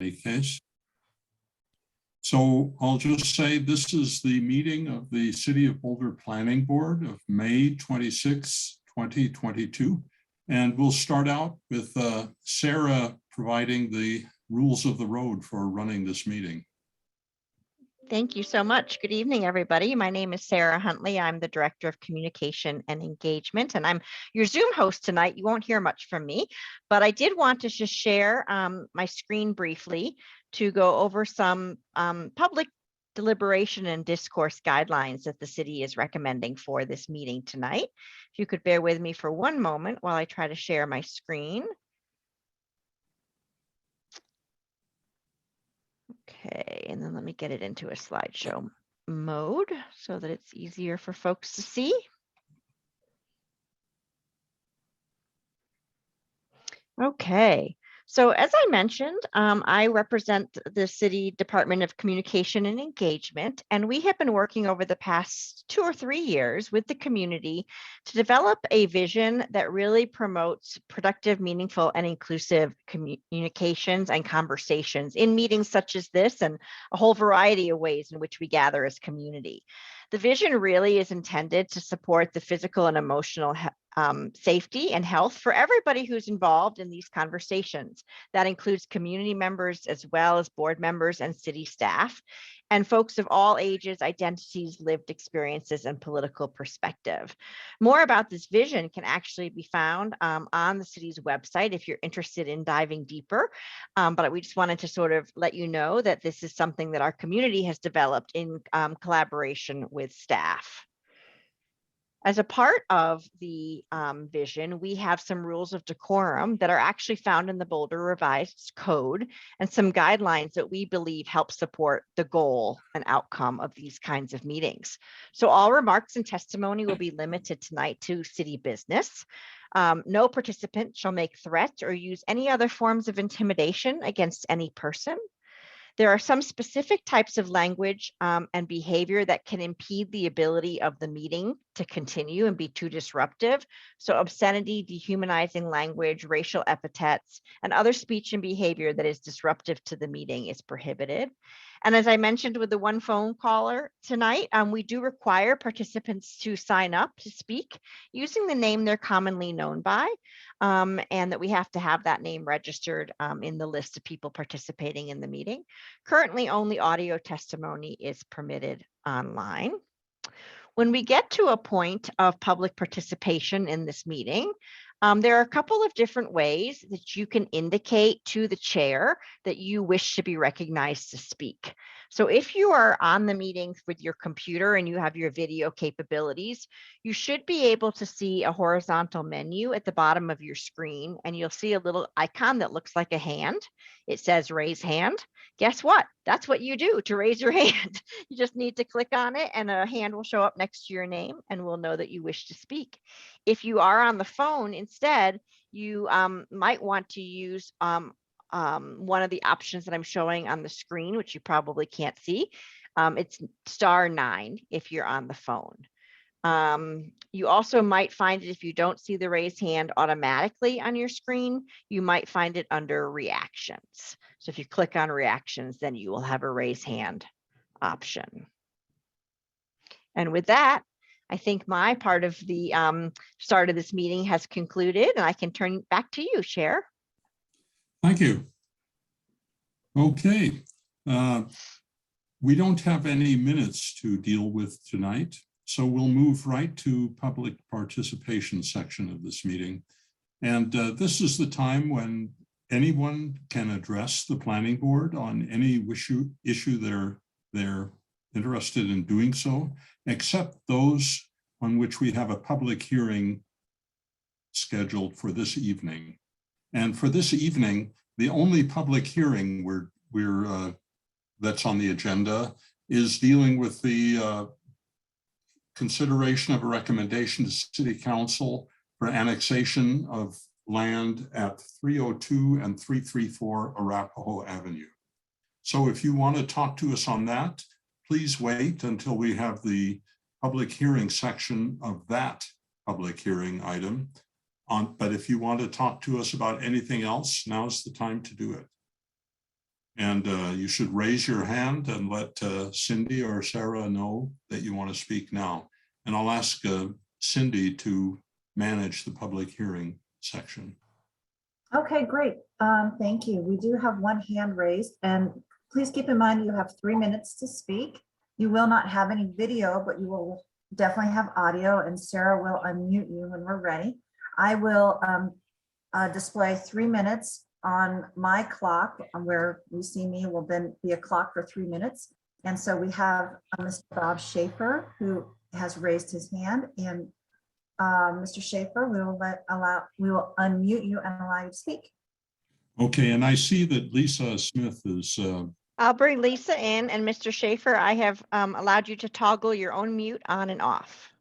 any case. So I'll just say this is the meeting of the City of Boulder Planning Board of May 26, 2022. And we'll start out with Sarah providing the rules of the road for running this meeting. Thank you so much. Good evening, everybody. My name is Sarah Huntley. I'm the Director of Communication and Engagement, and I'm your Zoom host tonight. You won't hear much from me, but I did want to just share my screen briefly to go over some public deliberation and discourse guidelines that the city is recommending for this meeting tonight. If you could bear with me for one moment while I try to share my screen. Okay, and then let me get it into a slideshow mode so that it's easier for folks to see. Okay, so as I mentioned, I represent the City Department of Communication and Engagement, and we have been working over the past 2 or 3 years with the community to develop a vision that really promotes productive, meaningful, and inclusive communications and conversations in meetings such as this and a whole variety of ways in which we gather as community. The vision really is intended to support the physical and emotional safety and health for everybody who's involved in these conversations. That includes community members as well as board members and city staff, and folks of all ages, identities, lived experiences, and political perspective. More about this vision can actually be found on the city's website if you're interested in diving deeper. But we just wanted to sort of let you know that this is something that our community has developed in collaboration with staff. As a part of the vision, we have some rules of decorum that are actually found in the Boulder Revised Code and some guidelines that we believe help support the goal and outcome of these kinds of meetings. So all remarks and testimony will be limited tonight to city business. No participant shall make threats or use any other forms of intimidation against any person. There are some specific types of language and behavior that can impede the ability of the meeting to continue and be too disruptive. So obscenity, dehumanizing language, racial epithets, and other speech and behavior that is disruptive to the meeting is prohibited. And as I mentioned with the one phone caller tonight, we do require participants to sign up to speak using the name they're commonly known by, and that we have to have that name registered in the list of people participating in the meeting. Currently, only audio testimony is permitted online. When we get to a point of public participation in this meeting, there are a couple of different ways that you can indicate to the chair that you wish to be recognized to speak. So if you are on the meeting with your computer and you have your video capabilities, you should be able to see a horizontal menu at the bottom of your screen, and you'll see a little icon that looks like a hand. It says raise hand. Guess what? That's what you do to raise your hand. You just need to click on it and a hand will show up next to your name and we'll know that you wish to speak. If you are on the phone instead, you might want to use one of the options that I'm showing on the screen, which you probably can't see. It's *9 if you're on the phone. You also might find it if you don't see the raise hand automatically on your screen, you might find it under reactions. So if you click on reactions, then you will have a raise hand option. And with that, I think my part of the start of this meeting has concluded, and I can turn back to you, Chair. Thank you. Okay. We don't have any minutes to deal with tonight, so we'll move right to public participation section of this meeting. And this is the time when anyone can address the planning board on any issue they're interested in doing so, except those on which we have a public hearing scheduled for this evening. And for this evening, the only public hearing that's on the agenda is dealing with the consideration of a recommendation to City Council for annexation of land at 302 and 334 Arapahoe Avenue. So if you want to talk to us on that, please wait until we have the public hearing section of that public hearing item. But if you want to talk to us about anything else, now's the time to do it. And you should raise your hand and let Cindy or Sarah know that you want to speak now. And I'll ask Cindy to manage the public hearing section. Okay, great. Thank you. We do have one hand raised, and please keep in mind you have 3 minutes to speak. You will not have any video, but you will definitely have audio, and Sarah will unmute you when we're ready. I will display 3 minutes on my clock, where you see me will then be a clock for 3 minutes. And so we have Mr. Bob Schaefer, who has raised his hand, and Mr. Schaefer, we will unmute you and allow you to speak. Okay, and I see that Lisa Smith is. I'll bring Lisa in, and Mr. Schaefer, I have allowed you to toggle your own mute on and off.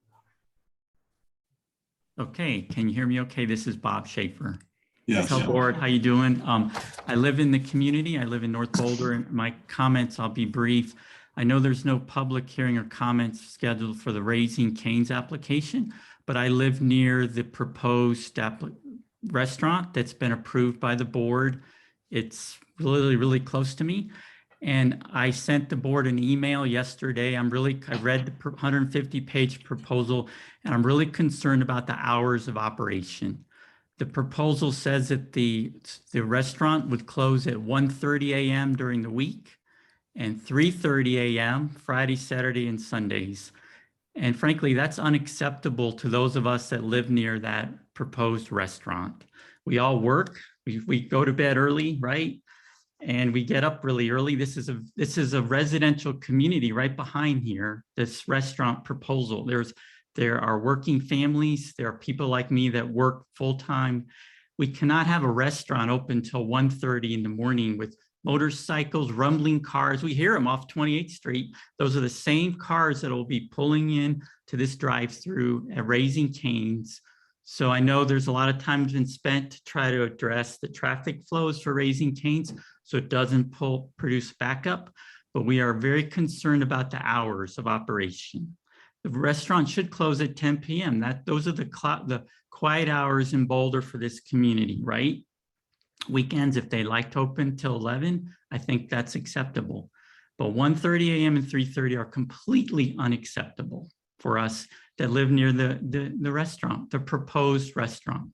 Okay, can you hear me okay? This is Bob Schaefer. Yes. Tell board, how you doing? I live in the community. I live in North Boulder, and my comments, I'll be brief. I know there's no public hearing or comments scheduled for the Raising Cane's application, but I live near the proposed restaurant that's been approved by the board. It's really, really close to me. And I sent the board an email yesterday. I read the 150-page proposal, and I'm really concerned about the hours of operation. The proposal says that the restaurant would close at 1:30 a.m. during the week and 3:30 a.m. Friday, Saturday, and Sundays. And frankly, that's unacceptable to those of us that live near that proposed restaurant. We all work, we go to bed early, right? And we get up really early. This is a residential community right behind here, this restaurant proposal. There are working families. There are people like me that work full-time. We cannot have a restaurant open till 1:30 in the morning with motorcycles, rumbling cars. We hear them off 28th Street. Those are the same cars that will be pulling in to this drive-through at Raising Cane's. So I know there's a lot of time been spent to try to address the traffic flows for Raising Cane's so it doesn't produce backup, but we are very concerned about the hours of operation. The restaurant should close at 10 p.m. Those are the quiet hours in Boulder for this community, right? Weekends, if they like to open till 11, I think that's acceptable. But 1:30 a.m. and 3:30 are completely unacceptable for us that live near the restaurant, the proposed restaurant.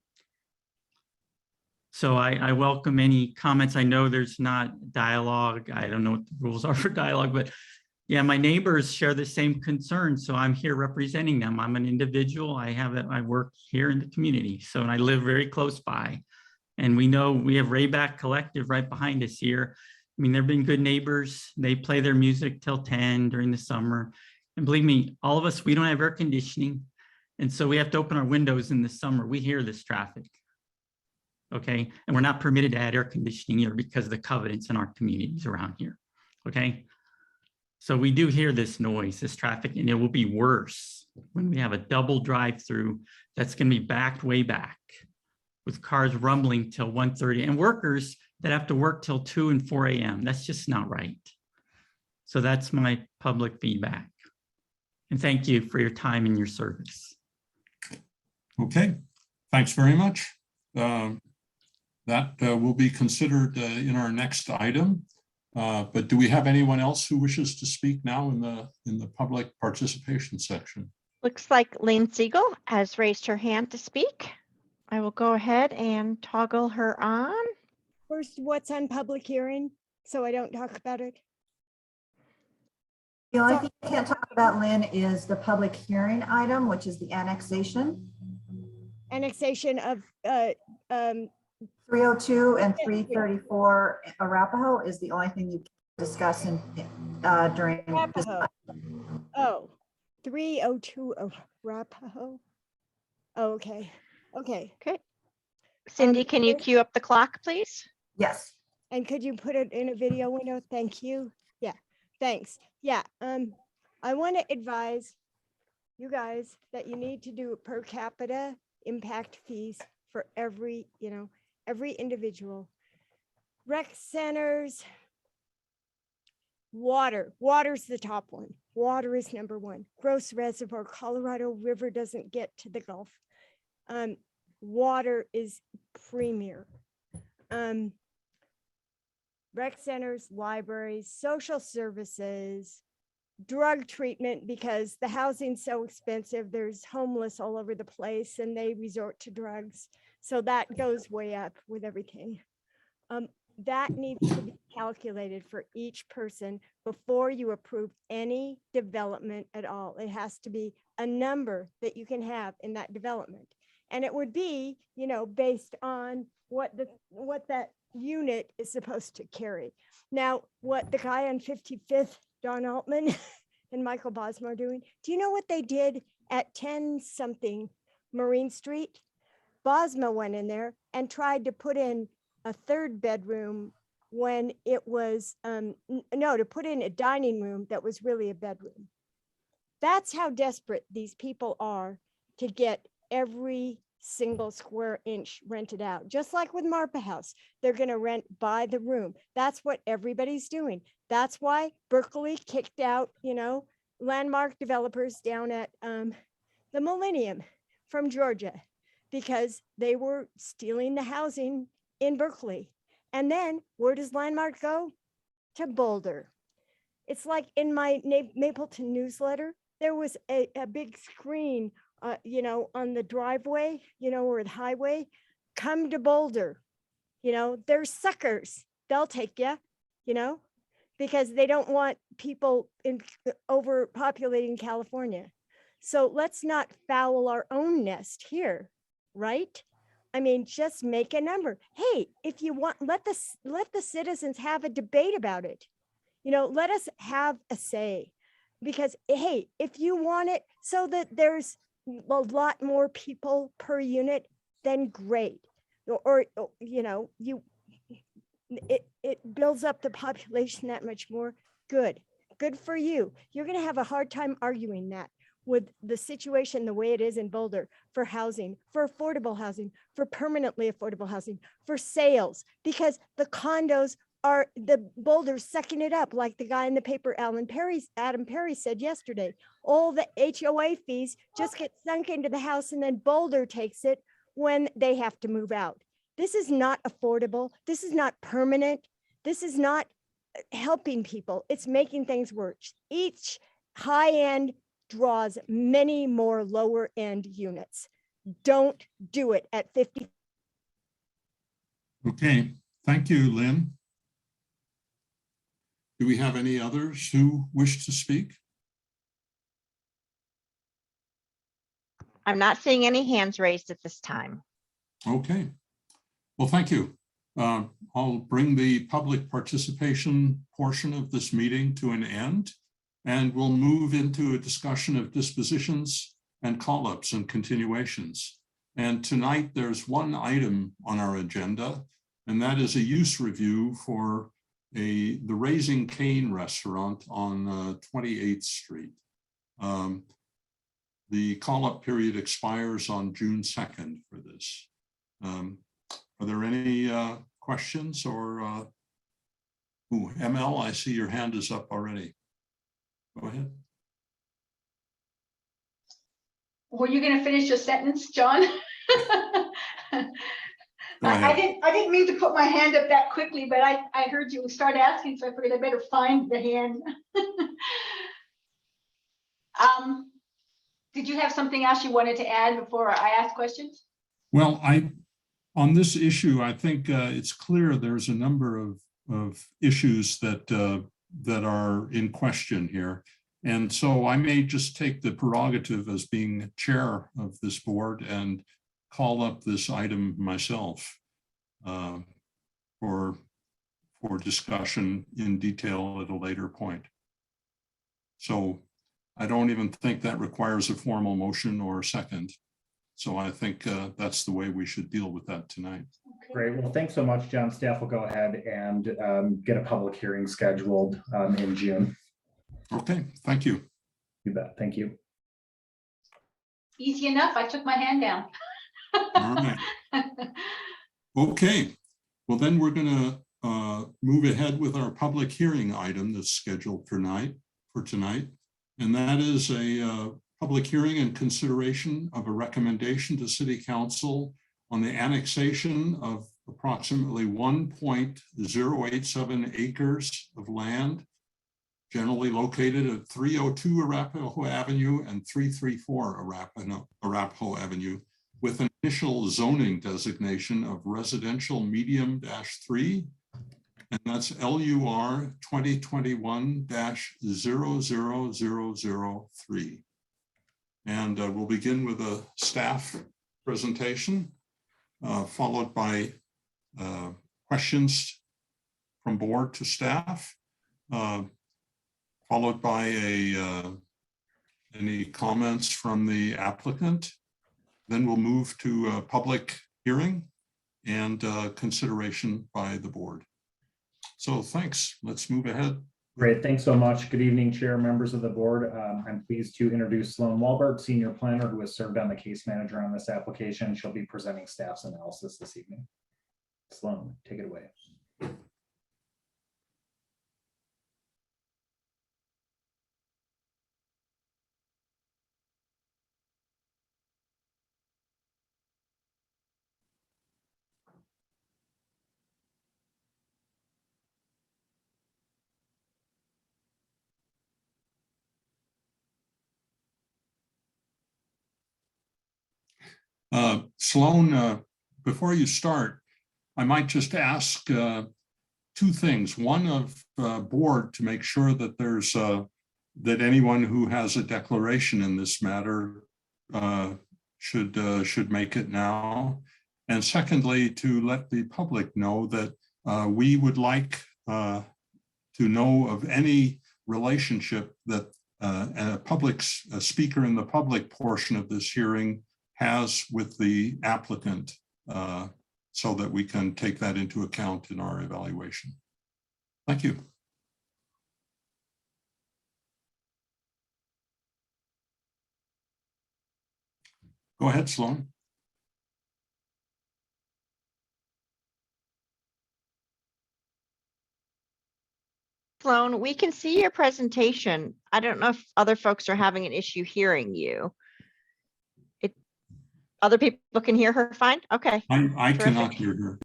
So I welcome any comments. I know there's not dialogue. I don't know what the rules are for dialogue, but yeah, my neighbors share the same concerns. So I'm here representing them. I'm an individual. I work here in the community. So, and I live very close by. And we know we have Rayback Collective right behind us here. I mean, they've been good neighbors. They play their music till 10 during the summer. And believe me, all of us, we don't have air conditioning. And so we have to open our windows in the summer. We hear this traffic. Okay. And we're not permitted to add air conditioning here because of the covenants in our communities around here. Okay. So we do hear this noise, this traffic, and it will be worse when we have a double drive-through that's going to be backed way back with cars rumbling till 1:30 and workers that have to work till 2 and 4 a.m. That's just not right. So that's my public feedback. And thank you for your time and your service. Okay, thanks very much. That will be considered in our next item. But do we have anyone else who wishes to speak now in the public participation section? Looks like Lynn Siegel has raised her hand to speak. I will go ahead and toggle her on. First, what's on public hearing, so I don't talk about it? The only thing I can't talk about, Lynn, is the public hearing item, which is the annexation. Annexation of 302 and 334 Arapahoe is the only thing you can discuss during this. Arapahoe. 302 Arapahoe. Oh, okay. Okay. Cindy, can you queue up the clock, please? Yes. And could you put it in a video window? Thank you. Yeah, thanks. Yeah, I want to advise you guys that you need to do per capita impact fees for every individual. Rec centers, water's the top one. Water is number one. Gross reservoir, Colorado River doesn't get to the Gulf. Water is premier. rec centers, libraries, social services, drug treatment, because the housing's so expensive. There's homeless all over the place and they resort to drugs. So that goes way up with everything. That needs to be calculated for each person before you approve any development at all. It has to be a number that you can have in that development. And it would be, you know, based on what that unit is supposed to carry. Now, what the guy on 55th, Don Altman and Michael Bosma are doing, do you know what they did at 10 something Marine Street? Bosma went in there and tried to put in a third bedroom when it was, to put in a dining room that was really a bedroom. That's how desperate these people are to get every single square inch rented out. Just like with Marpa House, they're going to rent by the room. That's what everybody's doing. That's why Berkeley kicked out, you know, landmark developers down at the Millennium from Georgia, because they were stealing the housing in Berkeley. And then where does Landmark go? To Boulder. It's like in my Mapleton newsletter, there was a big screen, you know, on the driveway, you know, or the highway, come to Boulder. You know, they're suckers. They'll take you, you know, because they don't want people overpopulating California. So let's not foul our own nest here, right? I mean, just make a number. Hey, if you want, let the citizens have a debate about it. You know, let us have a say, because hey, if you want it so that there's a lot more people per unit, then great. Or you know, it builds up the population that much more. Good for you. You're going to have a hard time arguing that with the situation the way it is in Boulder for housing, for affordable housing, for permanently affordable housing, for sales, because the condos are the Boulder's sucking it up, like the guy in the paper, Adam Perry said yesterday. All the HOA fees just get sunk into the house and then Boulder takes it when they have to move out. This is not affordable. This is not permanent. This is not helping people. It's making things worse. Each high end draws many more lower end units. Don't do it at 50. Okay, thank you, Lynn. Do we have any others who wish to speak? I'm not seeing any hands raised at this time. Okay, well, thank you. I'll bring the public participation portion of this meeting to an end, and we'll move into a discussion of dispositions and call-ups and continuations. And tonight there's one item on our agenda, and that is a use review for the Raising Cane restaurant on 28th Street. The call-up period expires on June 2nd for this. Are there any questions or ML, I see your hand is up already. Go ahead. Were you going to finish your sentence, John? I didn't mean to put my hand up that quickly, but I heard you start asking, so I figured I better find the hand. Did you have something else you wanted to add before I ask questions? Well, on this issue, I think it's clear there's a number of issues that are in question here. And so I may just take the prerogative as being chair of this board and call up this item myself for discussion in detail at a later point. So I don't even think that requires a formal motion or a second. So I think that's the way we should deal with that tonight. Okay. Great. Well, thanks so much, John. Staff will go ahead and get a public hearing scheduled in June. Okay, thank you. You bet. Thank you. Easy enough. I took my hand down. All right. Okay, well then we're going to move ahead with our public hearing item that's scheduled for tonight. And that is a public hearing and consideration of a recommendation to City Council on the annexation of approximately 1.087 acres of land, generally located at 302 Arapahoe Avenue and 334 Arapahoe Avenue, with an initial zoning designation of residential medium-3, and that's LUR 2021-00003. And we'll begin with a staff presentation, followed by questions from board to staff, followed by any comments from the applicant. Then we'll move to a public hearing and consideration by the board. So thanks. Let's move ahead. Great. Thanks so much. Good evening, Chair, members of the board. I'm pleased to introduce Sloan Walbert, Senior Planner, who has served on the case manager on this application. She'll be presenting staff's analysis this evening. Sloan, take it away. Sloan, before you start, I might just ask two things. One, of board to make sure that there's that anyone who has a declaration in this matter should make it now. And secondly, to let the public know that we would like to know of any relationship that a speaker in the public portion of this hearing has with the applicant, so that we can take that into account in our evaluation. Thank you. Go ahead, Sloan. Sloan, we can see your presentation. I don't know if other folks are having an issue hearing you. Other people can hear her fine? Okay. I Terrific. cannot hear her.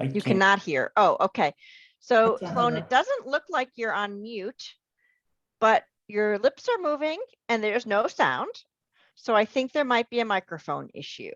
You cannot hear. Oh, okay. So I can't Sloan, either. it doesn't look like you're on mute, but your lips are moving and there's no sound. So I think there might be a microphone issue.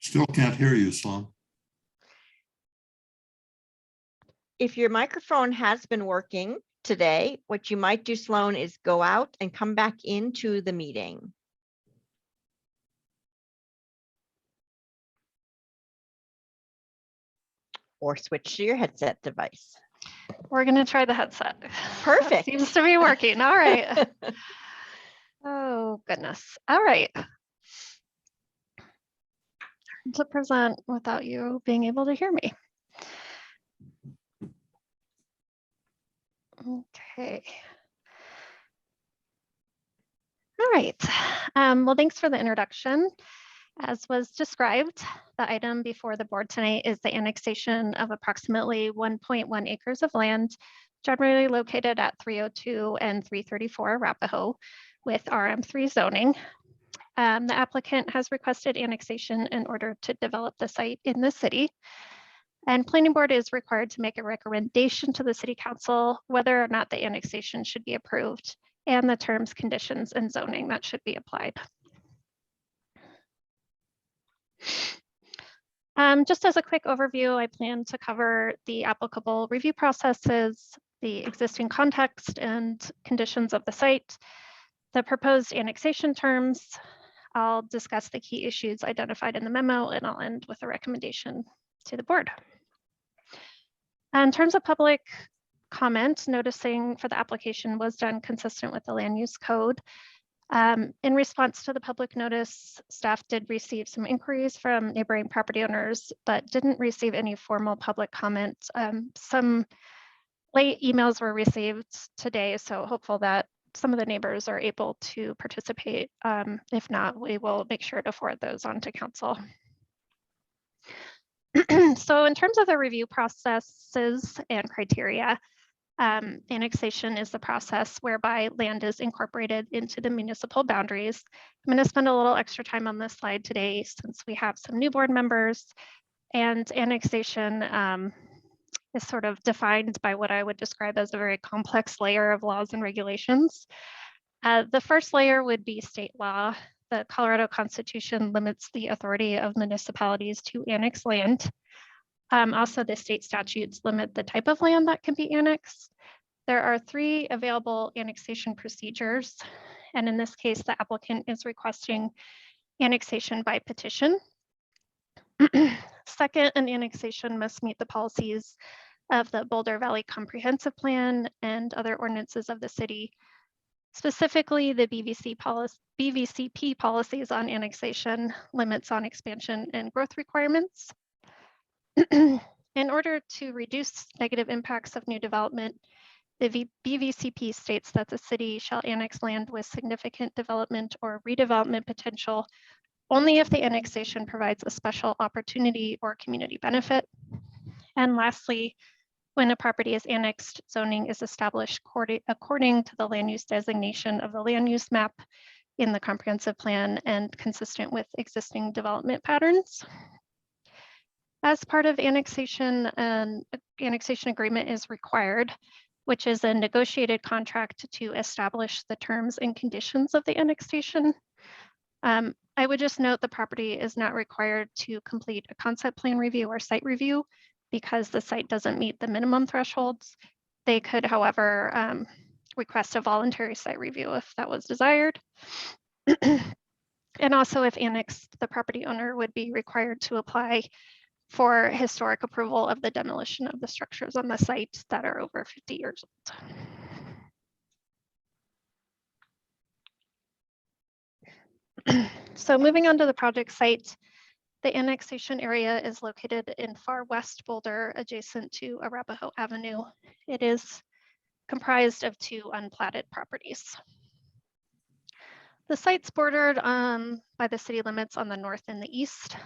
Still can't hear you, Sloan. If your microphone has been working today, what you might do, Sloan, is go out and come back into the meeting. Or switch to your headset device. We're going to try the headset. Perfect. That seems to be working. All right. Oh, goodness. All right. To present without you being able to hear me. Okay. All right. Well, thanks for the introduction. As was described, the item before the board tonight is the annexation of approximately 1.1 acres of land, generally located at 302 and 334 Arapahoe with RM3 zoning. The applicant has requested annexation in order to develop the site in the city. And planning board is required to make a recommendation to the city council whether or not the annexation should be approved and the terms, conditions, and zoning that should be applied. Just as a quick overview, I plan to cover the applicable review processes, the existing context and conditions of the site, the proposed annexation terms. I'll discuss the key issues identified in the memo, and I'll end with a recommendation to the board. In terms of public comment, noticing for the application was done consistent with the land use code. In response to the public notice, staff did receive some inquiries from neighboring property owners, but didn't receive any formal public comment. Some late emails were received today, so hopeful that some of the neighbors are able to participate. If not, we will make sure to forward those on to council. So in terms of the review processes and criteria, annexation is the process whereby land is incorporated into the municipal boundaries. I'm going to spend a little extra time on this slide today since we have some new board members, and annexation is sort of defined by what I would describe as a very complex layer of laws and regulations. The first layer would be state law. The Colorado Constitution limits the authority of municipalities to annex land. Also, the state statutes limit the type of land that can be annexed. There are 3 available annexation procedures, and in this case, the applicant is requesting annexation by petition. Second, an annexation must meet the policies of the Boulder Valley Comprehensive Plan and other ordinances of the city. Specifically, the BVCP policies on annexation, limits on expansion and growth requirements. In order to reduce negative impacts of new development, the BVCP states that the city shall annex land with significant development or redevelopment potential only if the annexation provides a special opportunity or community benefit. And lastly, when a property is annexed, zoning is established according to the land use designation of the land use map in the comprehensive plan and consistent with existing development patterns. As part of annexation, an annexation agreement is required, which is a negotiated contract to establish the terms and conditions of the annexation. I would just note the property is not required to complete a concept plan review or site review because the site doesn't meet the minimum thresholds. They could, however, request a voluntary site review if that was desired. And also, if annexed, the property owner would be required to apply for historic approval of the demolition of the structures on the site that are over 50 years old. So moving on to the project site, the annexation area is located in far west Boulder, adjacent to Arapahoe Avenue. It is comprised of 2 unplatted properties. The site's bordered by the city limits on the north and the east.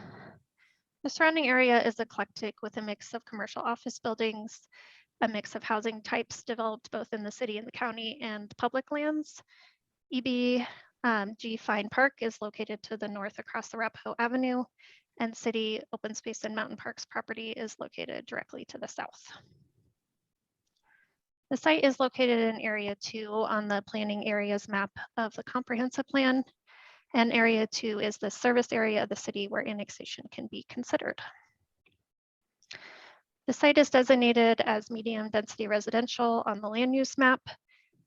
The surrounding area is eclectic with a mix of commercial office buildings, a mix of housing types developed both in the city and the county, and public lands. EBG Fine Park is located to the north across the Arapahoe Avenue, and City Open Space and Mountain Parks property is located directly to the south. The site is located in Area 2 on the planning areas map of the comprehensive plan, and Area 2 is the service area of the city where annexation can be considered. The site is designated as medium density residential on the land use map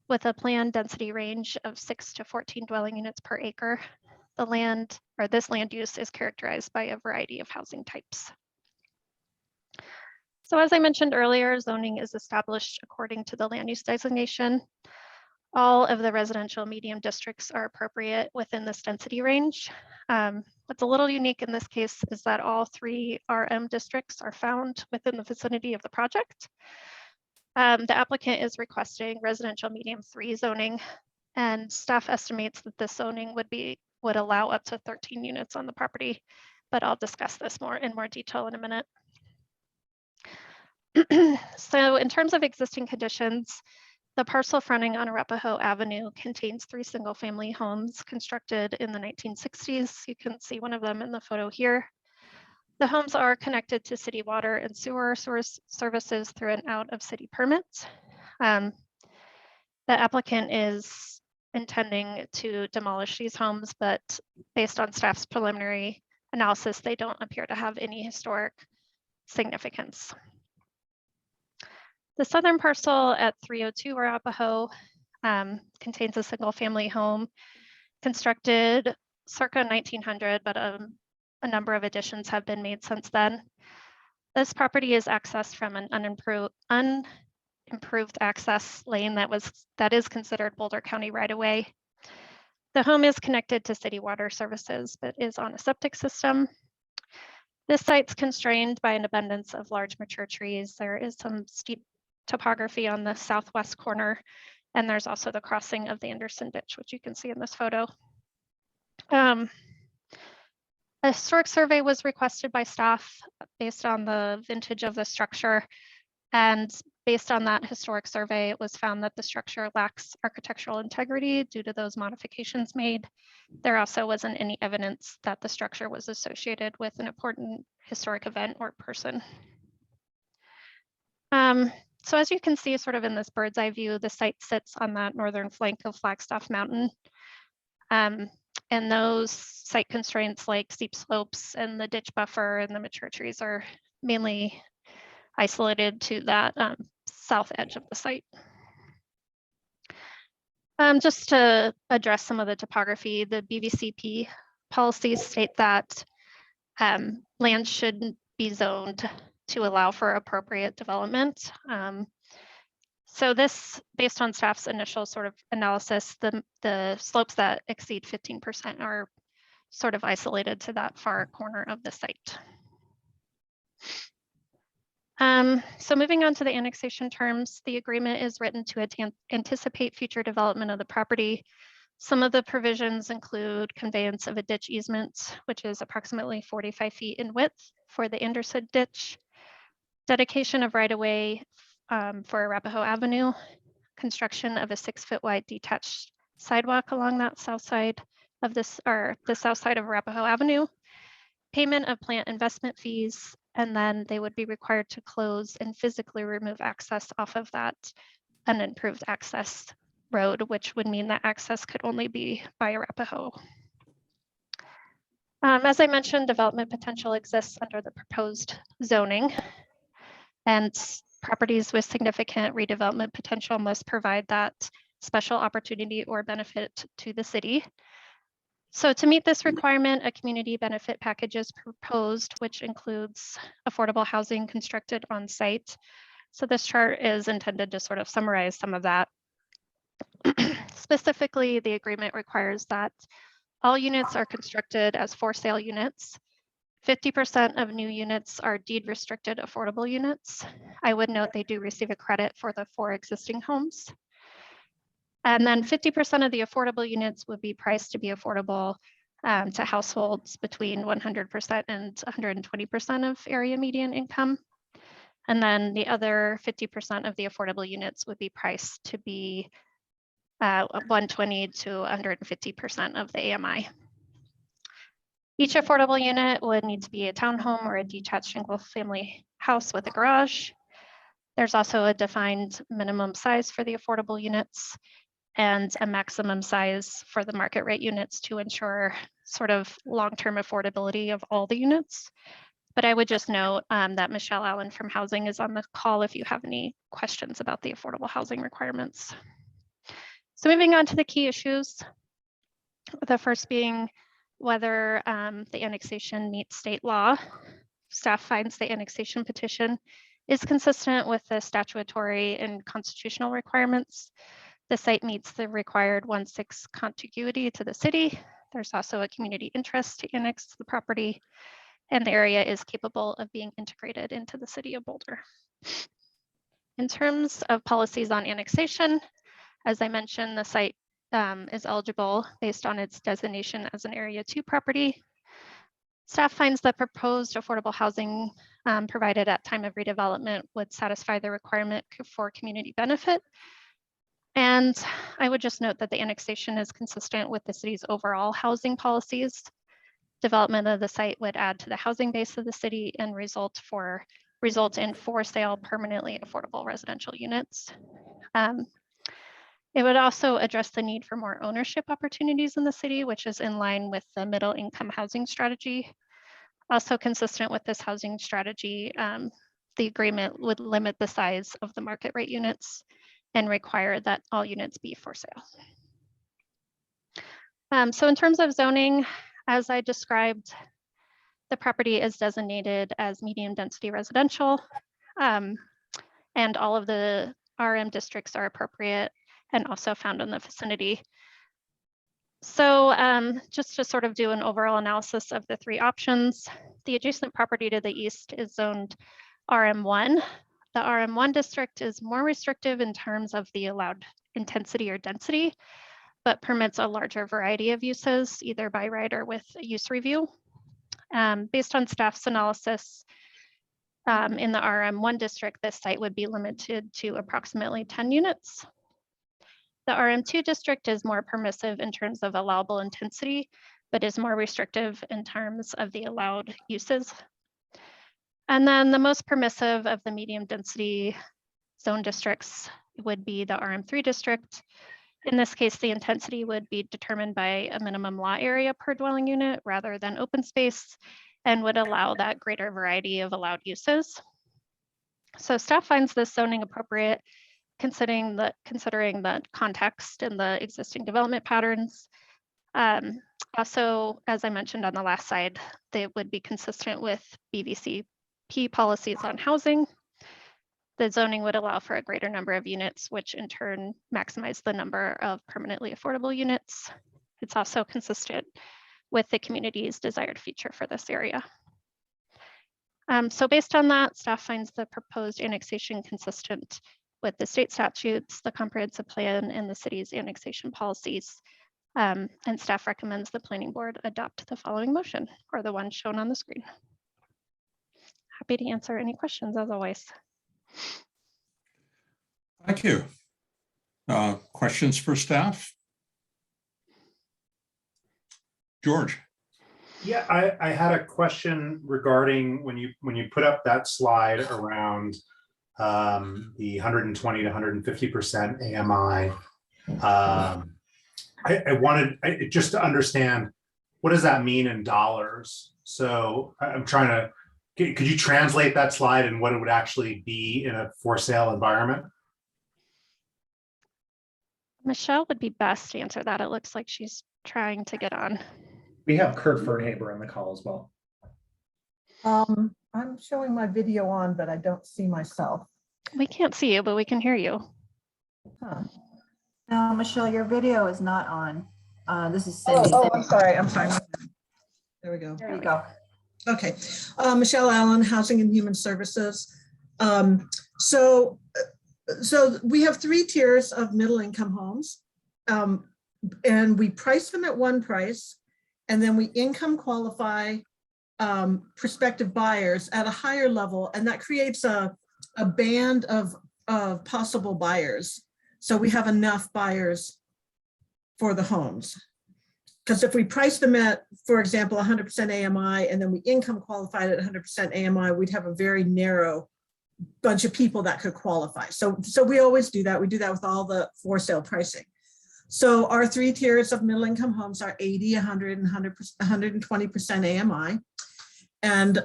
with a planned density range of 6 to 14 dwelling units per acre. This land use is characterized by a variety of housing types. So as I mentioned earlier, zoning is established according to the land use designation. All of the residential medium districts are appropriate within this density range. What's a little unique in this case is that all 3 RM districts are found within the vicinity of the project. The applicant is requesting residential medium 3 zoning, and staff estimates that this zoning would allow up to 13 units on the property, but I'll discuss this in more detail in a minute. So in terms of existing conditions, the parcel fronting on Arapahoe Avenue contains 3 single-family homes constructed in the 1960s. You can see one of them in the photo here. The homes are connected to city water and sewer services through an out of city permits. The applicant is intending to demolish these homes, but based on staff's preliminary analysis, they don't appear to have any historic significance. The southern parcel at 302 Arapahoe contains a single family home constructed circa 1900, but a number of additions have been made since then. This property is accessed from an unimproved access lane that is considered Boulder County right of way. The home is connected to city water services, but is on a septic system. This site's constrained by an abundance of large mature trees. There is some steep topography on the southwest corner, And there's also the crossing of the Anderson ditch, which you can see in this photo. A historic survey was requested by staff based on the vintage of the structure. And based on that historic survey, it was found that the structure lacks architectural integrity due to those modifications made. There also wasn't any evidence that the structure was associated with an important historic event or person. So as you can see sort of in this bird's eye view, the site sits on that northern flank of Flagstaff Mountain. And those site constraints like steep slopes and the ditch buffer and the mature trees are mainly isolated to that south edge of the site. Just to address some of the topography, the BVCP policies state that land shouldn't be zoned to allow for appropriate development. So this, based on staff's initial sort of analysis, the slopes that exceed 15% are sort of isolated to that far corner of the site. So moving on to the annexation terms, the agreement is written to anticipate future development of the property. Some of the provisions include conveyance of a ditch easement, which is approximately 45 feet in width for the Anderson ditch, dedication of right-of-way for Arapahoe Avenue, construction of a 6-foot wide detached sidewalk along that south side of this, or the south side of Arapahoe Avenue, payment of plant investment fees, and then they would be required to close and physically remove access off of that unimproved access road, which would mean that access could only be by Arapahoe. As I mentioned, development potential exists under the proposed zoning, and properties with significant redevelopment potential must provide that special opportunity or benefit to the city. So to meet this requirement, a community benefit package is proposed, which includes affordable housing constructed on site. So this chart is intended to sort of summarize some of that. Specifically, the agreement requires that all units are constructed as for sale units. 50% of new units are deed restricted affordable units. I would note they do receive a credit for the 4 existing homes. And then 50% of the affordable units would be priced to be affordable to households between 100% and 120% of area median income. And then the other 50% of the affordable units would be priced to be 120 to 150% of the AMI. Each affordable unit would need to be a townhome or a detached single family house with a garage. There's also a defined minimum size for the affordable units and a maximum size for the market rate units to ensure sort of long-term affordability of all the units. But I would just note that Michelle Allen from Housing is on the call if you have any questions about the affordable housing requirements. So moving on to the key issues, the first being whether the annexation meets state law. Staff finds the annexation petition is consistent with the statutory and constitutional requirements. The site meets the required 1/6 contiguity to the city. There's also a community interest to annex the property, and the area is capable of being integrated into the city of Boulder. In terms of policies on annexation, as I mentioned, the site is eligible based on its designation as an Area 2 property. Staff finds that proposed affordable housing provided at time of redevelopment would satisfy the requirement for community benefit. And I would just note that the annexation is consistent with the city's overall housing policies. Development of the site would add to the housing base of the city and result in for sale permanently affordable residential units. It would also address the need for more ownership opportunities in the city, which is in line with the middle income housing strategy. Also consistent with this housing strategy, the agreement would limit the size of the market rate units and require that all units be for sale. So in terms of zoning, as I described, the property is designated as medium density residential, and all of the RM districts are appropriate and also found in the vicinity. So just to sort of do an overall analysis of the 3 options, the adjacent property to the east is zoned RM1. The RM1 district is more restrictive in terms of the allowed intensity or density, but permits a larger variety of uses, either by right or with a use review. Based on staff's analysis, in the RM1 district, this site would be limited to approximately 10 units. The RM2 district is more permissive in terms of allowable intensity, but is more restrictive in terms of the allowed uses. And then the most permissive of the medium density zone districts would be the RM3 district. In this case, the intensity would be determined by a minimum lot area per dwelling unit rather than open space, and would allow that greater variety of allowed uses. So staff finds this zoning appropriate, considering the context and the existing development patterns. Also, as I mentioned on the last slide, they would be consistent with BVCP policies on housing. The zoning would allow for a greater number of units, which in turn maximize the number of permanently affordable units. It's also consistent with the community's desired feature for this area. So based on that, staff finds the proposed annexation consistent with the state statutes, the comprehensive plan, and the city's annexation policies. And staff recommends the planning board adopt the following motion, or the one shown on the screen. Happy to answer any questions as always. Thank you. Questions for staff? George. Yeah, I had a question regarding when you put up that slide around the 120 to 150% AMI. I wanted just to understand, what does that mean in dollars? So I'm trying to, could you translate that slide and what it would actually be in a for sale environment? Michelle would be best to answer that. It looks like she's trying to get on. We have Kurt Fernhaber on the call as well. I'm showing my video on, but I don't see myself. We can't see you, but we can hear you. Huh. No, Michelle, your video is not on. This is Cindy. Oh, I'm sorry. There we go. There you go. Okay. Michelle Allen, Housing and Human Services. So we have 3 tiers of middle income homes, and we price them at one price, and then we income qualify prospective buyers at a higher level, and that creates a band of possible buyers. So we have enough buyers for the homes. Because if we price them at, for example, 100% AMI, and then we income qualified at 100% AMI, we'd have a very narrow bunch of people that could qualify. So we always do that. We do that with all the for sale pricing. So our 3 tiers of middle income homes are 80, 100, and 120% AMI. And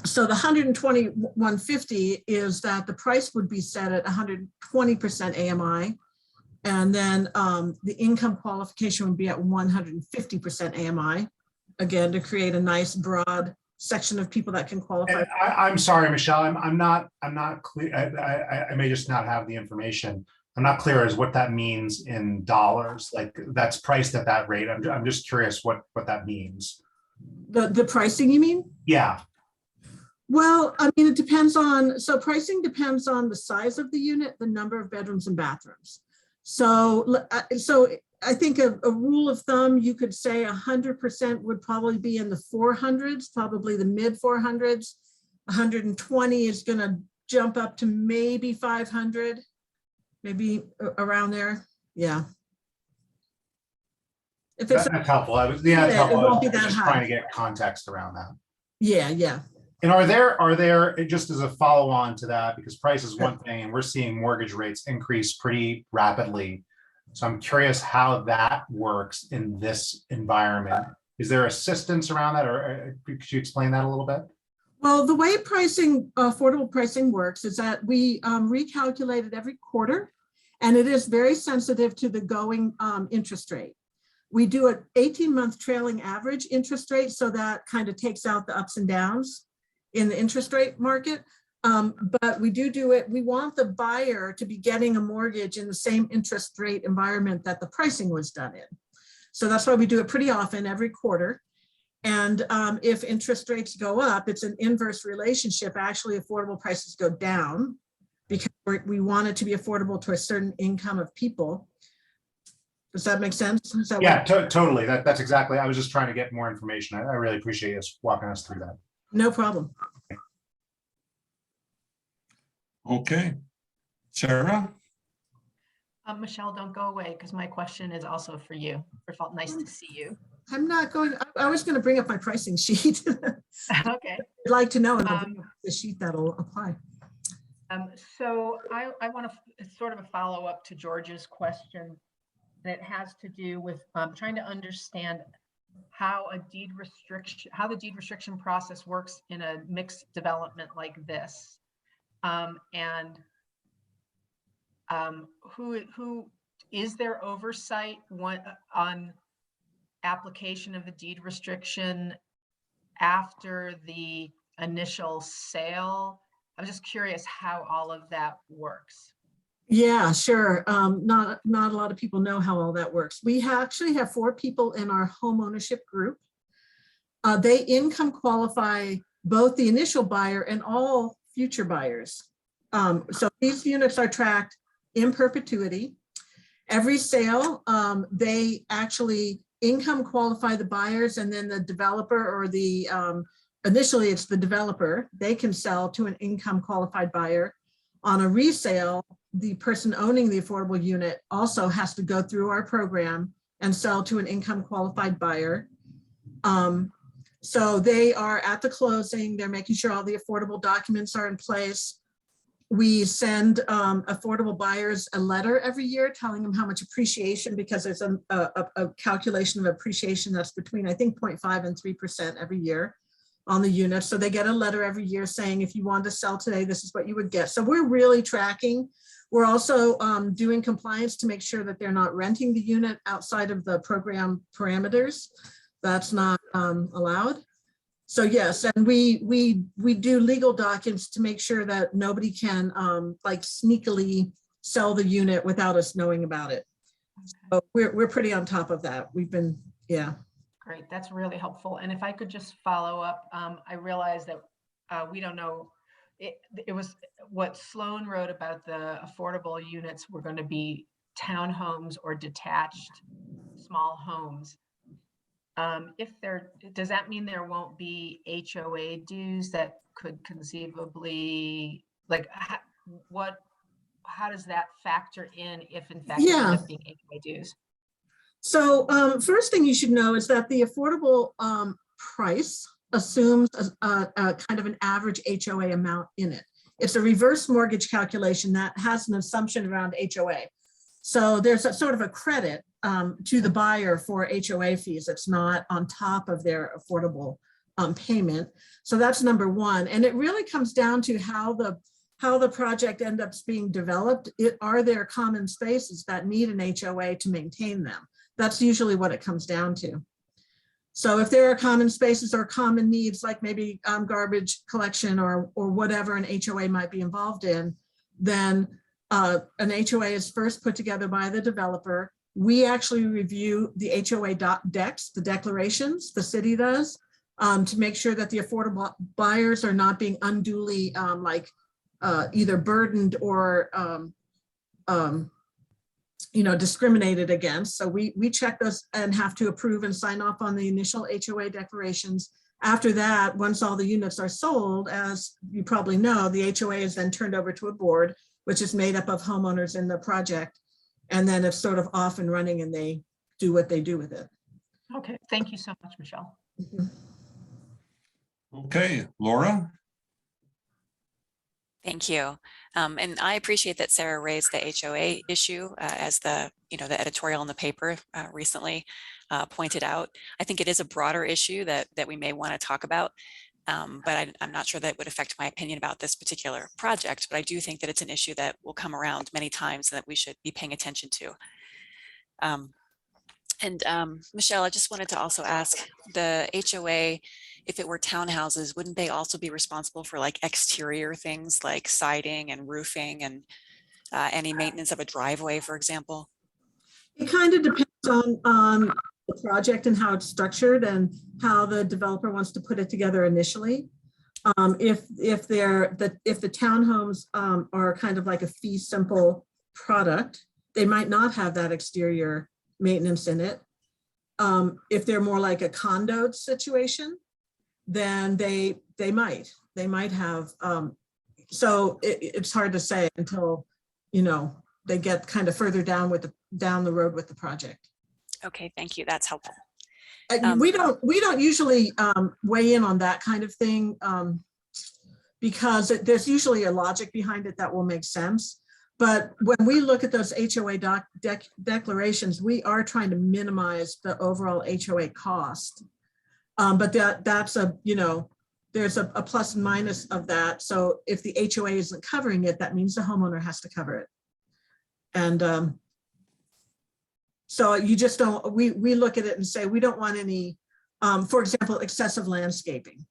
so the 120, 150 is that the price would be set at 120% AMI. And then the income qualification would be at 150% AMI, again, to create a nice broad section of people that can qualify. I'm sorry, Michelle, I'm not clear. I may just not have the information. I'm not clear as what that means in dollars, like that's priced at that rate. I'm just curious what that means. The pricing, you mean? Yeah. Well, I mean, it depends on, so pricing depends on the size of the unit, the number of bedrooms and bathrooms. So I think a rule of thumb, you could say 100% would probably be in the 400s, probably the mid 400s. 120 is going to jump up to maybe 500, maybe around there. Yeah. If it's that's helpful. It's helpful. It won't be I was that just high. trying to get context around that. Yeah. And are there just as a follow on to that, because price is one thing and we're seeing mortgage rates increase pretty rapidly. So I'm curious how that works in this environment. Is there assistance around that, or could you explain that a little bit? Well, the way pricing, affordable pricing works is that we recalculate it every quarter, and it is very sensitive to the going interest rate. We do an 18-month trailing average interest rate, so that kind of takes out the ups and downs in the interest rate market. But we do it, we want the buyer to be getting a mortgage in the same interest rate environment that the pricing was done in. So that's why we do it pretty often, every quarter. And if interest rates go up, it's an inverse relationship. Actually, affordable prices go down because we want it to be affordable to a certain income of people. Does that make sense? Is that Yeah, totally. That's exactly. I was just trying to get more information. I really appreciate you walking us through that. No problem. Okay. Sarah? Michelle, don't go away because my question is also for you. It felt nice to see you. I'm not going, I was going to bring up my pricing sheet. Okay. I'd like to know the sheet that'll apply. So I want to sort of a follow-up to George's question that has to do with trying to understand how the deed restriction process works in a mixed development like this. And who is there oversight on application of the deed restriction after the initial sale? I'm just curious how all of that works. Yeah, sure. Not a lot of people know how all that works. We actually have 4 people in our home ownership group. They income qualify both the initial buyer and all future buyers. So these units are tracked in perpetuity. Every sale, they actually income qualify the buyers, and then the developer or the, initially it's the developer, they can sell to an income qualified buyer. On a resale, the person owning the affordable unit also has to go through our program and sell to an income qualified buyer. So they are at the closing, they're making sure all the affordable documents are in place. We send affordable buyers a letter every year telling them how much appreciation, because there's a calculation of appreciation that's between, I think, 0.5 and 3% every year on the unit. So they get a letter every year saying, if you want to sell today, this is what you would get. So we're really tracking. We're also doing compliance to make sure that they're not renting the unit outside of the program parameters. That's not allowed. So yes, and we do legal documents to make sure that nobody can like sneakily sell the unit without us knowing about it. So we're pretty on top of that. We've been, yeah. Great, that's really helpful. And if I could just follow up, I realized that we don't know, it was what Sloan wrote about the affordable units were going to be townhomes or detached small homes. Does that mean there won't be HOA dues that could conceivably, like, how does that factor in if in fact there end up being HOA dues? So first thing you should know is that the affordable price assumes a kind of an average HOA amount in it. It's a reverse mortgage calculation that has an assumption around HOA. So there's a sort of a credit to the buyer for HOA fees. It's not on top of their affordable payment. So that's number one. And it really comes down to how the project ends up being developed. Are there common spaces that need an HOA to maintain them? That's usually what it comes down to. So if there are common spaces or common needs, like maybe garbage collection or whatever an HOA might be involved in, then an HOA is first put together by the developer. We actually review the HOA decks, the declarations, the city does, to make sure that the affordable buyers are not being unduly either burdened or discriminated against. So we check those and have to approve and sign off on the initial HOA declarations. After that, once all the units are sold, as you probably know, the HOA is then turned over to a board, which is made up of homeowners in the project. And then it's sort of off and running and they do what they do with it. Okay, thank you so much, Michelle. Mm-hmm. Okay, Laura? Thank you. And I appreciate that Sarah raised the HOA issue as the editorial in the paper recently pointed out. I think it is a broader issue that we may want to talk about, but I'm not sure that would affect my opinion about this particular project, but I do think that it's an issue that will come around many times and that we should be paying attention to. Michelle, I just wanted to also ask, the HOA, if it were townhouses, wouldn't they also be responsible for like exterior things like siding and roofing and any maintenance of a driveway, for example? It kind of depends on the project and how it's structured and how the developer wants to put it together initially. If the townhomes are kind of like a fee simple product, they might not have that exterior maintenance in it. If they're more like a condoed situation, then they might have. So it's hard to say until, you know, they get kind of further down the road with the project. Okay, thank you. That's helpful. We don't usually weigh in on that kind of thing because there's usually a logic behind it that will make sense. But when we look at those HOA declarations, we are trying to minimize the overall HOA cost. But that's a, you know, there's a plus and minus of that. So if the HOA isn't covering it, that means the homeowner has to cover it. And so you just don't, we look at it and say, we don't want any, for example, excessive landscaping.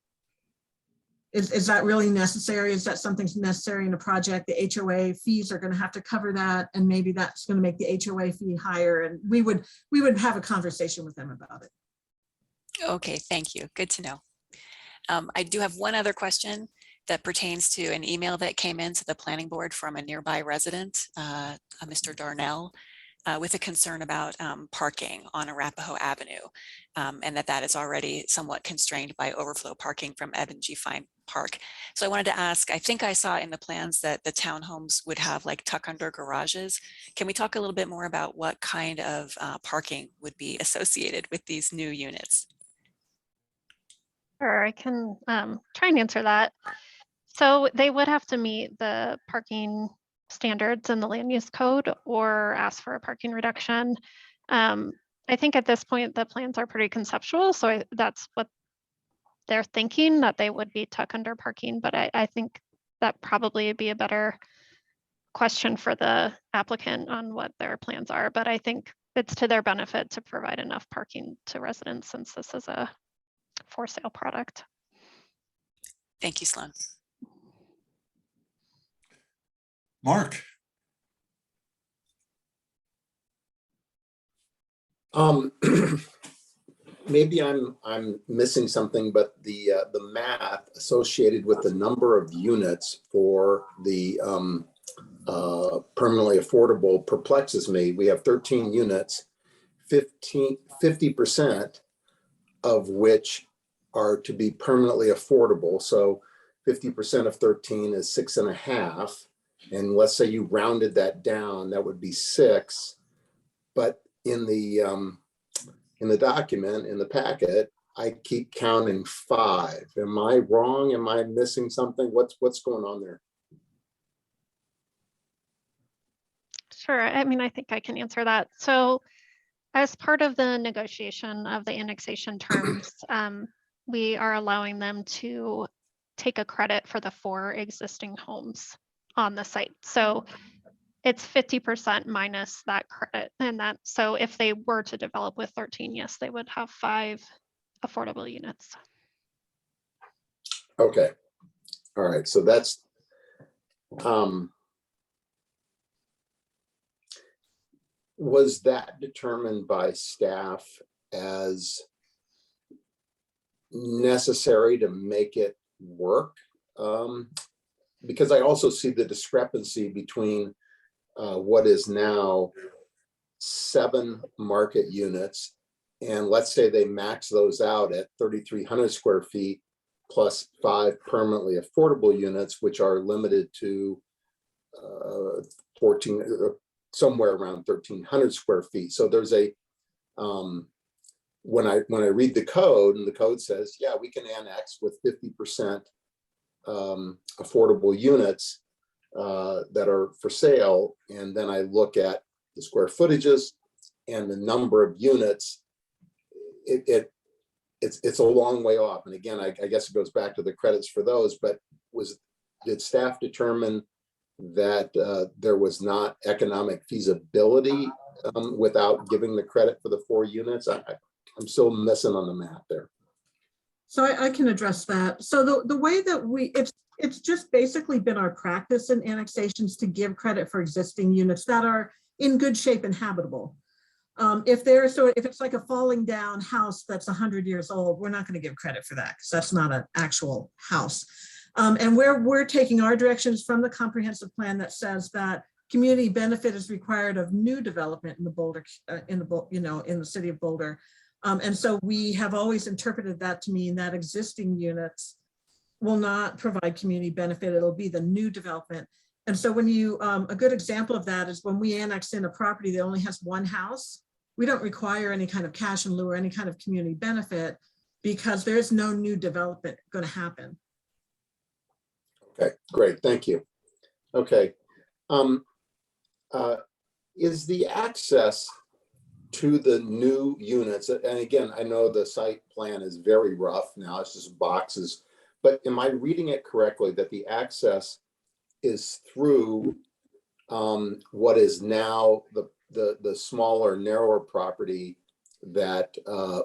Is that really necessary? Is that something necessary in a project? The HOA fees are going to have to cover that, and maybe that's going to make the HOA fee higher. And we would have a conversation with them about it. Okay, thank you. Good to know. I do have one other question that pertains to an email that came into the planning board from a nearby resident, Mr. Darnell, with a concern about parking on Arapahoe Avenue, and that is already somewhat constrained by overflow parking from Evan G. Fine Park. So I wanted to ask, I think I saw in the plans that the townhomes would have like tuck under garages. Can we talk a little bit more about what kind of parking would be associated with these new units? Sure, I can try and answer that. So they would have to meet the parking standards in the land use code or ask for a parking reduction. I think at this point, the plans are pretty conceptual. So that's what they're thinking, that they would be tuck under parking. But I think that probably would be a better question for the applicant on what their plans are. But I think it's to their benefit to provide enough parking to residents since this is a for sale product. Thank you, Sloan. Mark. Maybe I'm missing something, but the math associated with the number of units for the permanently affordable perplexes me. We have 13 units, 50% of which are to be permanently affordable. So 50% of 13 is 6.5. And let's say you rounded that down, that would be 6. But in the document, in the packet, I keep counting 5. Am I wrong? Am I missing something? What's going on there? Sure. I mean, I think I can answer that. So as part of the negotiation of the annexation terms, we are allowing them to take a credit for the 4 existing homes on the site. So it's 50% minus that credit. And that, so if they were to develop with 13, yes, they would have 5 affordable units. Okay. All right. So that's, was that determined by staff as necessary to make it work? Because I also see the discrepancy between what is now 7 market units, and let's say they max those out at 3,300 square feet plus 5 permanently affordable units, which are limited to 14, somewhere around 1,300 square feet. So there's a when I read the code, and the code says, yeah, we can annex with 50% affordable units that are for sale, and then I look at the square footages and the number of units, it's a long way off. And again, I guess it goes back to the credits for those, but did staff determine that there was not economic feasibility without giving the credit for the 4 units? I'm still missing on the math there. So I can address that. So the way that it's just basically been our practice in annexations to give credit for existing units that are in good shape and habitable. If it's like a falling down house that's 100 years old, we're not going to give credit for that because that's not an actual house. And we're taking our directions from the comprehensive plan that says that community benefit is required of new development in the Boulder, in the city of Boulder. And so we have always interpreted that to mean that existing units will not provide community benefit. It'll be the new development. And so when you, a good example of that is when we annex in a property that only has one house, we don't require any kind of cash in lieu or any kind of community benefit because there's no new development going to happen. Okay, great, thank you. Okay. Is the access to the new units, and again, I know the site plan is very rough now, it's just boxes, but am I reading it correctly that the access is through what is now the smaller, narrower property that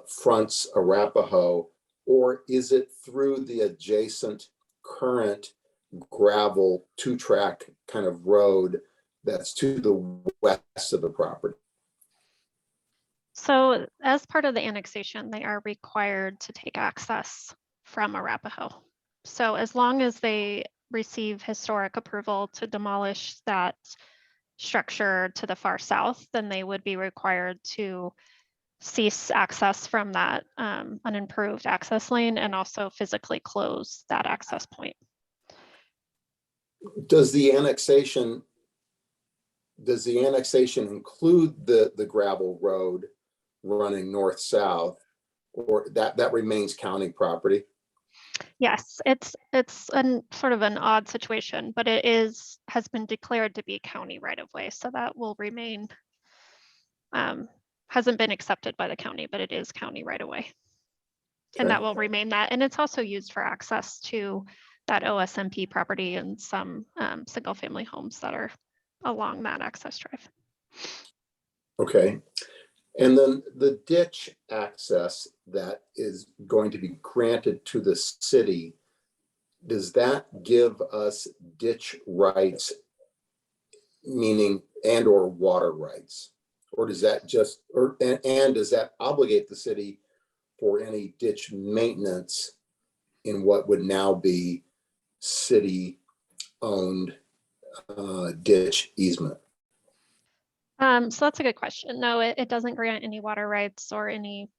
fronts Arapahoe, or is it through the adjacent current gravel 2-track kind of road that's to the west of the property? So as part of the annexation, they are required to take access from Arapahoe. So as long as they receive historic approval to demolish that structure to the far south, then they would be required to cease access from that unimproved access lane and also physically close that access point. Does the annexation include the gravel road running north-south, or that remains county property? Yes, it's sort of an odd situation, but it has been declared to be county right of way, so that will remain. Hasn't been accepted by the county, but it is county right of way, and that will remain that. And it's also used for access to that OSMP property and some single-family homes that are along that access drive. Okay. And then the ditch access that is going to be granted to the city, does that give us ditch rights, meaning and/or water rights? Or does that just, and does that obligate the city for any ditch maintenance in what would now be city-owned ditch easement? So that's a good question. No, it doesn't grant any water rights or any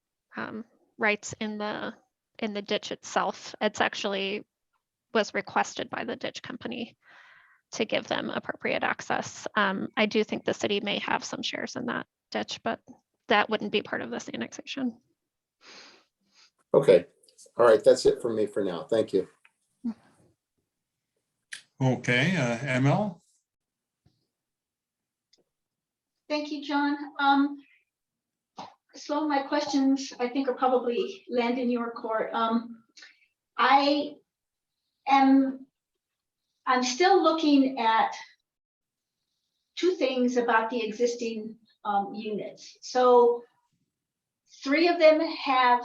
rights in the ditch itself. It's actually was requested by the ditch company to give them appropriate access. I do think the city may have some shares in that ditch, but that wouldn't be part of this annexation. Okay. All right. That's it for me for now. Thank you. Okay, ML? Thank you, John. So my questions, I think, are probably land in your court. I'm still looking at two things about the existing units. So 3 of them have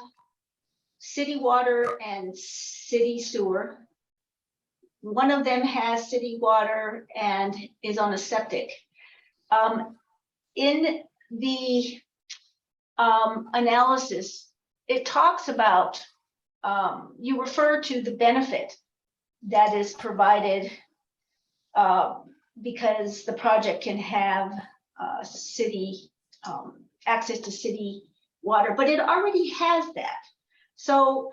city water and city sewer. 1 of them has city water and is on a septic. In the analysis, it talks about, you refer to the benefit that is provided because the project can have city access to city water, but it already has that. So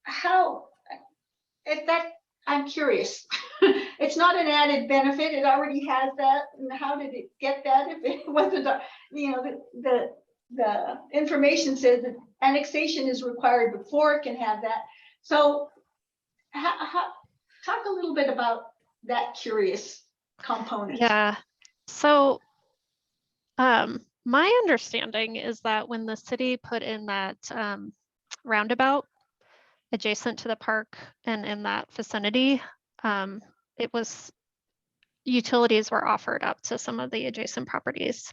how, if that, I'm curious. It's not an added benefit. It already has that. And how did it get that? If it wasn't, the information says that annexation is required before it can have that. So talk a little bit about that curious component. Yeah. So my understanding is that when the city put in that roundabout adjacent to the park and in that vicinity, it was utilities were offered up to some of the adjacent properties.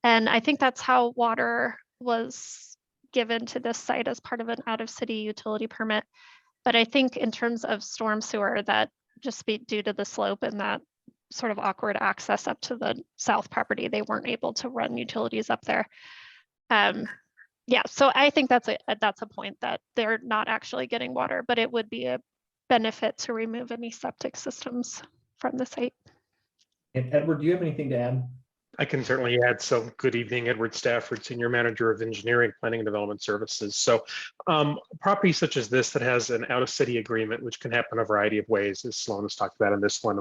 And I think that's how water was given to this site as part of an out-of-city utility permit. But I think in terms of storm sewer, that just be due to the slope and that sort of awkward access up to the south property. They weren't able to run utilities up there. Yeah, so I think that's a point, that they're not actually getting water, but it would be a benefit to remove any septic systems from the site. And Edward, do you have anything to add? I can certainly add. So good evening, Edward Stafford, Senior Manager of Engineering, Planning and Development Services. So property such as this that has an out-of-city agreement, which can happen a variety of ways, as Sloan has talked about in this one,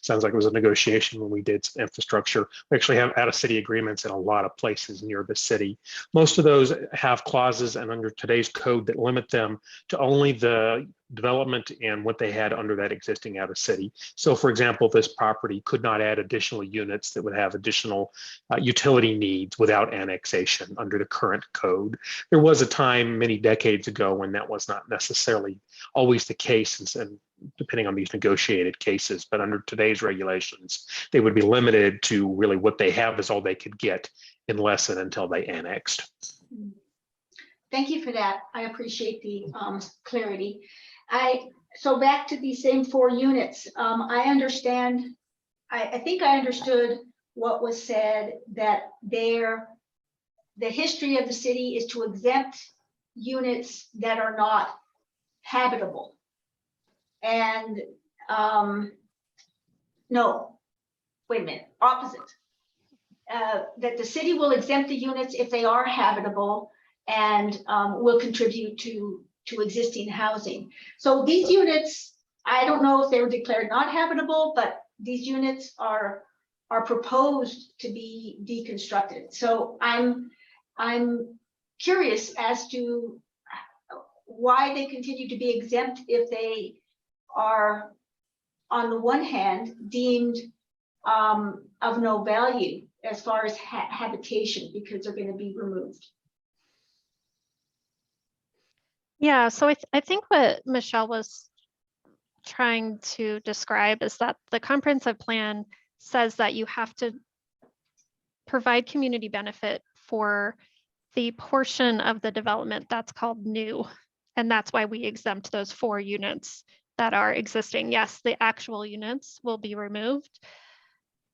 sounds like it was a negotiation when we did infrastructure. We actually have out-of-city agreements in a lot of places near the city. Most of those have clauses and under today's code that limit them to only the development and what they had under that existing out of city. So for example, this property could not add additional units that would have additional utility needs without annexation under the current code. There was a time many decades ago when that was not necessarily always the case, and depending on these negotiated cases, but under today's regulations, they would be limited to really what they have is all they could get unless and until they annexed. Thank you for that. I appreciate the clarity. So back to these same 4 units. I understand, I think I understood what was said, that the history of the city is to exempt units that are not habitable. And no, wait a minute, opposite. That the city will exempt the units if they are habitable and will contribute to existing housing. So these units, I don't know if they were declared not habitable, but these units are proposed to be deconstructed. So I'm curious as to why they continue to be exempt if they are, on the one hand, deemed of no value as far as habitation, because they're going to be removed. Yeah, so I think what Michelle was trying to describe is that the comprehensive plan says that you have to provide community benefit for the portion of the development that's called new. And that's why we exempt those 4 units that are existing. Yes, the actual units will be removed,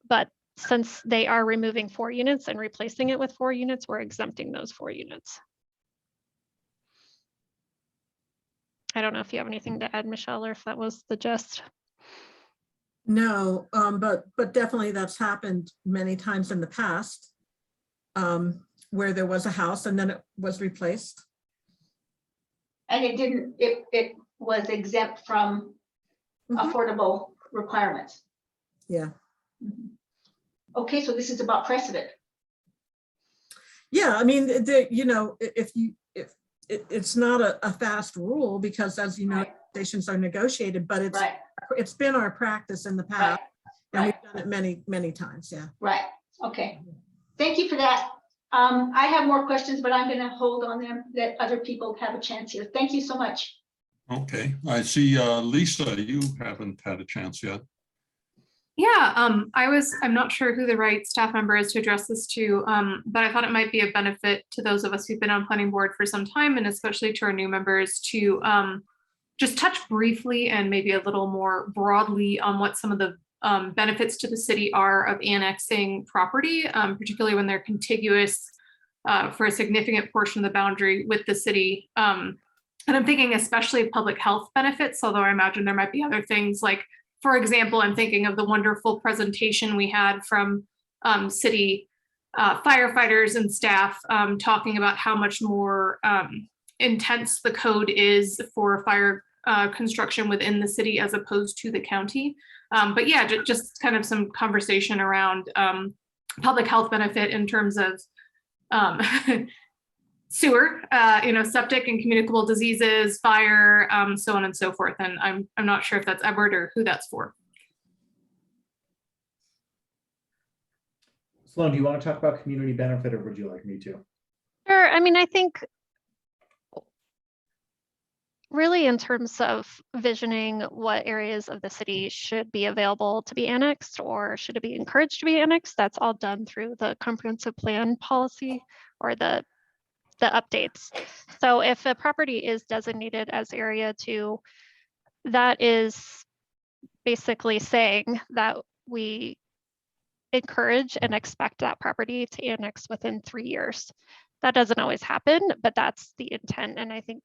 but since they are removing 4 units and replacing it with 4 units, we're exempting those 4 units. I don't know if you have anything to add, Michelle, or if that was the gist. No, but definitely that's happened many times in the past, where there was a house and then it was replaced. And it was exempt from affordable requirements. Yeah. Okay, so this is about precedent. Yeah, I mean, it's not a fast rule, because as you know, stations are negotiated, but it's been our practice in the past, and we've done it many times. Yeah. Right. Okay. Thank you for that. I have more questions, but I'm going to hold on them, that other people have a chance here. Thank you so much. Okay, I see Lisa, you haven't had a chance yet. Yeah, I'm not sure who the right staff member is to address this to, but I thought it might be a benefit to those of us who've been on planning board for some time, and especially to our new members, to just touch briefly and maybe a little more broadly on what some of the benefits to the city are of annexing property, particularly when they're contiguous for a significant portion of the boundary with the city. And I'm thinking especially of public health benefits, although I imagine there might be other things, like, for example, I'm thinking of the wonderful presentation we had from city firefighters and staff talking about how much more intense the code is for fire construction within the city as opposed to the county. But yeah, just kind of some conversation around public health benefit in terms of sewer, septic and communicable diseases, fire, so on and so forth. And I'm not sure if that's Edward or who that's for. Sloan, do you want to talk about community benefit, or would you like me to? Sure. I mean, I think really in terms of visioning what areas of the city should be available to be annexed or should it be encouraged to be annexed, that's all done through the comprehensive plan policy or the updates. So if a property is designated as area 2, that is basically saying that we encourage and expect that property to annex within 3 years. That doesn't always happen, but that's the intent. And I think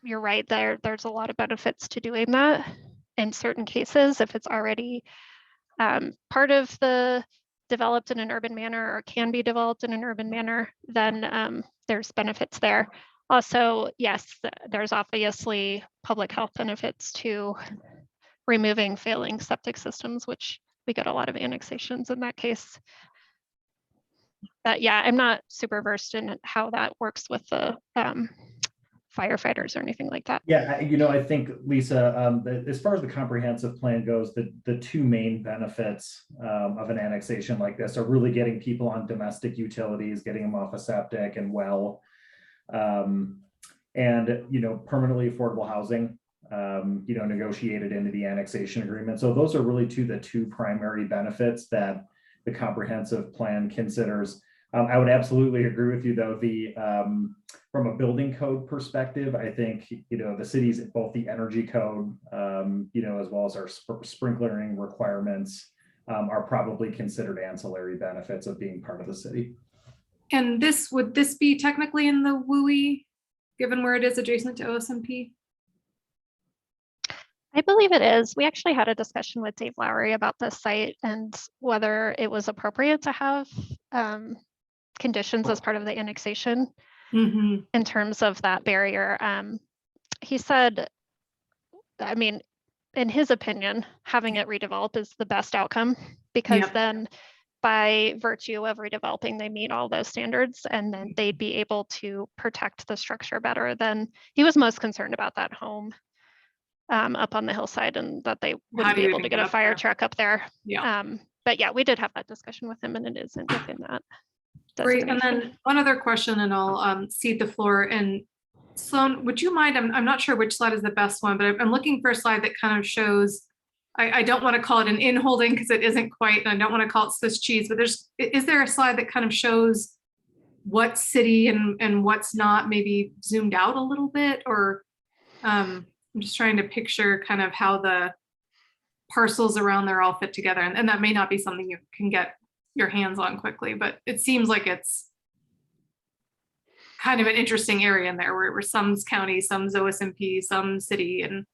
you're right there. There's a lot of benefits to doing that in certain cases. If it's already part of the developed in an urban manner or can be developed in an urban manner, then there's benefits there. Also, yes, there's obviously public health benefits to removing failing septic systems, which we get a lot of annexations in that case. But yeah, I'm not super versed in how that works with the firefighters or anything like that. Yeah, I think, Lisa, as far as the comprehensive plan goes, the two main benefits of an annexation like this are really getting people on domestic utilities, getting them off a septic and well, and permanently affordable housing, negotiated into the annexation agreement. So those are really the two primary benefits that the comprehensive plan considers. I would absolutely agree with you, though. From a building code perspective, I think the city's both the energy code, as well as our sprinklering requirements, are probably considered ancillary benefits of being part of the city. And would this be technically in the WUI, given where it is adjacent to OSMP? I believe it is. We actually had a discussion with Dave Lowry about this site and whether it was appropriate to have conditions as part of the annexation in terms of that barrier. He said, I mean, in his opinion, having it redeveloped is the best outcome, because then by virtue of redeveloping, they meet all those standards, and then they'd be able to protect the structure better. Than he was most concerned about that home up on the hillside, and that they wouldn't be able to get a fire truck up there. But yeah, we did have that discussion with him, and it isn't within that. Great. And then one other question, and I'll cede the floor. And Sloan, would you mind, I'm not sure which slide is the best one, but I'm looking for a slide that kind of shows, I don't want to call it an in-holding because it isn't quite, and I don't want to call it Swiss cheese, but is there a slide that kind of shows what city and what's not, maybe zoomed out a little bit? Or I'm just trying to picture kind of how the parcels around there all fit together. And that may not be something you can get your hands on quickly, but it seems like it's kind of an interesting area in there where some's county, some's OSMP, some city, and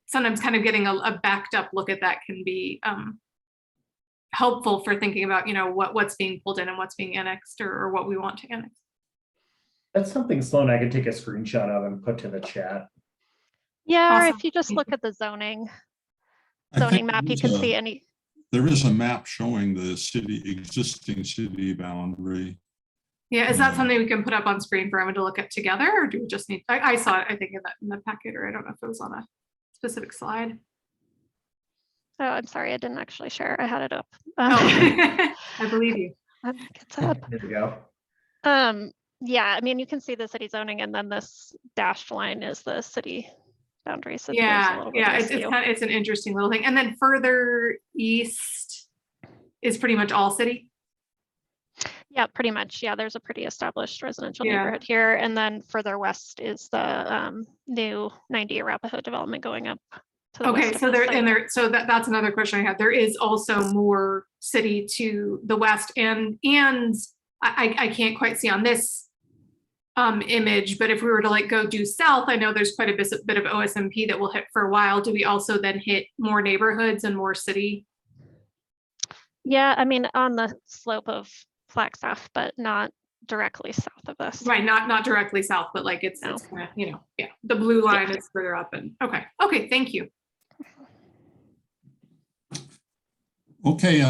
sometimes kind of getting a backed up look at that can be helpful for thinking about, what's being pulled in and what's being annexed, or what we want to annex. That's something, Sloan, I could take a screenshot of and put to the chat. Yeah, Awesome. or if you just look at the zoning map, you can see any. There is a map showing the existing city boundary. Yeah, is that something we can put up on screen for everyone to look at together, or do we just need? I saw it, I think, in the packet, or I don't know if it was on a specific slide. Oh, I'm sorry, I didn't actually share. I had it up. I believe you. It's up. There we go. Yeah, I mean, you can see the city zoning, and then this dashed line is the city boundary. So it's an interesting little thing. And then further east is pretty much all city. Yeah, pretty much. Yeah, there's a pretty established residential neighborhood here, and then further west is the new 90 Arapahoe development going up. To the west of so that's another question I had. There is also more city to the west, and I can't quite see on this image, but if we were to go due south, I know there's quite a bit of OSMP that we'll hit for a while. Do we also then hit more neighborhoods and more city? Yeah, I mean, on the slope of Flagstaff, but not directly south of us. Right, not directly south, but it's kind of, the blue line is further up. And okay, thank you. Okay,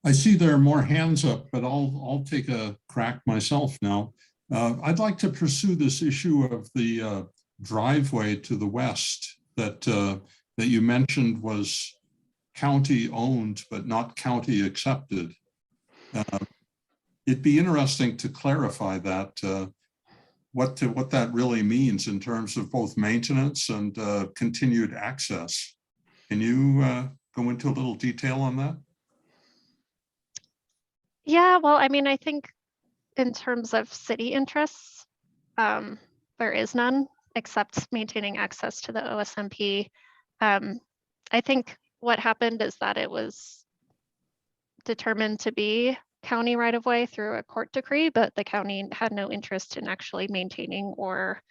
I see there are more hands up, but I'll take a crack myself now. I'd like to pursue this issue of the driveway to the west that you mentioned was county owned, but not county accepted. It'd be interesting to clarify that, what that really means in terms of both maintenance and continued access. Can you go into a little detail on that? Yeah, well, I mean, I think in terms of city interests, there is none except maintaining access to the OSMP. I think what happened is that it was determined to be county right of way through a court decree, but the county had no interest in actually maintaining or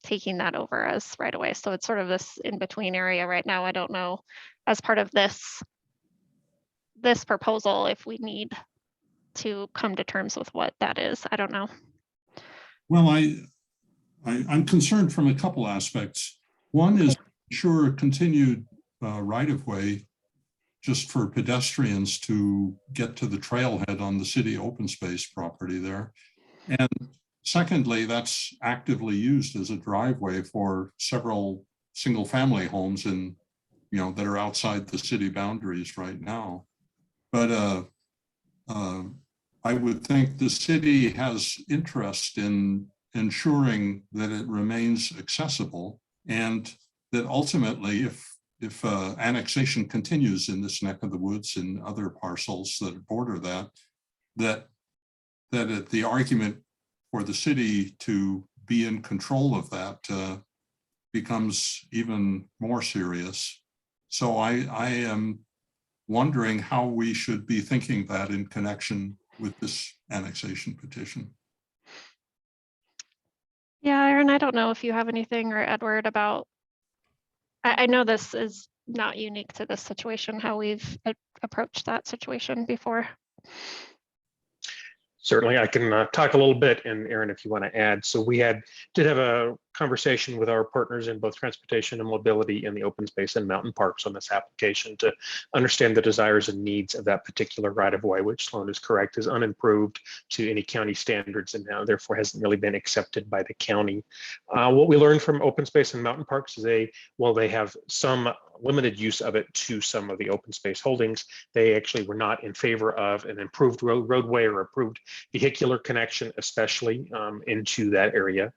taking that over as right of way. So it's sort of this in between area right now. I don't know, as part of this proposal, if we need to come to terms with what that is. I don't know. Well, I'm concerned from a couple aspects. One is ensure continued right of way just for pedestrians to get to the trailhead on the city open space property there. And secondly, that's actively used as a driveway for several single family homes in, that are outside the city boundaries right now. But I would think the city has interest in ensuring that it remains accessible, and that ultimately, if annexation continues in this neck of the woods and other parcels that border that the argument for the city to be in control of that becomes even more serious. So I am wondering how we should be thinking that in connection with this annexation petition. Yeah, Aaron, I don't know if you have anything, or Edward, about, I know this is not unique to this situation, how we've approached that situation before. Certainly, I can talk a little bit, and Aaron, if you want to add. So we did have a conversation with our partners in both transportation and mobility in the open space and mountain parks on this application to understand the desires and needs of that particular right-of-way, which Sloan is correct, is unimproved to any county standards and now therefore hasn't really been accepted by the county. What we learned from open space and mountain parks is they have some limited use of it to some of the open space holdings. They actually were not in favor of an improved roadway or approved vehicular connection, especially into that area.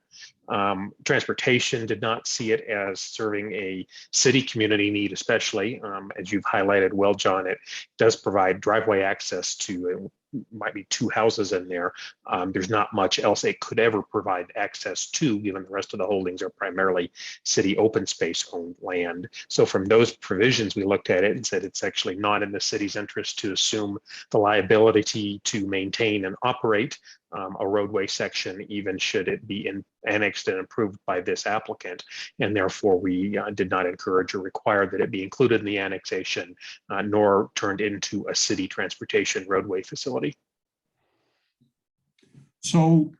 Transportation did not see it as serving a city community need, especially as you've highlighted well, John. It does provide driveway access to might be two houses in there. There's not much else it could ever provide access to, given the rest of the holdings are primarily city open space owned land. So from those provisions, we looked at it and said it's actually not in the city's interest to assume the liability to maintain and operate a roadway section, even should it be annexed and approved by this applicant. And therefore, we did not encourage or require that it be included in the annexation, nor turned into a city transportation roadway facility. So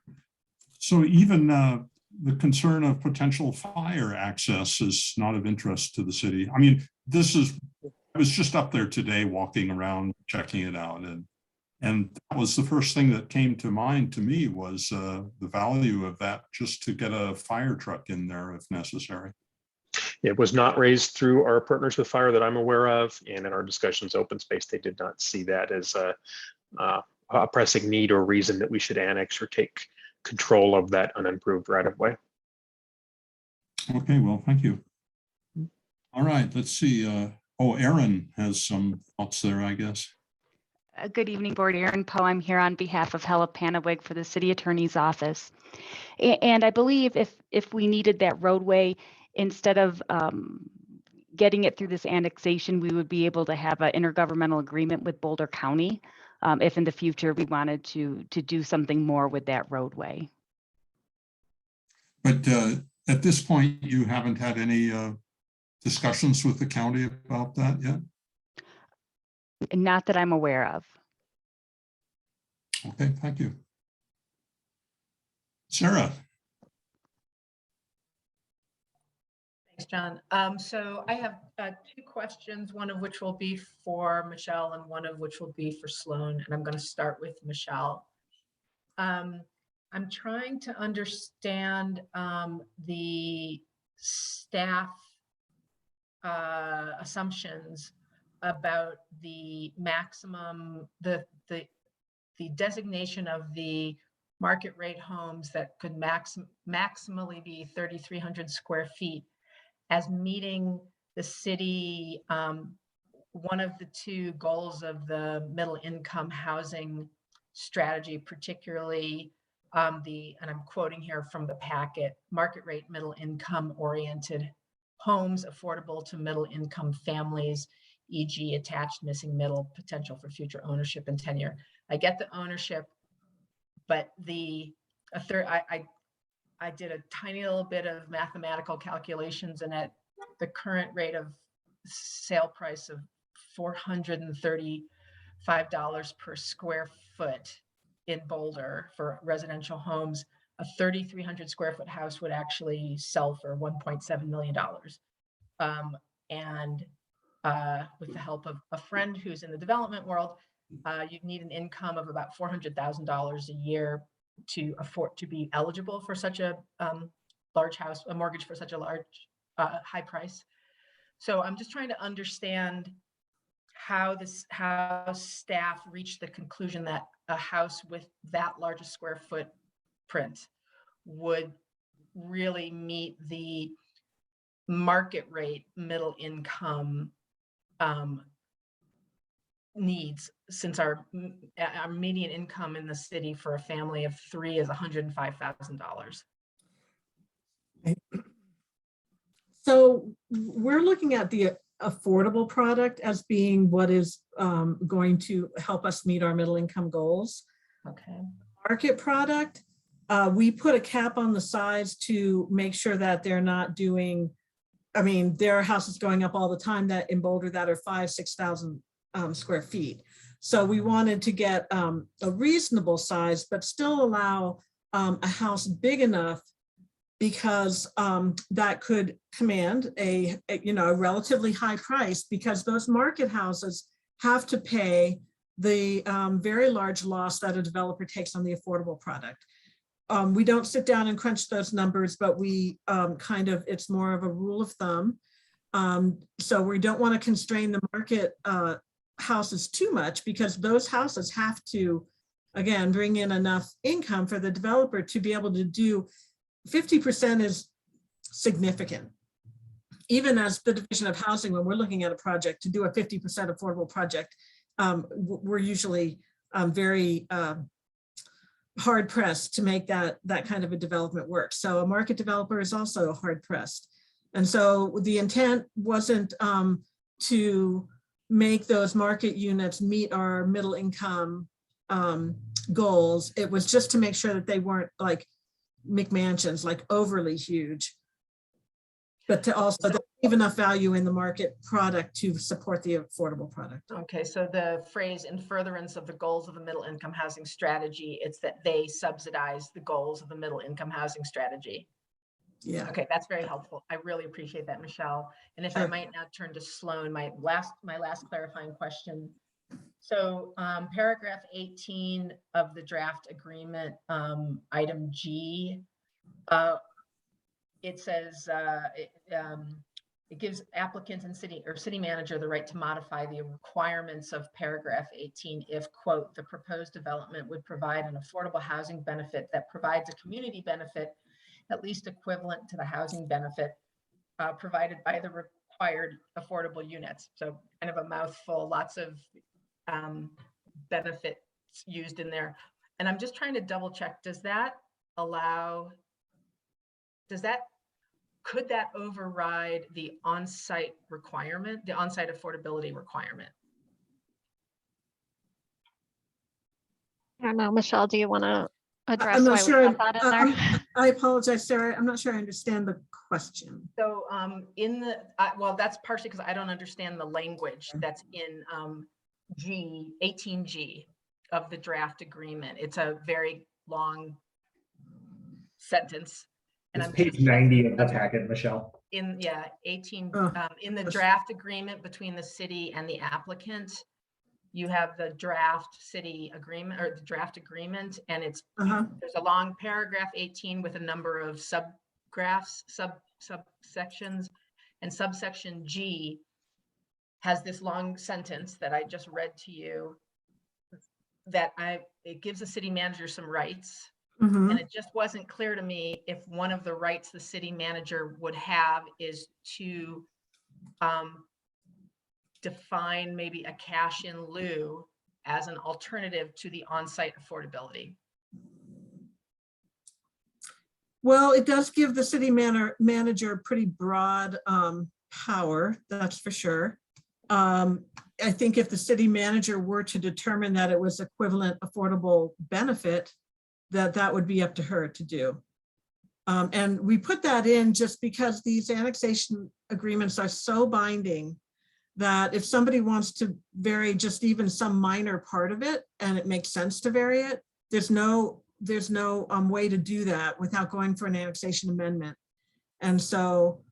even the concern of potential fire access is not of interest to the city. I mean, I was just up there today walking around, checking it out, and that was the first thing that came to mind to me was the value of that, just to get a fire truck in there if necessary. It was not raised through our partners with fire that I'm aware of, and in our discussions open space, they did not see that as a pressing need or reason that we should annex or take control of that unimproved right of way. Okay, well, thank you. All right, let's see. Aaron has some thoughts there, I guess. Good evening, Board. Erin Poe. I'm here on behalf of Hella Panawig for the City Attorney's Office. And I believe if we needed that roadway, instead of getting it through this annexation, we would be able to have an intergovernmental agreement with Boulder County if in the future we wanted to do something more with that roadway. But at this point, you haven't had any discussions with the county about that yet? Not that I'm aware of. Okay, thank you. Sarah. Thanks, John. So I have two questions, one of which will be for Michelle and one of which will be for Sloan. And I'm going to start with Michelle. I'm trying to understand the staff assumptions about the maximum, the designation of the market rate homes that could maximally be 3,300 square feet as meeting the city, one of the two goals of the middle income housing strategy, particularly and I'm quoting here from the packet, market rate middle income oriented homes affordable to middle income families e.g. attached, missing middle, potential for future ownership and tenure. I get the ownership, but I did a tiny little bit of mathematical calculations, and at the current rate of sale price of $435 per square foot in Boulder for residential homes, a 3,300 square foot house would actually sell for $1.7 million. And with the help of a friend who's in the development world, you'd need an income of about $400,000 a year to afford to be eligible for such a large house, a mortgage for such a large, high price. So I'm just trying to understand how staff reached the conclusion that a house with that large a square footprint would really meet the market rate middle income needs, since our median income in the city for a family of 3 is $105,000. So we're looking at the affordable product as being what is going to help us meet our middle income goals. Okay. Market product, we put a cap on the size to make sure that they're not doing, I mean, there are houses going up all the time that in Boulder that are 5,000-6,000 square feet. So we wanted to get a reasonable size, but still allow a house big enough, because that could command a relatively high price, because those market houses have to pay the very large loss that a developer takes on the affordable product. We don't sit down and crunch those numbers, but we it's more of a rule of thumb. So we don't want to constrain the market houses too much, because those houses have to, again, bring in enough income for the developer to be able to do. 50% is significant. Even as the Division of Housing, when we're looking at a project to do a 50% affordable project, we're usually very hard pressed to make that kind of a development work. So a market developer is also hard pressed. And so the intent wasn't to make those market units meet our middle income goals. It was just to make sure that they weren't like McMansions, like overly huge, but to also leave enough value in the market product to support the affordable product. Okay, so the phrase "in furtherance of the goals of the middle income housing strategy," it's that they subsidize the goals of the middle income housing strategy. Yeah. Okay, that's very helpful. I really appreciate that, Michelle. And if I might now turn to Sloan, my last clarifying question. So paragraph 18 of the draft agreement, item G, it says it gives applicant and city manager the right to modify the requirements of paragraph 18 if, quote, the proposed development would provide an affordable housing benefit that provides a community benefit at least equivalent to the housing benefit provided by the required affordable units. So kind of a mouthful, lots of benefits used in there. And I'm just trying to double check, could that override the on-site requirement, the on-site affordability requirement? I don't know, Michelle, do you want to address I'm not why sure. we put that in there? I apologize, Sarah. I'm not sure I understand the question. So well, that's partially because I don't understand the language that's in 18G of the draft agreement. It's a very long sentence. And it's page 90 of the packet, Michelle. In the draft agreement between the city and the applicant, you have the draft city agreement or the draft agreement, and it's there's a long paragraph 18 with a number of subgraphs, subsections, and subsection G has this long sentence that I just read to you that it gives the city manager some rights. And it just wasn't clear to me if one of the rights the city manager would have is to define maybe a cash in lieu as an alternative to the on-site affordability. Well, it does give the city manager pretty broad power, that's for sure. I think if the city manager were to determine that it was equivalent affordable benefit, that would be up to her to do. And we put that in just because these annexation agreements are so binding that if somebody wants to vary just even some minor part of it and it makes sense to vary it, there's no way to do that without going for an annexation amendment. And so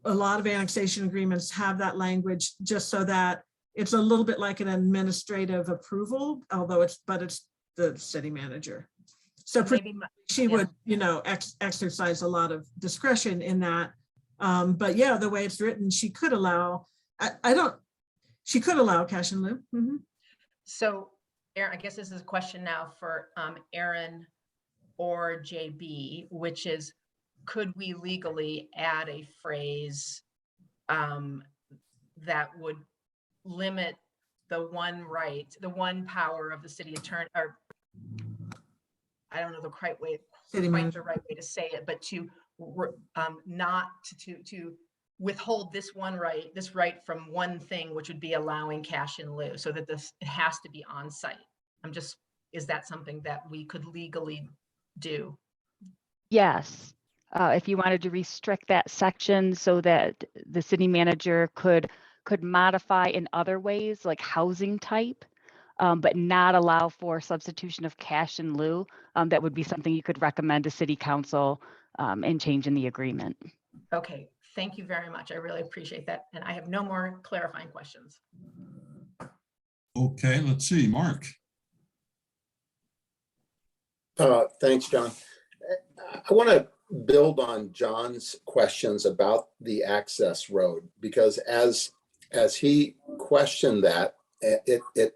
a lot of annexation agreements have that language just so that it's a little bit like an administrative approval, although it's the city manager. So she would, exercise a lot of discretion in that. But yeah, the way it's written, she could allow, she could allow cash in lieu. Mm-hmm. So Aaron, I guess this is a question now for Aaron or JB, which is, could we legally add a phrase that would limit the one right, the one power of the city attorney, or I don't know the right way to say it, but to not to withhold this right from one thing, which would be allowing cash in lieu, so that it has to be on site. Is that something that we could legally do? Yes. If you wanted to restrict that section so that the city manager could modify in other ways, like housing type, but not allow for substitution of cash in lieu, that would be something you could recommend to city council and change in the agreement. Okay, thank you very much. I really appreciate that. And I have no more clarifying questions. Okay, let's see, Mark. Thanks, John. I want to build on John's questions about the access road, because as he questioned that, it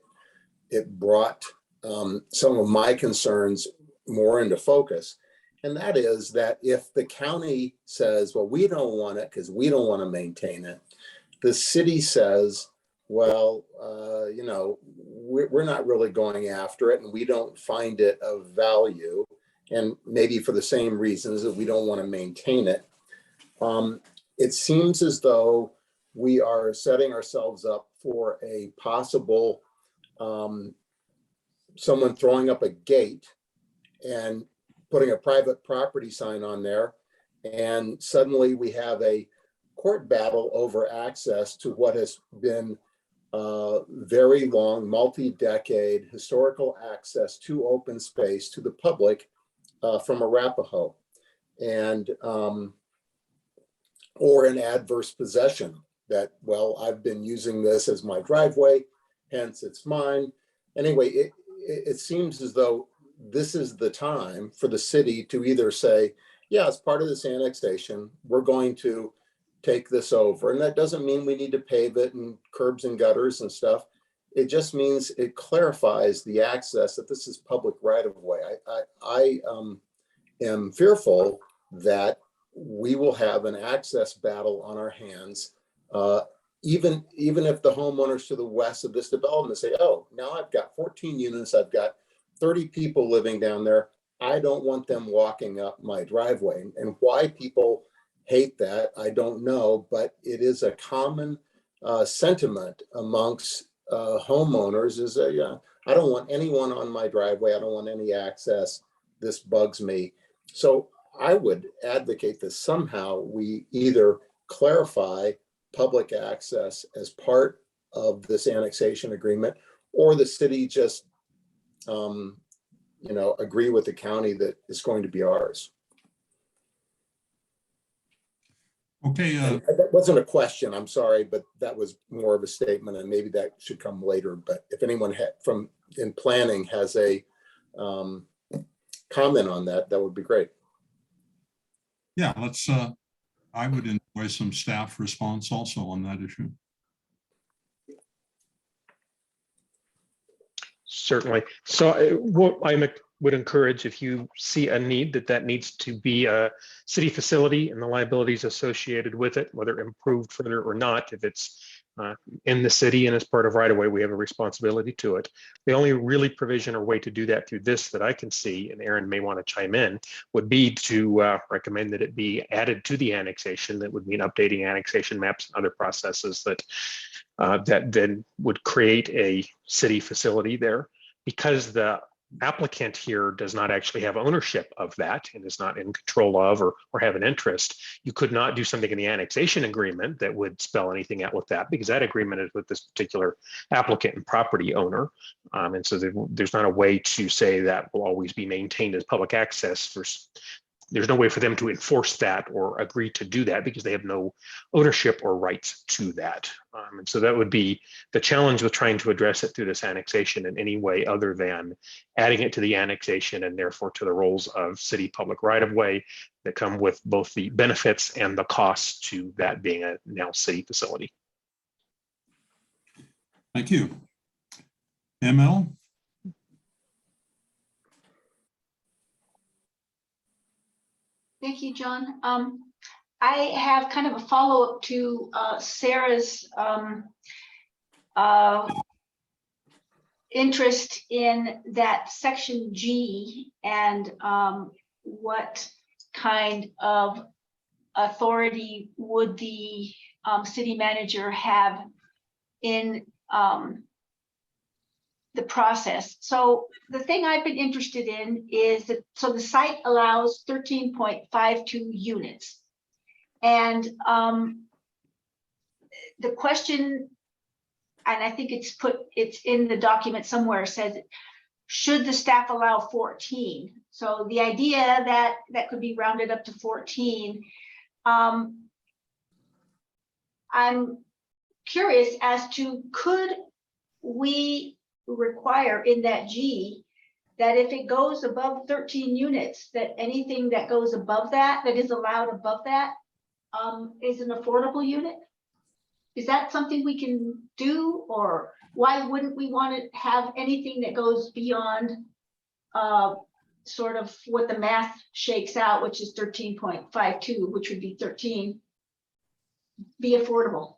brought some of my concerns more into focus. And that is that if the county says, well, we don't want it because we don't want to maintain it, the city says, well, we're not really going after it and we don't find it of value. And maybe for the same reasons that we don't want to maintain it. It seems as though we are setting ourselves up for a possible someone throwing up a gate and putting a private property sign on there. And suddenly we have a court battle over access to what has been very long, multi-decade historical access to open space to the public from Arapahoe, and or an adverse possession that, well, I've been using this as my driveway, hence it's mine. Anyway, it seems as though this is the time for the city to either say, yeah, as part of this annexation, we're going to take this over. And that doesn't mean we need to pave it and curbs and gutters and stuff. It just means it clarifies the access that this is public right of way. I am fearful that we will have an access battle on our hands, even if the homeowners to the west of this development say, oh, now I've got 14 units, I've got 30 people living down there. I don't want them walking up my driveway. And why people hate that, I don't know, but it is a common sentiment amongst homeowners is I don't want anyone on my driveway. I don't want any access. This bugs me. So I would advocate that somehow we either clarify public access as part of this annexation agreement, or the city just, agree with the county that it's going to be ours. Okay. That wasn't a question, I'm sorry, but that was more of a statement, and maybe that should come later. But if anyone in planning has a comment on that, that would be great. Yeah, let's, I would enjoy some staff response also on that issue. Certainly. So what I would encourage, if you see a need that needs to be a city facility and the liabilities associated with it, whether improved further or not, if it's in the city, and as part of right-of-way, we have a responsibility to it. The only really provision or way to do that through this that I can see, and Aaron may want to chime in, would be to recommend that it be added to the annexation. That would mean updating annexation maps and other processes that that then would create a city facility there, because the applicant here does not actually have ownership of that and is not in control of or have an interest. You could not do something in the annexation agreement that would spell anything out with that, because that agreement is with this particular applicant and property owner. And so there's not a way to say that will always be maintained as public access. There's no way for them to enforce that or agree to do that, because they have no ownership or rights to that. And so that would be the challenge with trying to address it through this annexation in any way other than adding it to the annexation and therefore to the roles of city public right-of-way that come with both the benefits and the costs to that being a now city facility. Thank you. ML? Thank you, John. I have kind of a follow-up to Sarah's interest in that section G and what kind of authority would the city manager have in the process. So the thing I've been interested in is that, so the site allows 13.52 units. And the question, and I think it's in the document somewhere, says, should the staff allow 14? So the idea that that could be rounded up to 14. I'm curious as to, could we require in that G that if it goes above 13 units, that anything that goes above that, that is allowed above that, is an affordable unit? Is that something we can do, or why wouldn't we want to have anything that goes beyond sort of what the math shakes out, which is 13.52, which would be 13, be affordable?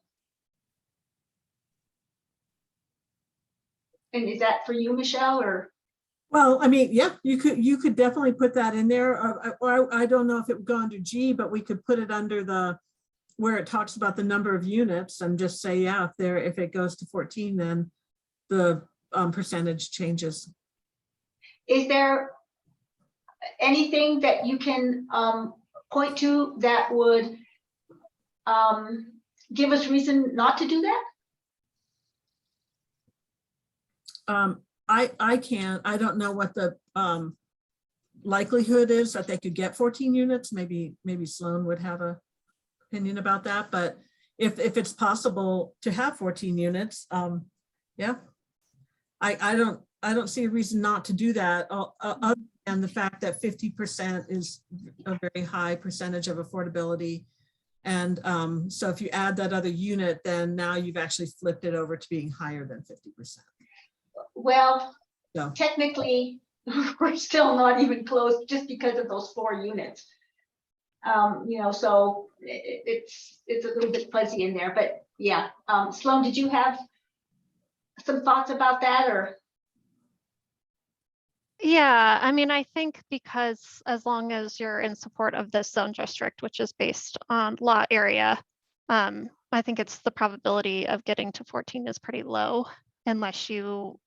And is that for you, Michelle, or? Well, I mean, yeah, you could definitely put that in there. Or I don't know if it would go under G, but we could put it under the, where it talks about the number of units and just say, yeah, if it goes to 14, then the percentage changes. Is there anything that you can point to that would give us reason not to do that? I can't. I don't know what the likelihood is that they could get 14 units. Maybe Sloan would have a opinion about that. But if it's possible to have 14 units, yeah, I don't see a reason not to do that. Other than the fact that 50% is a very high percentage of affordability. And so if you add that other unit, then now you've actually flipped it over to being higher than 50%. Well, no. Technically, we're still not even close just because of those 4 units. You know, so it's a little bit fuzzy in there, but yeah. Sloan, did you have some thoughts about that, or? Yeah, I mean, I think because as long as you're in support of this zone district, which is based on lot area, I think it's the probability of getting to 14 is pretty low, unless you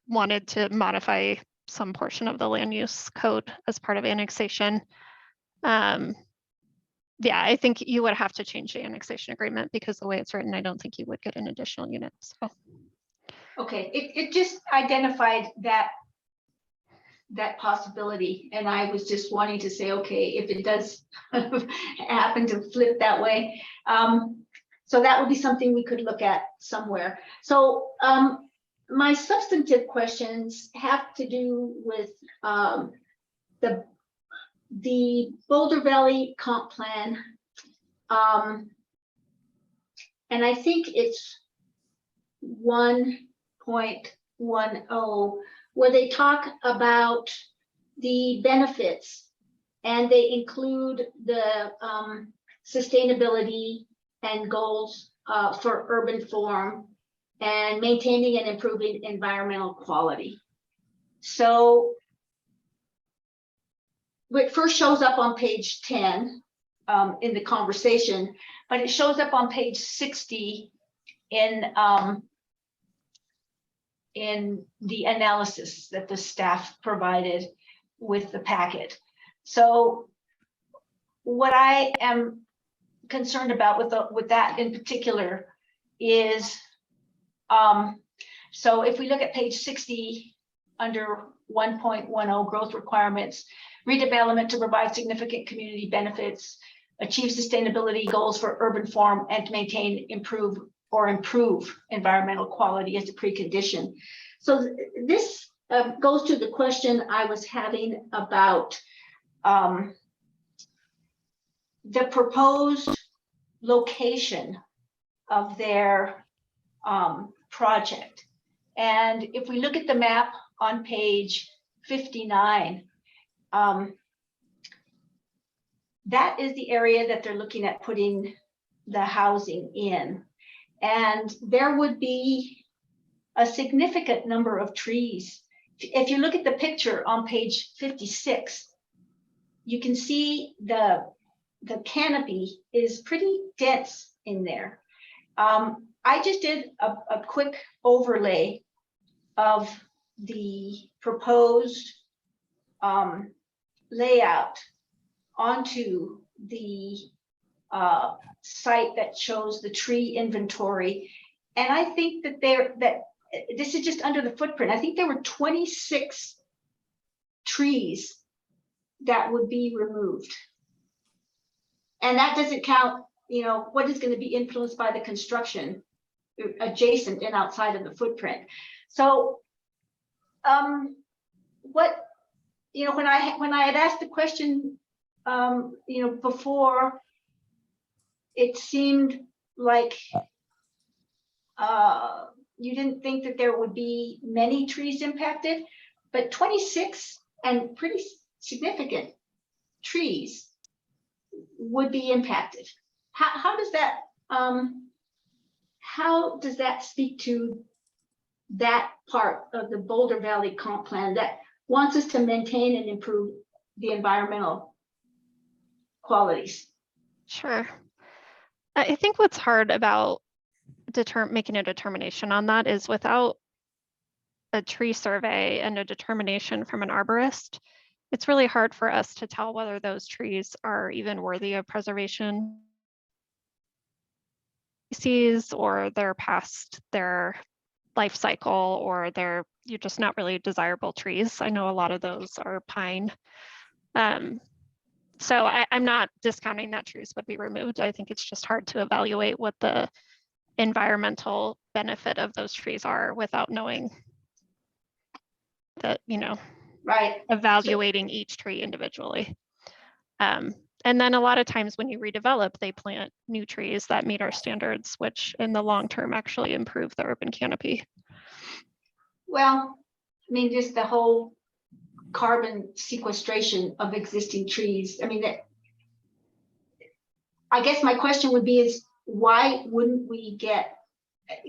wanted to modify some portion of the land use code as part of annexation. Yeah, I think you would have to change the annexation agreement, because the way it's written, I don't think you would get an additional unit. So. Okay, it just identified that possibility, and I was just wanting to say, okay, if it does happen to flip that way, so that would be something we could look at somewhere. So my substantive questions have to do with the Boulder Valley comp plan, and I think it's 1.10, where they talk about the benefits, and they include the sustainability and goals for urban form and maintaining and improving environmental quality. So it first shows up on page 10 in the conversation, but it shows up on page 60 in the analysis that the staff provided with the packet. So what I am concerned about with that in particular is, so if we look at page 60 under 1.10 growth requirements, redevelopment to provide significant community benefits, achieve sustainability goals for urban form, and to maintain, improve environmental quality as a precondition. So this goes to the question I was having about the proposed location of their project. And if we look at the map on page 59, that is the area that they're looking at putting the housing in. And there would be a significant number of trees. If you look at the picture on page 56, you can see the canopy is pretty dense in there. I just did a quick overlay of the proposed layout onto the site that shows the tree inventory. And I think that this is just under the footprint. I think there were 26 trees that would be removed. And that doesn't count, what is going to be influenced by the construction adjacent and outside of the footprint. So when I had asked the question, before, it seemed like you didn't think that there would be many trees impacted, but 26 and pretty significant trees would be impacted. How does that speak to that part of the Boulder Valley Comp Plan that wants us to maintain and improve the environmental qualities? Sure. I think what's hard about making a determination on that is without a tree survey and a determination from an arborist, it's really hard for us to tell whether those trees are even worthy of preservation species, or they're past their life cycle, or they're just not really desirable trees. I know a lot of those are pine. So I'm not discounting that trees would be removed. I think it's just hard to evaluate what the environmental benefit of those trees are without knowing that, right, evaluating each tree individually. And then a lot of times when you redevelop, they plant new trees that meet our standards, which in the long term actually improve the urban canopy. Well, I mean, just the whole carbon sequestration of existing trees. I mean, I guess my question would be is why wouldn't we get,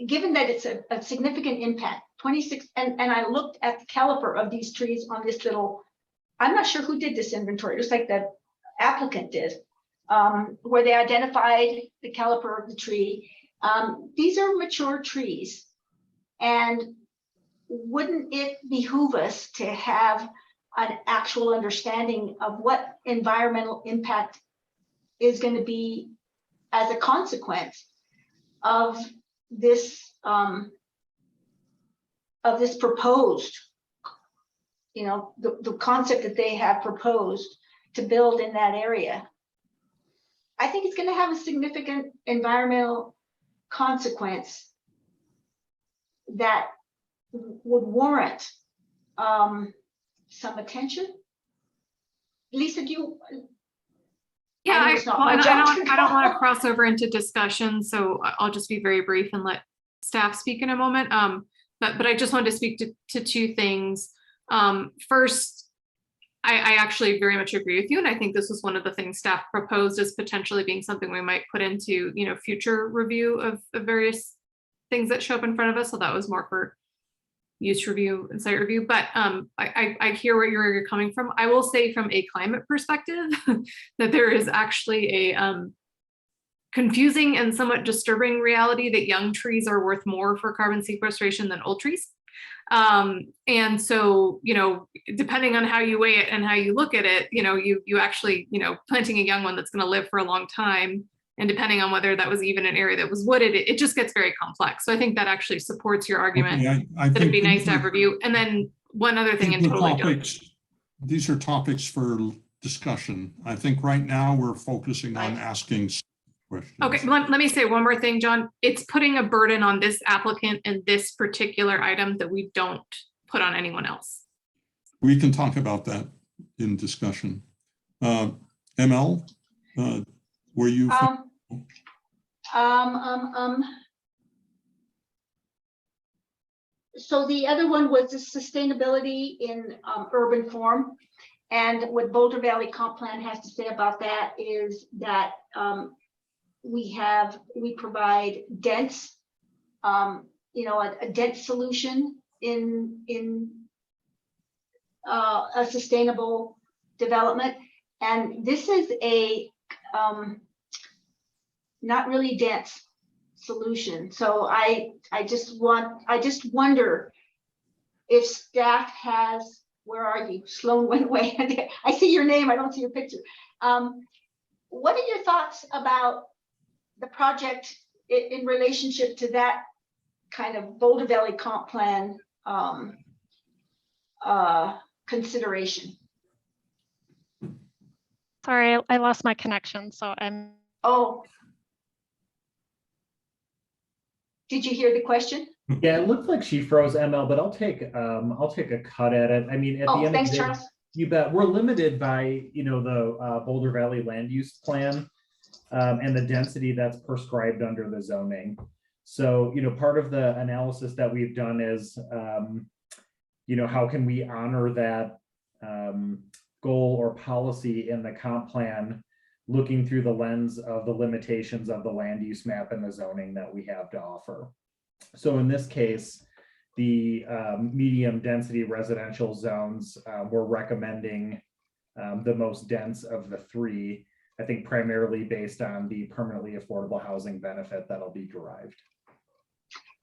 given that it's a significant impact, 26, and I looked at the caliper of these trees on this little, I'm not sure who did this inventory, just like the applicant did, where they identified the caliper of the tree. These are mature trees, and wouldn't it behoove us to have an actual understanding of what environmental impact is going to be as a consequence of this proposed, the concept that they have proposed to build in that area? I think it's going to have a significant environmental consequence that would warrant some attention. Lisa, do you? Yeah, I I don't want to cross over into discussion, so I'll just be very brief and let staff speak in a moment. But I just wanted to speak to two things. First, I actually very much agree with you. And I think this was one of the things staff proposed as potentially being something we might put into, future review of various things that show up in front of us. So that was more for use review and site review. But I hear where you're coming from. I will say from a climate perspective that there is actually a confusing and somewhat disturbing reality that young trees are worth more for carbon sequestration than old trees. And so, depending on how you weigh it and how you look at it, you actually, planting a young one that's going to live for a long time, and depending on whether that was even an area that was wooded, it just gets very complex. So I think that actually supports your argument that it'd be nice to have review. And then one other thing, and totally these are topics for discussion. I think right now we're focusing on asking questions. Okay, let me say one more thing, John. It's putting a burden on this applicant and this particular item that we don't put on anyone else. We can talk about that in discussion. ML, were you? So the other one was the sustainability in urban form. And what Boulder Valley Comp Plan has to say about that is that we provide dense, a dense solution in a sustainable development. And this is a not really dense solution. So I just wonder if staff has, where are you? Sloan went away. I see your name, I don't see your picture. What are your thoughts about the project in relationship to that kind of Boulder Valley Comp Plan consideration? Sorry, I lost my connection, so I'm. Oh. Did you hear the question? Yeah, it looked like she froze, ML, but I'll take a cut at it. I mean, at the end thanks, of the day, Charles. you bet. We're limited by the Boulder Valley Land Use Plan and the density that's prescribed under the zoning. So part of the analysis that we've done is how can we honor that goal or policy in the comp plan, looking through the lens of the limitations of the land use map and the zoning that we have to offer. So in this case, the medium density residential zones, we're recommending the most dense of the three, I think primarily based on the permanently affordable housing benefit that'll be derived.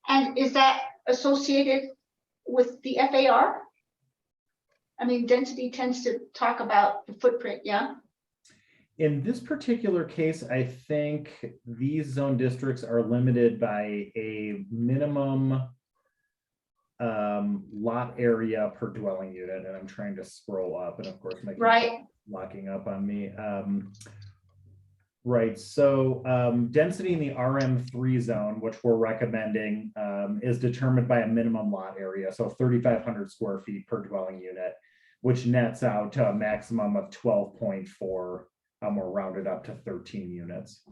And is that associated with the FAR? I mean, density tends to talk about the footprint, yeah? In this particular case, I think these zone districts are limited by a minimum lot area per dwelling unit. And I'm trying to scroll up, and of course, my computer's locking up on me. Right, so density in the RM3 zone, which we're recommending, is determined by a minimum lot area. So 3,500 square feet per dwelling unit, which nets out to a maximum of 12.4. We're rounded up to 13 units.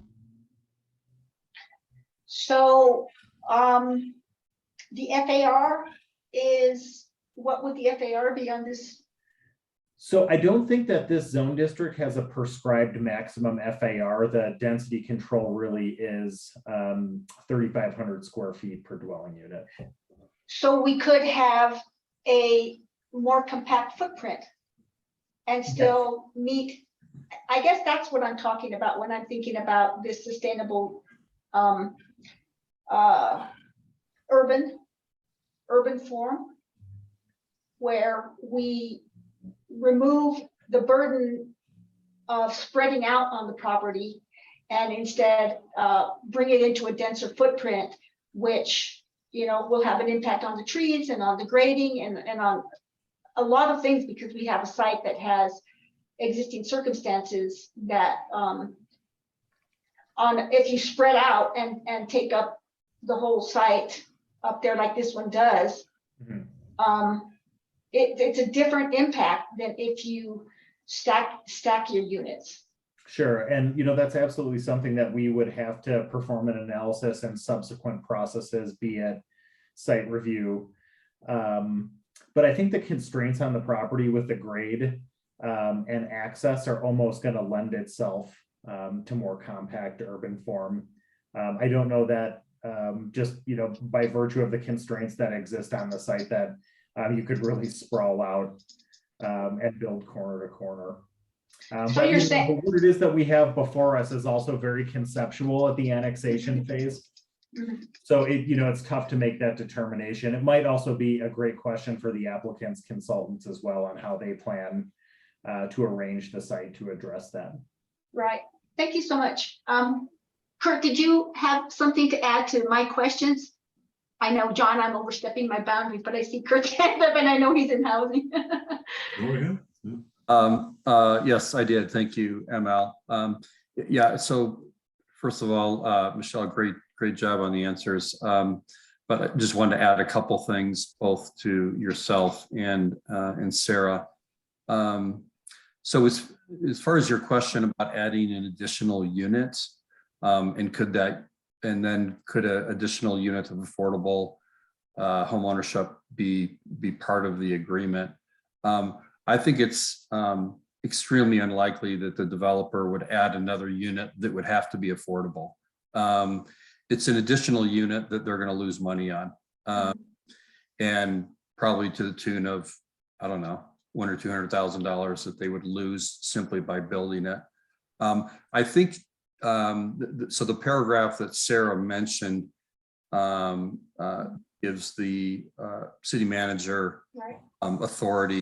So the FAR is, what would the FAR be on this? So I don't think that this zone district has a prescribed maximum FAR. The density control really is 3,500 square feet per dwelling unit. So we could have a more compact footprint and still meet. I guess that's what I'm talking about when I'm thinking about this sustainable urban form, where we remove the burden of spreading out on the property and instead bring it into a denser footprint, which will have an impact on the trees and on the grading and on a lot of things, because we have a site that has existing circumstances that if you spread out and take up the whole site up there like this one does, it's a different impact than if you stack your units. Sure, and that's absolutely something that we would have to perform an analysis and subsequent processes, be it site review. But I think the constraints on the property with the grade and access are almost going to lend itself to more compact urban form. I don't know that just, by virtue of the constraints that exist on the site that you could really sprawl out and build corner to corner. So you're saying what it is that we have before us is also very conceptual at the annexation phase. So it's tough to make that determination. It might also be a great question for the applicant's consultants as well on how they plan to arrange the site to address that. Right. Thank you so much. Kurt, did you have something to add to my questions? I know, John, I'm overstepping my boundaries, but I see Kurt's hand up and I know he's in housing. Go ahead. Yes, I did. Thank you, ML. Yeah, so first of all, Michelle, great job on the answers. But I just wanted to add a couple things both to yourself and Sarah. So as far as your question about adding an additional unit, and could an additional unit of affordable home ownership be part of the agreement? I think it's extremely unlikely that the developer would add another unit that would have to be affordable. It's an additional unit that they're going to lose money on, and probably to the tune of, I don't know, $100,000 or $200,000 that they would lose simply by building it. I think so. The paragraph that Sarah mentioned gives the city manager authority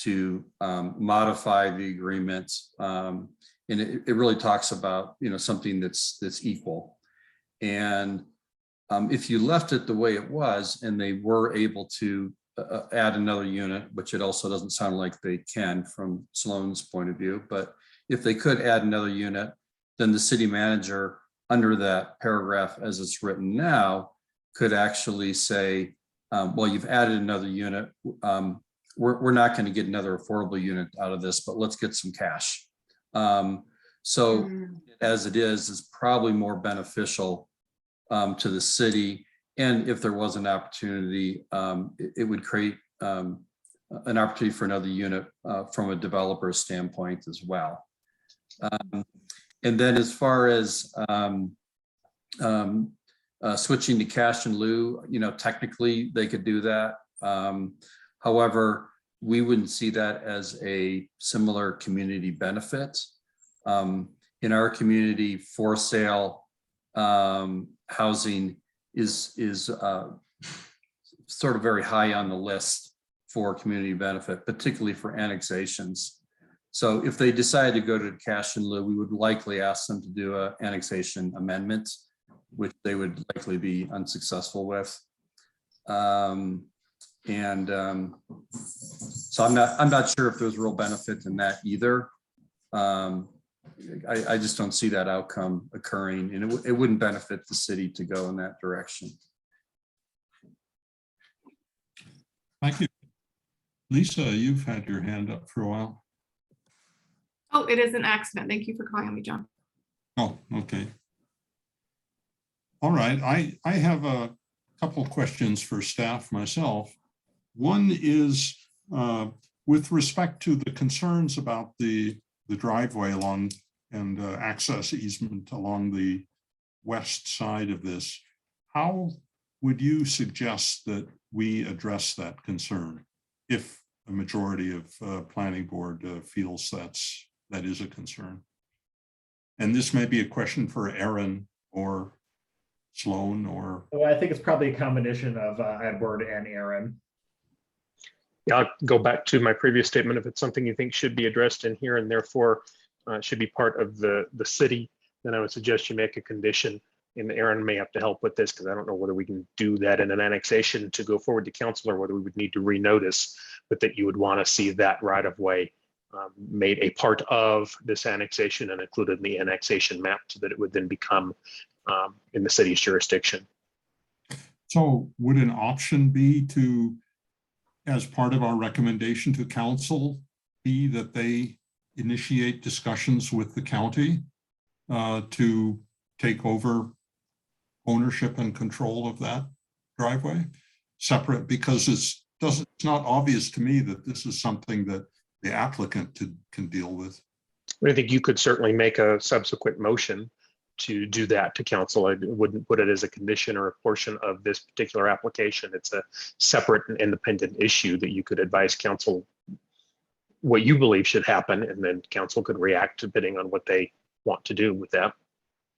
to modify the agreement, and it really talks about something that's equal. And if you left it the way it was, and they were able to add another unit, which it also doesn't sound like they can from Sloan's point of view, but if they could add another unit, then the city manager, under that paragraph as it's written now, could actually say, well, you've added another unit. We're not going to get another affordable unit out of this, but let's get some cash. So as it is probably more beneficial to the city. And if there was an opportunity, it would create an opportunity for another unit from a developer standpoint as well. And then as far as switching to cash in lieu, technically they could do that. However, we wouldn't see that as a similar community benefit. In our community, for sale housing is sort of very high on the list for community benefit, particularly for annexations. So if they decide to go to cash in lieu, we would likely ask them to do an annexation amendment, which they would likely be unsuccessful with. So I'm not sure if there's real benefit in that either. I just don't see that outcome occurring, and it wouldn't benefit the city to go in that direction. Thank you. Lisa, you've had your hand up for a while. Oh, it is an accident. Thank you for calling on me, John. Oh, okay. All right, I have a couple questions for staff myself. One is with respect to the concerns about the driveway along and access easement along the west side of this. How would you suggest that we address that concern if a majority of planning board feels that is a concern? And this may be a question for Aaron or Sloan or. Well, I think it's probably a combination of Edward and Aaron. Yeah, I'll go back to my previous statement. If it's something you think should be addressed in here and therefore should be part of the city, then I would suggest you make a condition. And Aaron may have to help with this because I don't know whether we can do that in an annexation to go forward to council or whether we would need to renotice, but that you would want to see that right of way made a part of this annexation and included in the annexation map so that it would then become in the city's jurisdiction. So would an option be to, as part of our recommendation to council, be that they initiate discussions with the county to take over ownership and control of that driveway separate? Because it's not obvious to me that this is something that the applicant can deal with. I think you could certainly make a subsequent motion to do that to council. I wouldn't put it as a condition or a portion of this particular application. It's a separate and independent issue that you could advise council what you believe should happen, and then council could react depending on what they want to do with that.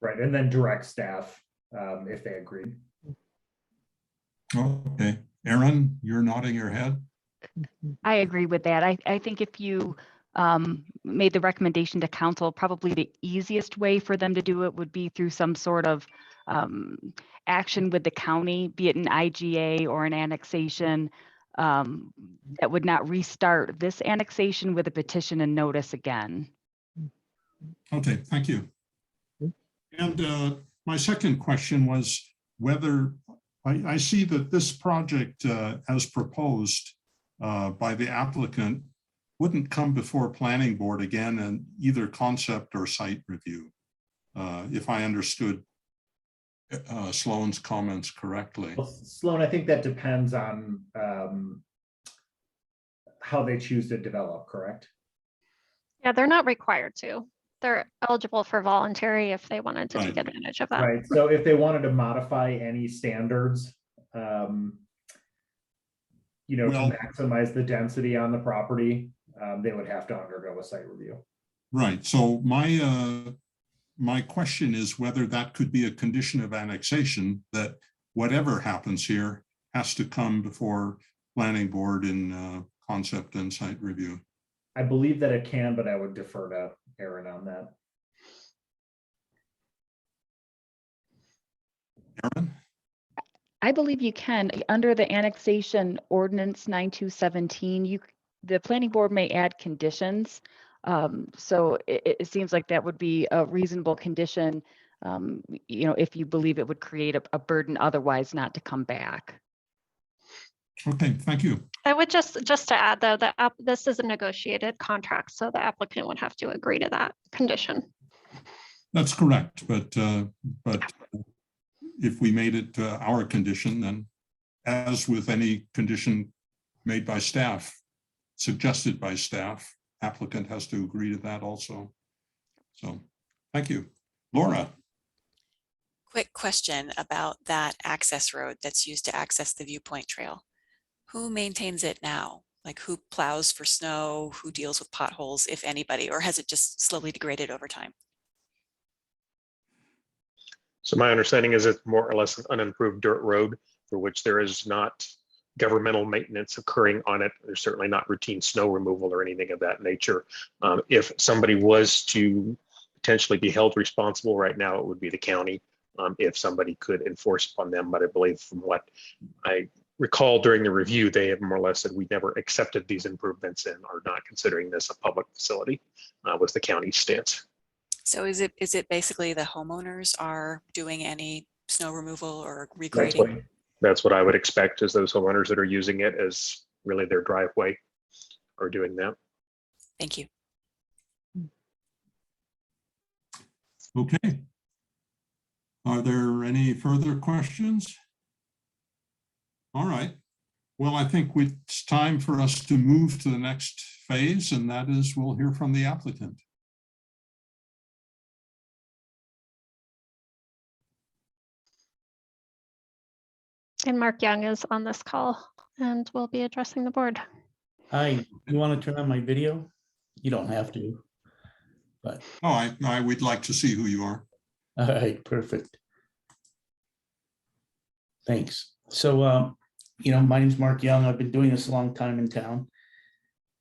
Right, and then direct staff if they agree. Okay, Aaron, you're nodding your head. I agree with that. I think if you made the recommendation to council, probably the easiest way for them to do it would be through some sort of action with the county, be it an IGA or an annexation, that would not restart this annexation with a petition and notice again. Okay, thank you. And my second question was whether I see that this project as proposed by the applicant wouldn't come before planning board again in either concept or site review, if I understood Sloan's comments correctly. Well, Sloan, I think that depends on how they choose to develop, correct? Yeah, they're not required to. They're eligible for voluntary if they wanted to take advantage of that. Right, so if they wanted to modify any standards, you know, to maximize the density on the property, they would have to undergo a site review. Right, so my question is whether that could be a condition of annexation, that whatever happens here has to come before planning board in concept and site review. I believe that it can, but I would defer to Aaron on that. Aaron? I believe you can. Under the annexation ordinance 9217, the planning board may add conditions. So it seems like that would be a reasonable condition, you know, if you believe it would create a burden otherwise not to come back. Okay, thank you. I would just to add though, that this is a negotiated contract, so the applicant would have to agree to that condition. That's correct, but if we made it our condition, then as with any condition made by staff, suggested by staff, applicant has to agree to that also. So, thank you. Laura. Quick question about that access road that's used to access the viewpoint trail. Who maintains it now? Like who plows for snow? Who deals with potholes, if anybody, or has it just slowly degraded over time? So my understanding is it's more or less an unimproved dirt road for which there is not governmental maintenance occurring on it. There's certainly not routine snow removal or anything of that nature. If somebody was to potentially be held responsible right now, it would be the county, if somebody could enforce upon them. But I believe from what I recall during the review, they have more or less said we never accepted these improvements and are not considering this a public facility, was the county's stance. So is it basically the homeowners are doing any snow removal or regrading? That's what I would expect, is those homeowners that are using it as really their driveway are doing that. Thank you. Okay. Are there any further questions? All right. Well, I think it's time for us to move to the next phase, and that is we'll hear from the applicant. And Mark Young is on this call and will be addressing the board. Hi, you want to turn on my video? You don't have to, but. Oh, I would like to see who you are. All right, perfect. Thanks. So, you know, my name's Mark Young. I've been doing this a long time in town,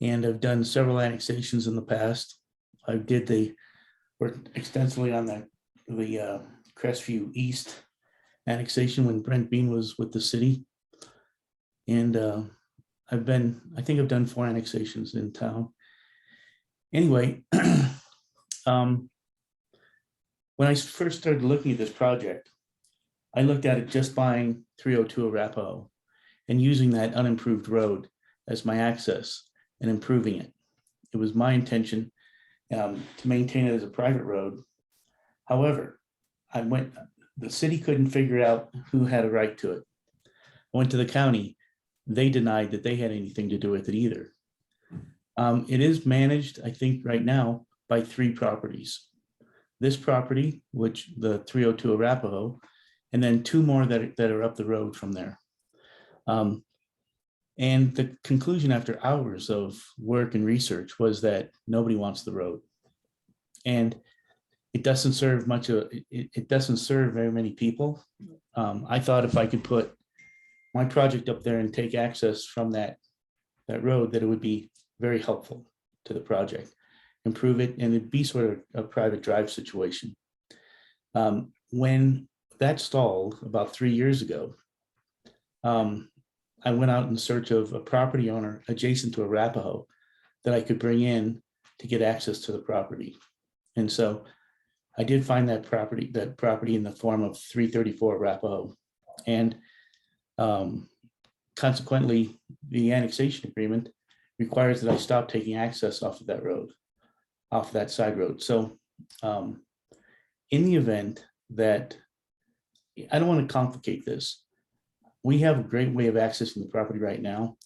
and I've done several annexations in the past. I did worked extensively on the Crestview East annexation when Brent Bean was with the city. And I think I've done 4 annexations in town. Anyway, when I first started looking at this project, I looked at it just buying 302 Arapahoe and using that unimproved road as my access and improving it. It was my intention to maintain it as a private road. However, the city couldn't figure out who had a right to it. I went to the county. They denied that they had anything to do with it either. It is managed, I think, right now by 3 properties. This property, which the 302 Arapahoe, and then 2 more that are up the road from there. And the conclusion after hours of work and research was that nobody wants the road. And it doesn't serve it doesn't serve very many people. I thought if I could put my project up there and take access from that road, that it would be very helpful to the project, improve it, and it'd be sort of a private drive situation. When that stalled about 3 years ago, I went out in search of a property owner adjacent to Arapahoe that I could bring in to get access to the property. And so I did find that property in the form of 334 Arapahoe. And consequently, the annexation agreement requires that I stop taking access off of that road, off that side road. So in the event that, I don't want to complicate this, we have a great way of accessing the property right now.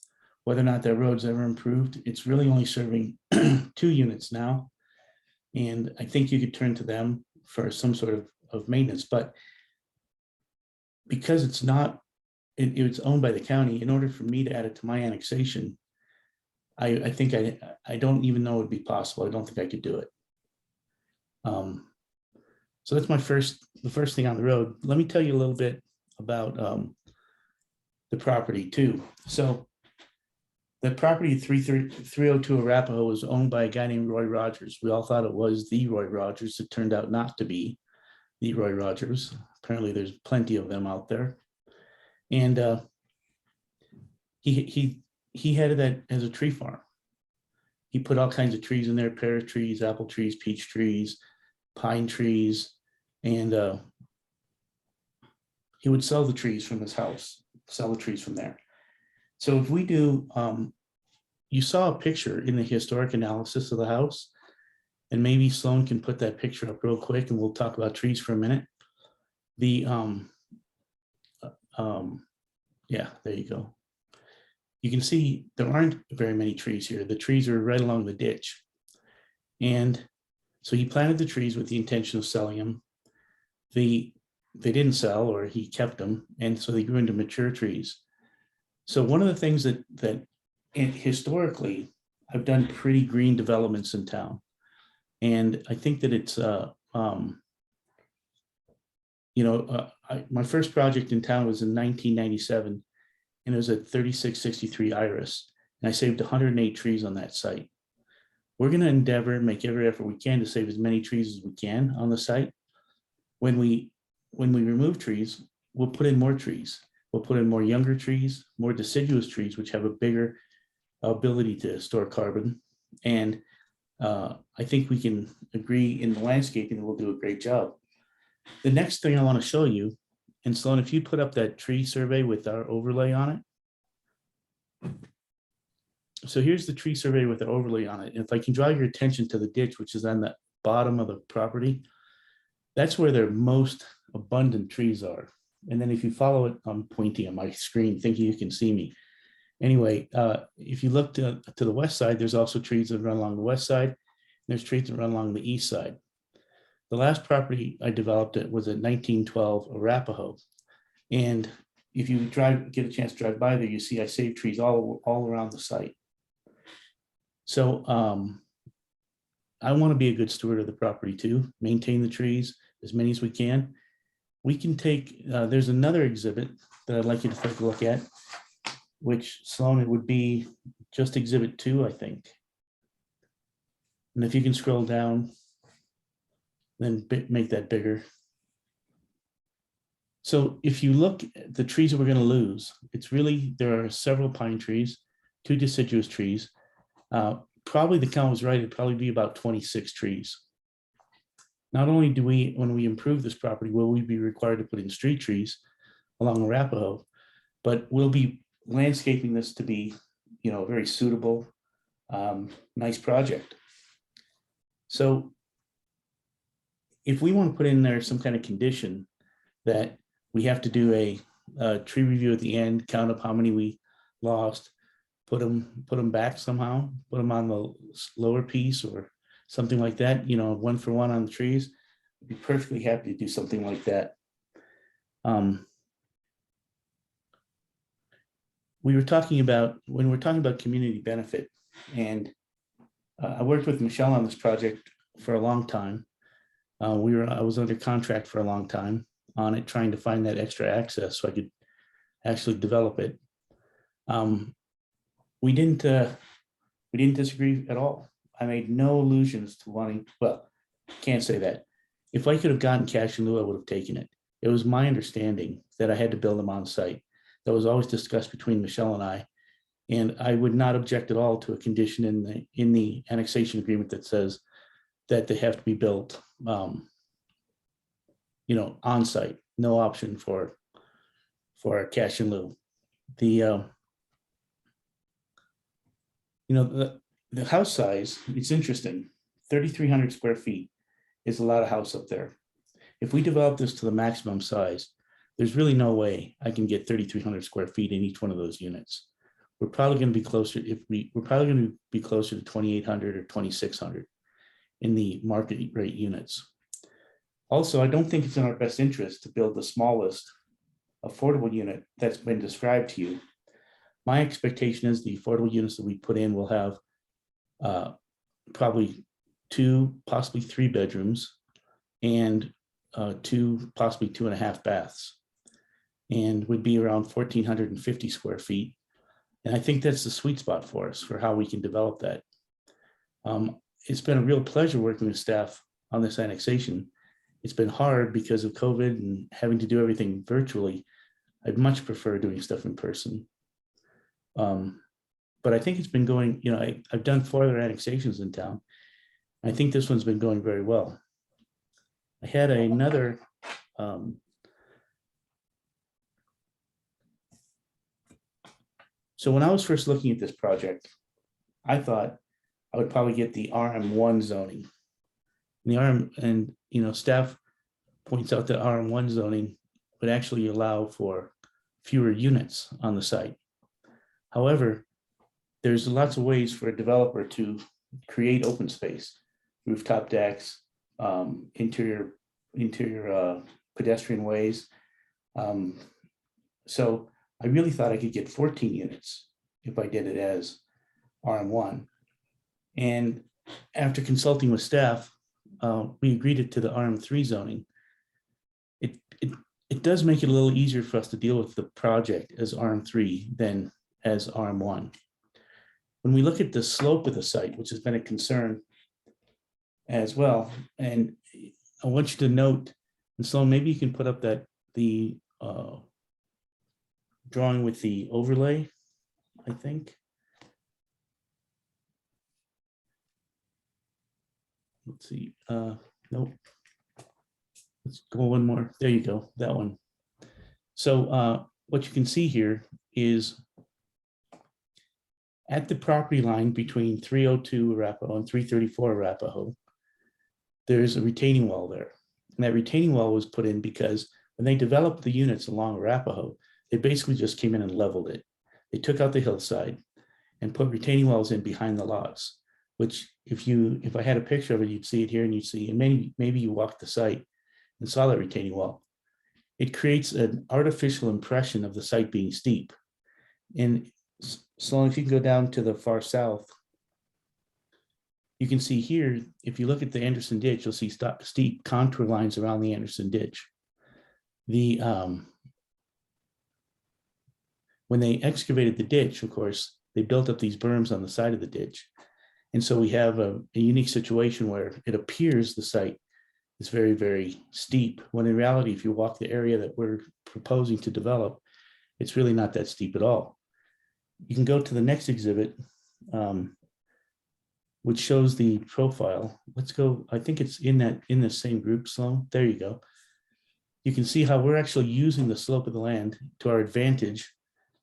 Whether or not that road's ever improved, it's really only serving 2 units now. And I think you could turn to them for some sort of maintenance, but because it's not, it's owned by the county, in order for me to add it to my annexation, I think I don't even know it would be possible. I don't think I could do it. So that's the first thing on the road. Let me tell you a little bit about the property too. So the property 302 Arapahoe was owned by a guy named Roy Rogers. We all thought it was the Roy Rogers. It turned out not to be the Roy Rogers. Apparently there's plenty of them out there. And he had that as a tree farm. He put all kinds of trees in there, pear trees, apple trees, peach trees, pine trees, and he would sell the trees from his house, sell the trees from there. So if we do, you saw a picture in the historic analysis of the house, and maybe Sloan can put that picture up real quick and we'll talk about trees for a minute. Yeah, there you go. You can see there aren't very many trees here. The trees are right along the ditch. And so he planted the trees with the intention of selling them. They didn't sell, or he kept them. And so they grew into mature trees. So one of the things that historically, I've done pretty green developments in town. And I think that it's, my first project in town was in 1997, and it was at 3663 Iris, and I saved 108 trees on that site. We're going to endeavor and make every effort we can to save as many trees as we can on the site. When we remove trees, we'll put in more trees. We'll put in more younger trees, more deciduous trees, which have a bigger ability to store carbon. And I think we can agree in the landscaping that we'll do a great job. The next thing I want to show you, and Sloan, if you put up that tree survey with our overlay on it. So here's the tree survey with the overlay on it. And if I can draw your attention to the ditch, which is on the bottom of the property, that's where their most abundant trees are. And then if you follow it, I'm pointing at my screen thinking you can see me. Anyway, if you look to the west side, there's also trees that run along the west side. And there's trees that run along the east side. The last property I developed was at 1912 Arapahoe. And if you get a chance to drive by there, you see I saved trees all around the site. So I want to be a good steward of the property too, maintain the trees, as many as we can. We can take, there's another exhibit that I'd like you to take a look at, which, Sloan, it would be just exhibit 2, I think. And if you can scroll down, then make that bigger. So if you look at the trees that we're going to lose, it's really, there are several pine trees, 2 deciduous trees. Probably the count was right, it'd probably be about 26 trees. Not only do we, when we improve this property, will we be required to put in street trees along Arapahoe, but we'll be landscaping this to be, a very suitable, nice project. So if we want to put in there some kind of condition that we have to do a tree review at the end, count up how many we lost, put them back somehow, put them on the lower piece or something like that, you know, 1 for 1 on the trees. I'd be perfectly happy to do something like that. When we're talking about community benefit, and I worked with Michelle on this project for a long time. I was under contract for a long time on it, trying to find that extra access so I could actually develop it. We didn't disagree at all. I made no allusions to wanting, well, can't say that. If I could have gotten cash in lieu, I would have taken it. It was my understanding that I had to build them on site. That was always discussed between Michelle and I would not object at all to a condition in the annexation agreement that says that they have to be built, you know, on site. No option for cash in lieu. You know, the house size, it's interesting. 3,300 square feet is a lot of house up there. If we develop this to the maximum size, there's really no way I can get 3,300 square feet in each one of those units. We're probably going to be closer, we're probably going to be closer to 2,800 or 2,600 in the market rate units. Also, I don't think it's in our best interest to build the smallest affordable unit that's been described to you. My expectation is the affordable units that we put in will have probably 2, possibly 3 bedrooms and 2, possibly 2.5 baths, and would be around 1,450 square feet. And I think that's the sweet spot for us for how we can develop that. It's been a real pleasure working with staff on this annexation. It's been hard because of COVID and having to do everything virtually. I'd much prefer doing stuff in person. But I think it's been going, you know, I've done 4 other annexations in town. I think this one's been going very well. I had another, so when I was first looking at this project, I thought I would probably get the RM1 zoning. And you know, staff points out that RM1 zoning would actually allow for fewer units on the site. However, there's lots of ways for a developer to create open space, rooftop decks, interior pedestrian ways. So I really thought I could get 14 units if I did it as RM1. And after consulting with staff, we agreed it to the RM3 zoning. It does make it a little easier for us to deal with the project as RM3 than as RM1. When we look at the slope of the site, which has been a concern as well, and I want you to note, and so maybe you can put up the drawing with the overlay, I think. Let's see, nope. Let's go one more. There you go, that one. So what you can see here is at the property line between 302 Arapahoe and 334 Arapahoe, there's a retaining wall there. And that retaining wall was put in because when they developed the units along Arapahoe, they basically just came in and leveled it. They took out the hillside and put retaining walls in behind the lots, which if I had a picture of it, you'd see it here and you'd see, and maybe you walked the site and saw that retaining wall. It creates an artificial impression of the site being steep. And so long as you can go down to the far south, you can see here, if you look at the Anderson Ditch, you'll see steep contour lines around the Anderson Ditch. When they excavated the ditch, of course, they built up these berms on the side of the ditch. And so we have a unique situation where it appears the site is very, very steep, when in reality, if you walk the area that we're proposing to develop, it's really not that steep at all. You can go to the next exhibit, which shows the profile. Let's go, I think it's in the same group, Sloan. There you go. You can see how we're actually using the slope of the land to our advantage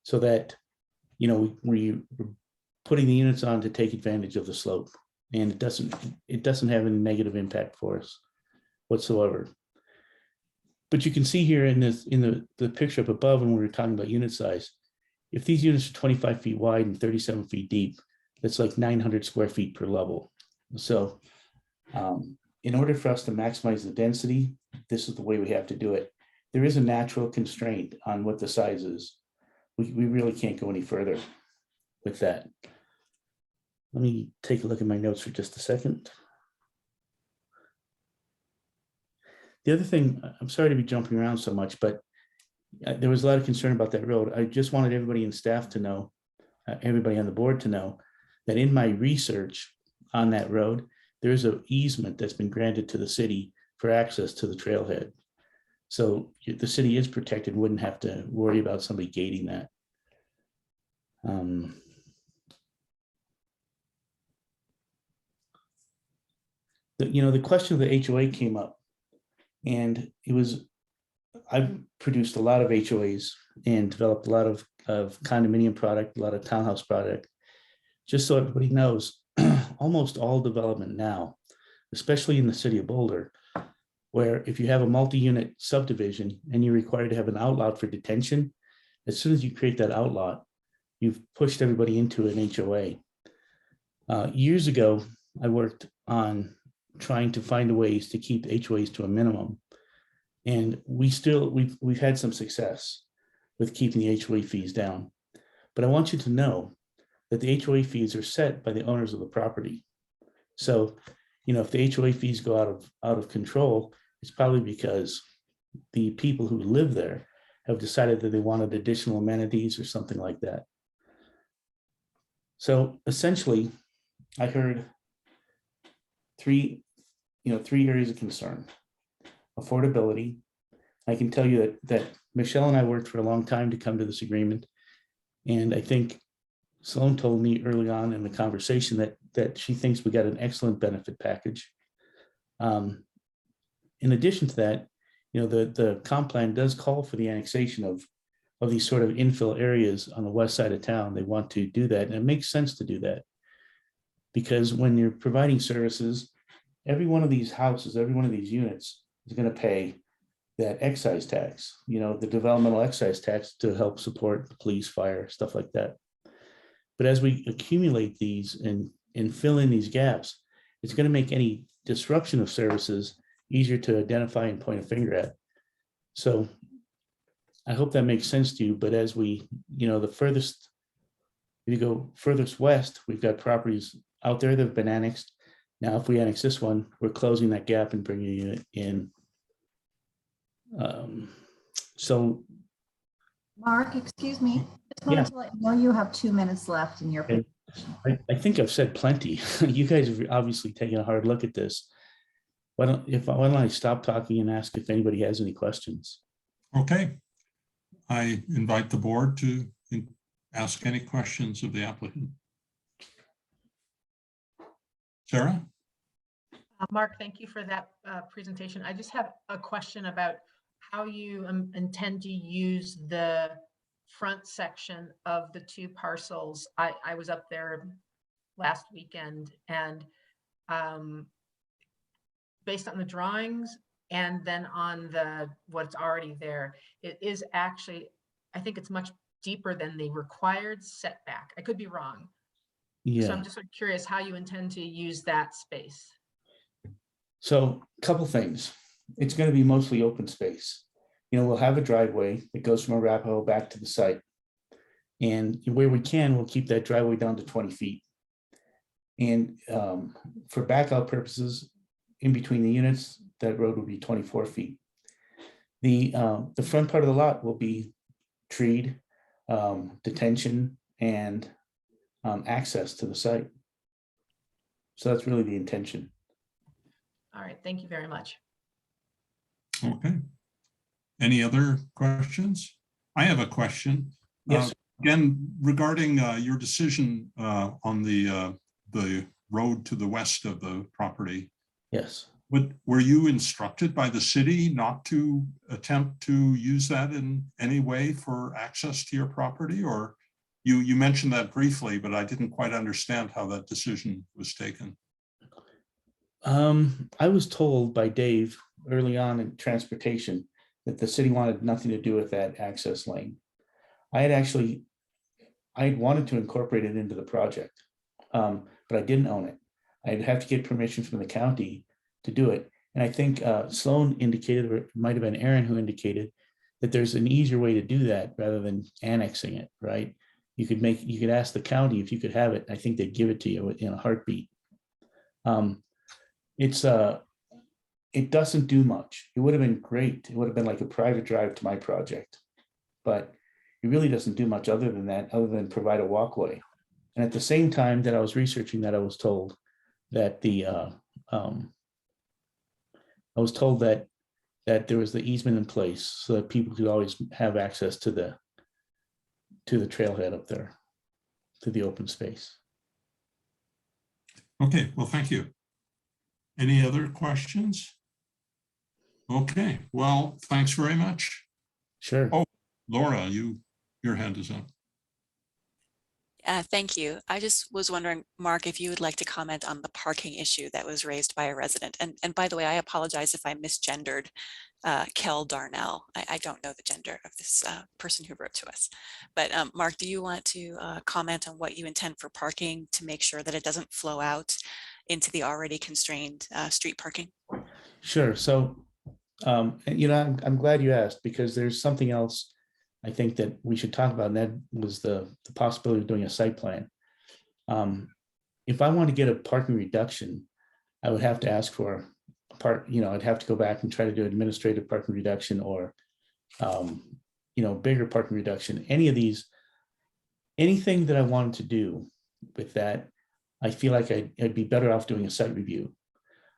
so that, you know, we're putting the units on to take advantage of the slope, and it doesn't have any negative impact for us whatsoever. But you can see here in the picture up above when we were talking about unit size, if these units are 25 feet wide and 37 feet deep, that's like 900 square feet per level. So in order for us to maximize the density, this is the way we have to do it. There is a natural constraint on what the size is. We really can't go any further with that. Let me take a look at my notes for just a second. The other thing, I'm sorry to be jumping around so much, but there was a lot of concern about that road. I just wanted everybody in staff to know, everybody on the board to know that in my research on that road, there is an easement that's been granted to the city for access to the trailhead. So the city is protected, wouldn't have to worry about somebody gating that. The question of the HOA came up, and I've produced a lot of HOAs and developed a lot of condominium product, a lot of townhouse product. Just so everybody knows, almost all development now, especially in the city of Boulder, where if you have a multi-unit subdivision and you're required to have an outlot for detention, as soon as you create that outlot, you've pushed everybody into an HOA. Years ago, I worked on trying to find ways to keep HOAs to a minimum. And we've had some success with keeping the HOA fees down. But I want you to know that the HOA fees are set by the owners of the property. So, if the HOA fees go out of control, it's probably because the people who live there have decided that they wanted additional amenities or something like that. So essentially, I heard three areas of concern. Affordability. I can tell you that Michelle and I worked for a long time to come to this agreement. And I think Sloan told me early on in the conversation that she thinks we got an excellent benefit package. In addition to that, the comp plan does call for the annexation of these sort of infill areas on the west side of town. They want to do that, and it makes sense to do that. Because when you're providing services, every one of these houses, every one of these units is going to pay that excise tax, the developmental excise tax to help support the police, fire, stuff like that. But as we accumulate these and fill in these gaps, it's going to make any disruption of services easier to identify and point a finger at. So I hope that makes sense to you. But as we, if you go furthest west, we've got properties out there that have been annexed. Now, if we annex this one, we're closing that gap and bringing it in. So, Mark, excuse me. Just wanted to let you know you have 2 minutes left in your presentation. I think I've said plenty. You guys have obviously taken a hard look at this. Why don't I stop talking and ask if anybody has any questions? Okay. I invite the board to ask any questions of the applicant. Sarah? Mark, thank you for that presentation. I just have a question about how you intend to use the front section of the two parcels. I was up there last weekend, and based on the drawings and then on what's already there, it is actually, I think it's much deeper than the required setback. I could be wrong. Yeah. So I'm just sort of curious how you intend to use that space. So a couple things. It's going to be mostly open space. We'll have a driveway that goes from Arapahoe back to the site. And where we can, we'll keep that driveway down to 20 feet. And for backup purposes, in between the units, that road will be 24 feet. The front part of the lot will be treed, detention, and access to the site. So that's really the intention. All right, thank you very much. Okay. Any other questions? I have a question. Yes. Again, regarding your decision on the road to the west of the property. Yes. Were you instructed by the city not to attempt to use that in any way for access to your property? Or you mentioned that briefly, but I didn't quite understand how that decision was taken. I was told by Dave early on in transportation that the city wanted nothing to do with that access lane. I had actually I had wanted to incorporate it into the project, but I didn't own it. I'd have to get permission from the county to do it. And I think Sloan indicated, or it might have been Aaron who indicated, that there's an easier way to do that rather than annexing it, right? You could ask the county if you could have it. I think they'd give it to you in a heartbeat. It doesn't do much. It would have been great. It would have been like a private drive to my project, but it really doesn't do much other than that, other than provide a walkway. And at the same time that I was researching that, I was told that that there was the easement in place so that people could always have access to the trailhead up there, to the open space. Okay, well, thank you. Any other questions? Okay, well, thanks very much. Sure. Oh, Laura, your hand is up. Thank you. I just was wondering, Mark, if you would like to comment on the parking issue that was raised by a resident. And by the way, I apologize if I misgendered Kel Darnell. I don't know the gender of this person who wrote to us. But Mark, do you want to comment on what you intend for parking to make sure that it doesn't flow out into the already constrained street parking? Sure. So, I'm glad you asked, because there's something else I think that we should talk about, and that was the possibility of doing a site plan. If I want to get a parking reduction, I would have to ask for I'd have to go back and try to do administrative parking reduction, or bigger parking reduction. Anything that I wanted to do with that, I feel like I'd be better off doing a site review.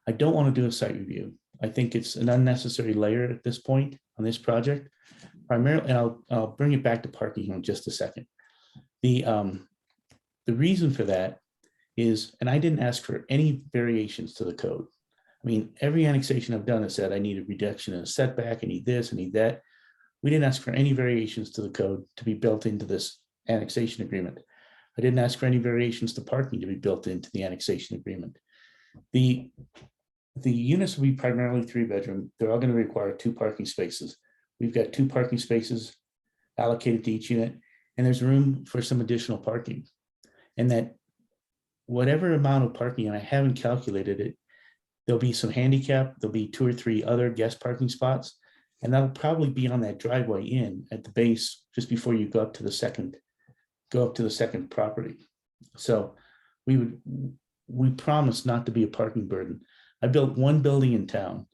I don't want to do a site review. I think it's an unnecessary layer at this point on this project. Primarily, and I'll bring it back to parking in just a second. The reason for that is, and I didn't ask for any variations to the code. I mean, every annexation I've done has said I need a reduction in a setback, I need this, I need that. We didn't ask for any variations to the code to be built into this annexation agreement. I didn't ask for any variations to parking to be built into the annexation agreement. The units will be primarily 3-bedroom. They're all going to require 2 parking spaces. We've got 2 parking spaces allocated to each unit, and there's room for some additional parking. And that whatever amount of parking, and I haven't calculated it, there'll be some handicap, there'll be 2 or 3 other guest parking spots, and that'll probably be on that driveway in at the base just before you go up to the second property. So we promise not to be a parking burden. I built one building in town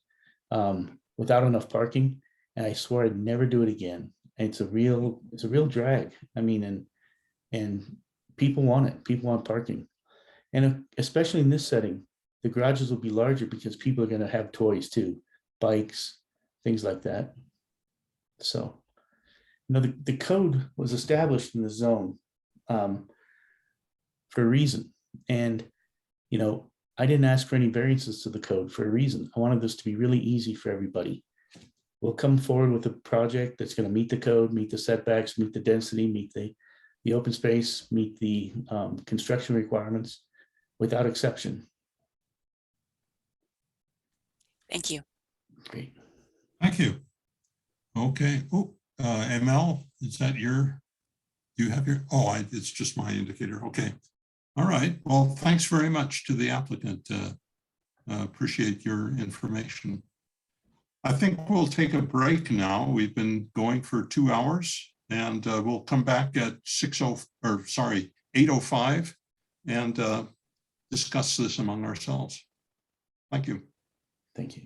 without enough parking, and I swore I'd never do it again. And it's a real drag. I mean, and people want it. People want parking. And especially in this setting, the garages will be larger because people are going to have toys too, bikes, things like that. So, the code was established in the zone for a reason. And, I didn't ask for any variances to the code for a reason. I wanted this to be really easy for everybody. We'll come forward with a project that's going to meet the code, meet the setbacks, meet the density, meet the open space, meet the construction requirements without exception. Thank you. Great. Thank you. Okay. Oh, ML, is that do you have your, it's just my indicator. Okay. All right. Well, thanks very much to the applicant. Appreciate your information. I think we'll take a break now. We've been going for 2 hours, and we'll come back at 8:05 and discuss this among ourselves. Thank you. Thank you.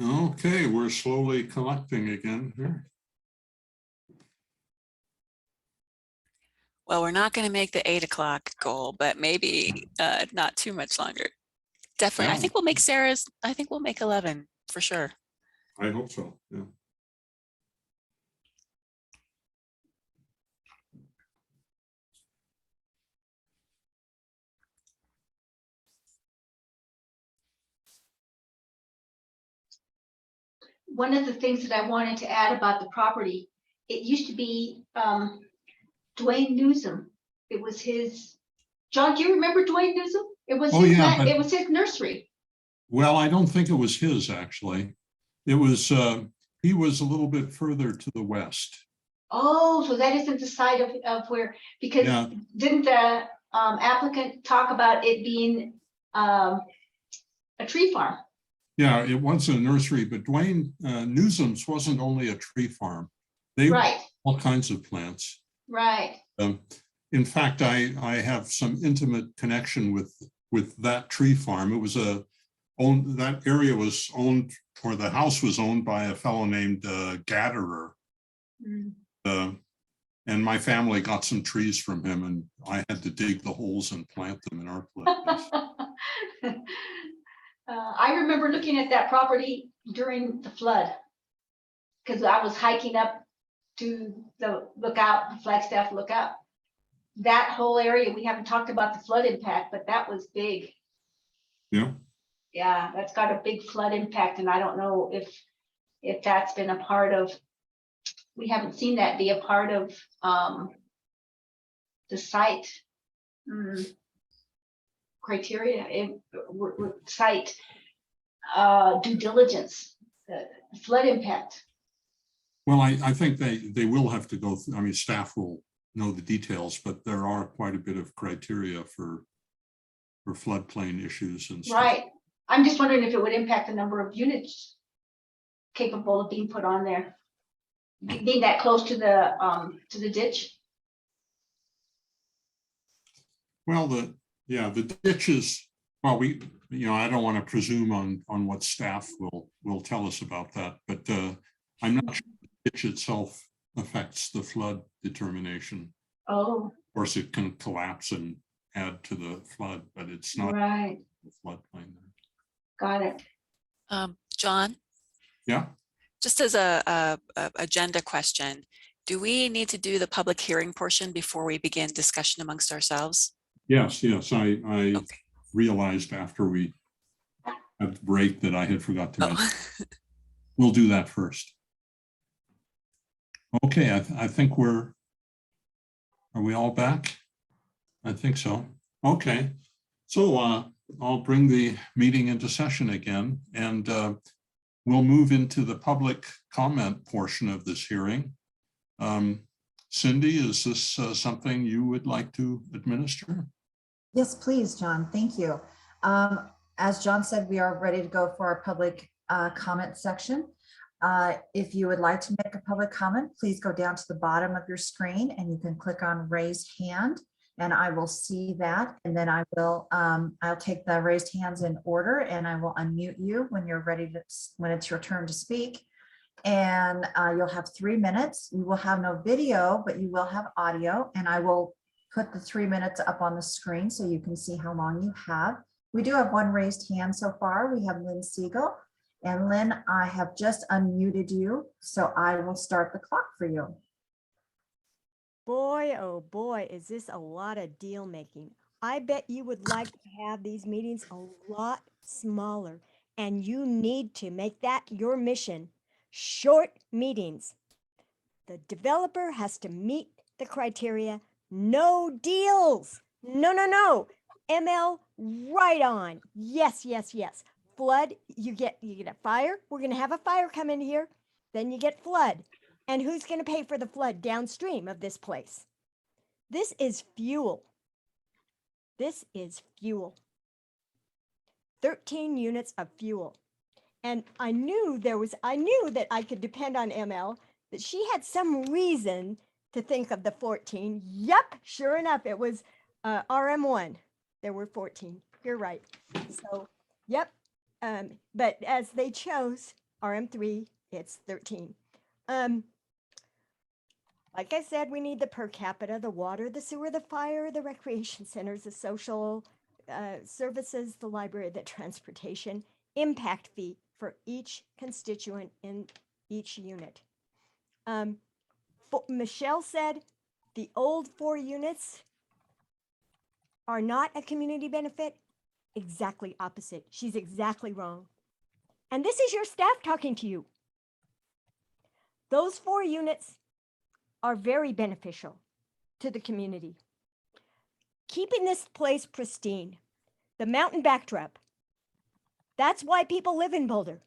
Okay, we're slowly collecting again here. Well, we're not going to make the 8 o'clock goal, but maybe not too much longer. Definitely. I Yeah. think we'll make Sarah's, I think we'll make 11 for sure. I hope so, yeah. One of the things that I wanted to add about the property, it used to be Dwayne Newsom. It was his, John, do you remember Dwayne Newsom? It was Oh, his, yeah, but- it was his nursery. Well, I don't think it was his, actually. It was, he was a little bit further to the west. Oh, so that isn't the side of where, because Yeah. didn't the applicant talk about it being a tree farm? Yeah, it was a nursery, but Dwayne Newsom's wasn't only a tree farm. They Right. all kinds of plants. Right. In fact, I have some intimate connection with that tree farm. It was that area was owned, or the house was owned by a fellow named Gatterer. Mm. And my family got some trees from him, and I had to dig the holes and plant them in our place. I remember looking at that property during the flood because I was hiking up to the lookout, the Flagstaff lookout. That whole area, we haven't talked about the flood impact, but that was big. Yeah. Yeah, that's got a big flood impact, and I don't know if that's been a part of, we haven't seen that be a part of the site criteria, site due diligence, flood impact. Well, I think they will have to go through, I mean, staff will know the details, but there are quite a bit of criteria for floodplain issues and stuff. Right. I'm just wondering if it would impact the number of units capable of being put on there, being that close to the ditch. Well, the ditch is, well, I don't want to presume on what staff will tell us about that, but I'm not sure the ditch itself affects the flood determination. Oh. Of course, it can collapse and add to the flood, but it's not right. The floodplain there. Got it. John? Yeah. Just as a agenda question, do we need to do the public hearing portion before we begin discussion amongst ourselves? Yes, I okay. Realized after we had the break that I had forgot to mention. We'll do that first. Okay, I think are we all back? I think so. Okay, so I'll bring the meeting into session again, and we'll move into the public comment portion of this hearing. Cindy, is this something you would like to administer? Yes, please, John. Thank you. As John said, we are ready to go for our public comment section. If you would like to make a public comment, please go down to the bottom of your screen and you can click on raise hand, and I will see that. And then I'll take the raised hands in order, and I will unmute you when you're ready to, when it's your turn to speak. And you'll have 3 minutes. You will have no video, but you will have audio, and I will put the 3 minutes up on the screen so you can see how long you have. We do have one raised hand so far. We have Lynn Siegel. And Lynn, I have just unmuted you, so I will start the clock for you. Boy, oh boy, is this a lot of deal making. I bet you would like to have these meetings a lot smaller, and you need to make that your mission. Short meetings. The developer has to meet the criteria. No deals. No, no, no. ML, right on. Yes, yes, yes. Flood, you get a fire. We're going to have a fire come in here. Then you get flood. And who's going to pay for the flood downstream of this place? This is fuel. This is fuel. 13 units of fuel. And I knew that I could depend on ML, that she had some reason to think of the 14. Yep, sure enough, it was RM1. There were 14. You're right. So, yep. But as they chose RM3, it's 13. Like I said, we need the per capita, the water, the sewer, the fire, the recreation centers, the social services, the library, the transportation, impact fee for each constituent in each unit. Michelle said the old 4 units are not a community benefit. Exactly opposite. She's exactly wrong. And this is your staff talking to you. Those 4 units are very beneficial to the community. Keeping this place pristine, the mountain backdrop, that's why people live in Boulder.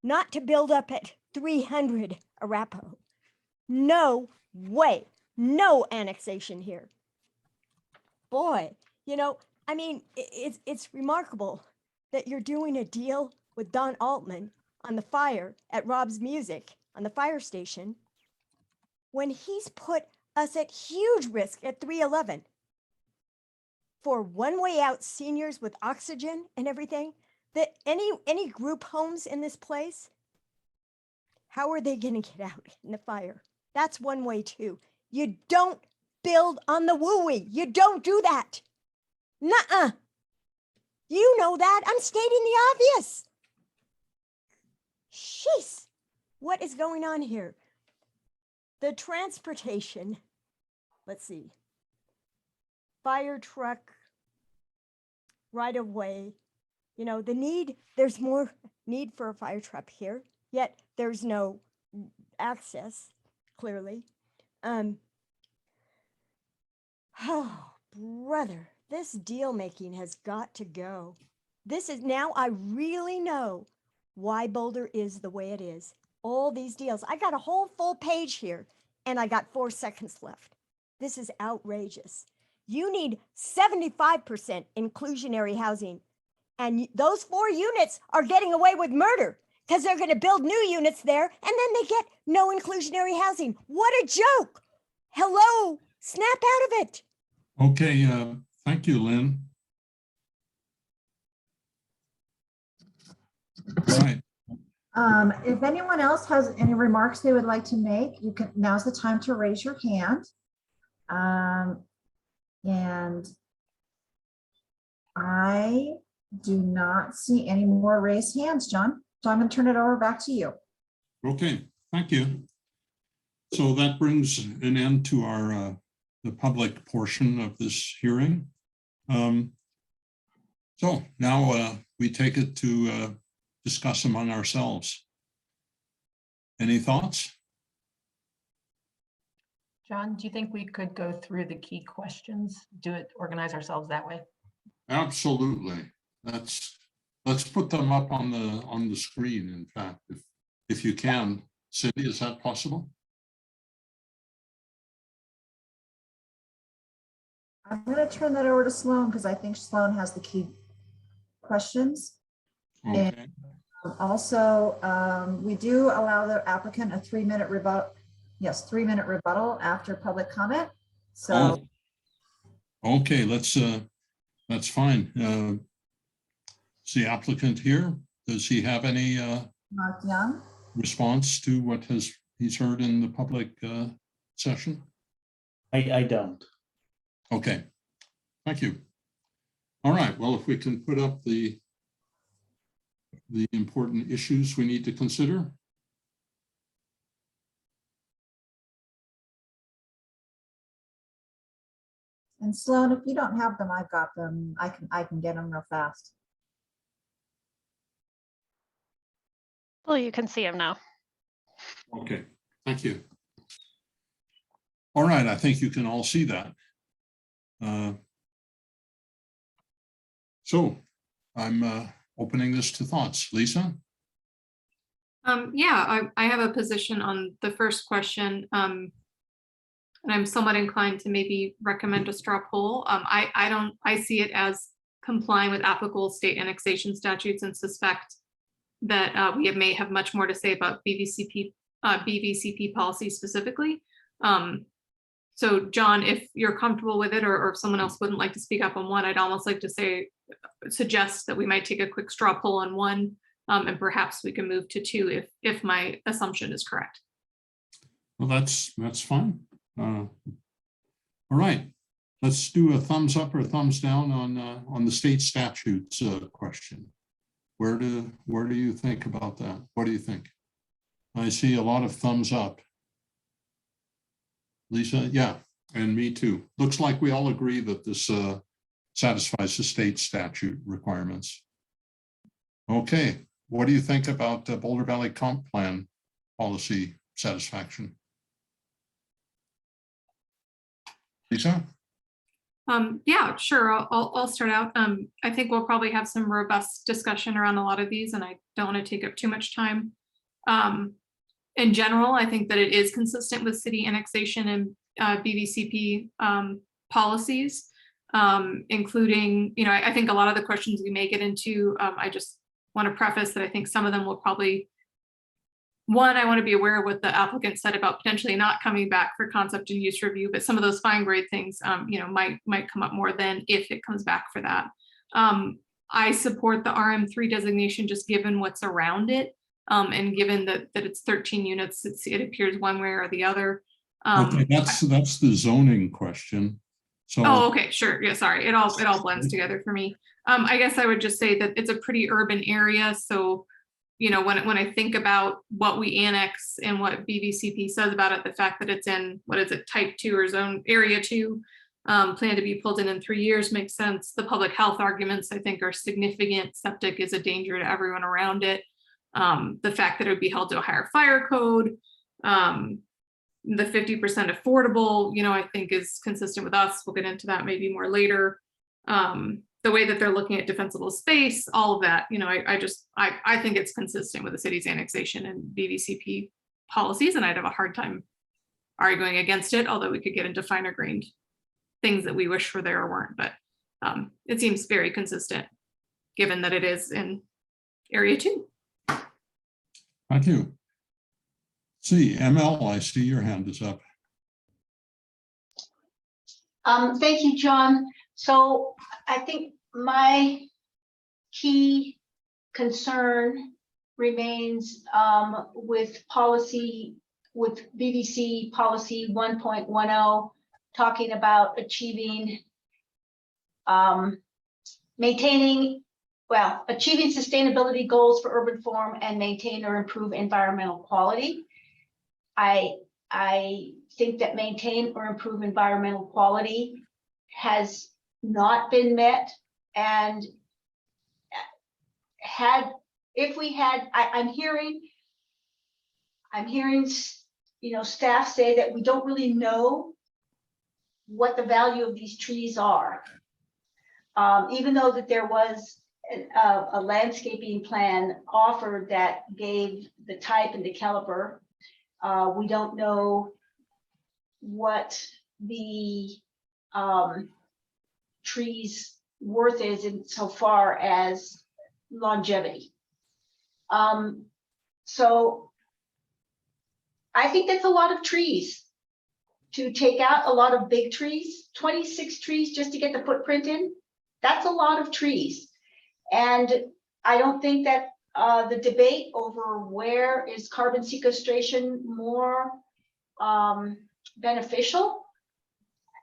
Not to build up at 300 Arapahoe. No way, no annexation here. Boy, you know, I mean, it's remarkable that you're doing a deal with Don Altman on the fire at Rob's Music on the fire station when he's put us at huge risk at 311 for one-way out seniors with oxygen and everything, that any group homes in this place, how are they gonna get out in the fire? That's one way too. You don't build on the wooey. You don't do that. Nuh-uh. You know that. I'm stating the obvious. Jeez, what is going on here? The transportation, let's see. Fire truck, right of way. You know, the need, there's more need for a fire truck here, yet there's no access, clearly. Oh, brother, this deal making has got to go. This is, now I really know why Boulder is the way it is. All these deals. I got a whole full page here and I got 4 seconds left. This is outrageous. You need 75% inclusionary housing. And those 4 units are getting away with murder because they're going to build new units there and then they get no inclusionary housing. What a joke. Hello, snap out of it. Okay, thank you, Lynn. Right. If anyone else has any remarks they would like to make, you can, now's the time to raise your hand. And I do not see any more raised hands, John. So I'm going to turn it over back to you. Okay, thank you. So that brings an end to our the public portion of this hearing. So now we take it to discuss among ourselves. Any thoughts? John, do you think we could go through the key questions, organize ourselves that way? Absolutely. Let's put them up on the screen. In fact, if you can, Cindy, is that possible? I'm going to turn that over to Sloan because I think Sloan has the key questions. Okay. And also, we do allow the applicant a 3-minute rebuttal. Yes, 3-minute rebuttal after public comment. So, okay, that's fine. Is the applicant here? Does he have any Mark Young. response to what he's heard in the public session? I don't. Okay, thank you. All right, well, if we can put up the important issues we need to consider. And Sloan, if you don't have them, I've got them. I can get them real fast. Well, you can see him now. Okay, thank you. All right, I think you can all see that. So I'm opening this to thoughts. Lisa? Yeah, I have a position on the first question. And I'm somewhat inclined to maybe recommend a straw poll. I see it as complying with applicable state annexation statutes and suspect that we may have much more to say about BVCP policy specifically. So John, if you're comfortable with it, or if someone else wouldn't like to speak up on one, I'd almost like to suggest that we might take a quick straw poll on one, And perhaps we can move to 2 if my assumption is correct. Well, that's fine. All right, let's do a thumbs up or thumbs down on the state statutes question. Where do you think about that? What do you think? I see a lot of thumbs up. Lisa, yeah, and me too. Looks like we all agree that this satisfies the state statute requirements. Okay, what do you think about the Boulder Valley Comp Plan policy satisfaction? Lisa? Yeah, sure. I'll start out. I think we'll probably have some robust discussion around a lot of these, and I don't want to take up too much time. In general, I think that it is consistent with city annexation and BVCP policies, including, I think a lot of the questions we may get into, I just want to preface that I think some of them will probably, one, I want to be aware of what the applicant said about potentially not coming back for concept and use review, but some of those fine grade things, might come up more than if it comes back for that. I support the RM3 designation just given what's around it. And given that it's 13 units, it appears one way or the other. Okay, that's the zoning question. So. Oh, okay, sure. Yeah, sorry. It all blends together for me. I guess I would just say that it's a pretty urban area. So, when I think about what we annex and what BVCP says about it, the fact that it's in, what is it, type 2 or zone area 2, plan to be pulled in 3 years makes sense. The public health arguments, I think, are significant. Septic is a danger to everyone around it. The fact that it would be held to a higher fire code, the 50% affordable, I think is consistent with us. We'll get into that maybe more later. The way that they're looking at defensible space, all of that, I think it's consistent with the city's annexation and BVCP policies, and I'd have a hard time arguing against it, although we could get into finer grained things that we wish were there or weren't, but it seems very consistent given that it is in area 2. Thank you. See, ML, I see your hand is up. Thank you, John. So I think my key concern remains with BVC policy 1.10, talking about achieving sustainability goals for urban form and maintain or improve environmental quality. I think that maintain or improve environmental quality has not been met, and I'm hearing staff say that we don't really know what the value of these trees are, even though that there was a landscaping plan offered that gave the type and the caliber. We don't know what the trees worth is in so far as longevity. So I think that's a lot of trees to take out, a lot of big trees, 26 trees just to get the footprint in. That's a lot of trees. And I don't think that the debate over where is carbon sequestration more beneficial,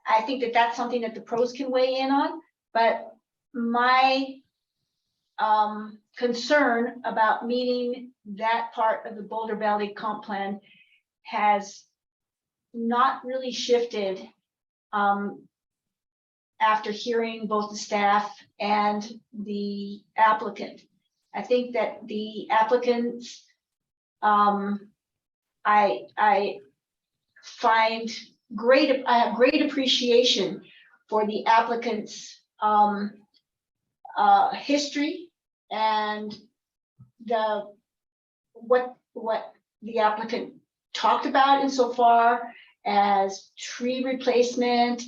I think that that's something that the pros can weigh in on. But my concern about meeting that part of the Boulder Valley Comp Plan has not really shifted after hearing both the staff and the applicant. I think that the applicants, I have great appreciation for the applicant's history and what the applicant talked about insofar as tree replacement.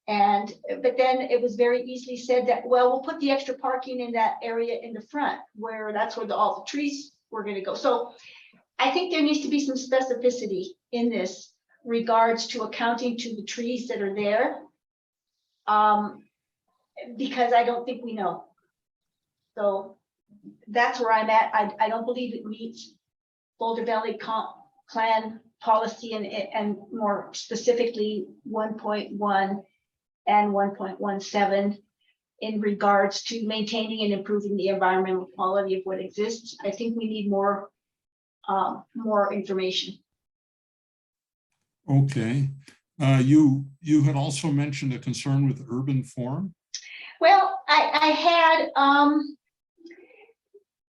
But then it was very easily said that, well, we'll put the extra parking in that area in the front where that's where all the trees were going to go. So I think there needs to be some specificity in this regards to accounting to the trees that are there, because I don't think we know. So that's where I'm at. I don't believe it meets Boulder Valley Comp Plan policy and more specifically 1.1 and 1.17 in regards to maintaining and improving the environmental quality of what exists. I think we need more information. Okay. You had also mentioned a concern with urban form. Well, I had,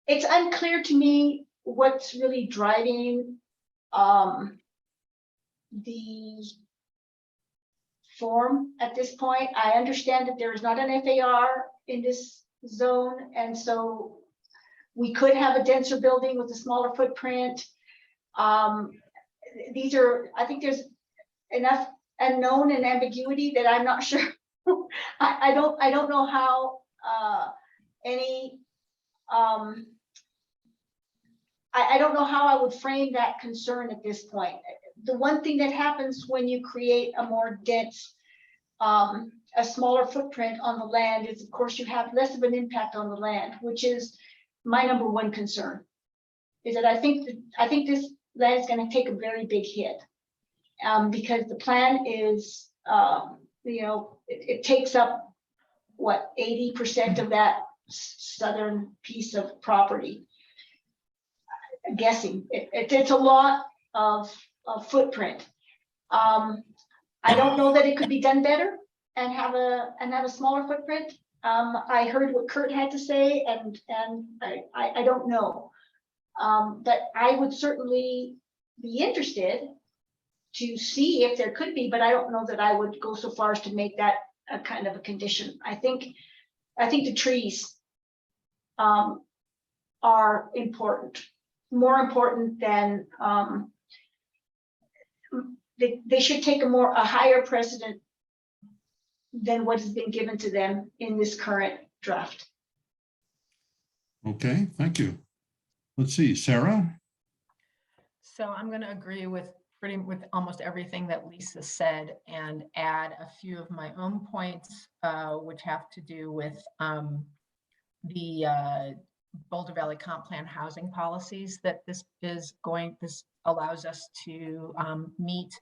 it's unclear to me what's really driving the form at this point. I understand that there is not an FAR in this zone, and so we could have a denser building with a smaller footprint. These are, I think there's enough unknown and ambiguity that I'm not sure. I don't know how I don't know how I would frame that concern at this point. The one thing that happens when you create a more dense, a smaller footprint on the land is, of course, you have less of an impact on the land, which is my number one concern. Is that I think this land is going to take a very big hit because the plan is, it takes up what 80% of that southern piece of property. I'm guessing it's a lot of footprint. I don't know that it could be done better and have a smaller footprint. I heard what Kurt had to say, and I don't know. But I would certainly be interested to see if there could be, but I don't know that I would go so far as to make that a kind of a condition. I think the trees are important, more important than they should take a higher precedent than what has been given to them in this current draft. Okay, thank you. Let's see, Sarah. So I'm going to agree with almost everything that Lisa said and add a few of my own points, which have to do with the Boulder Valley Comp Plan housing policies that this allows us to meet,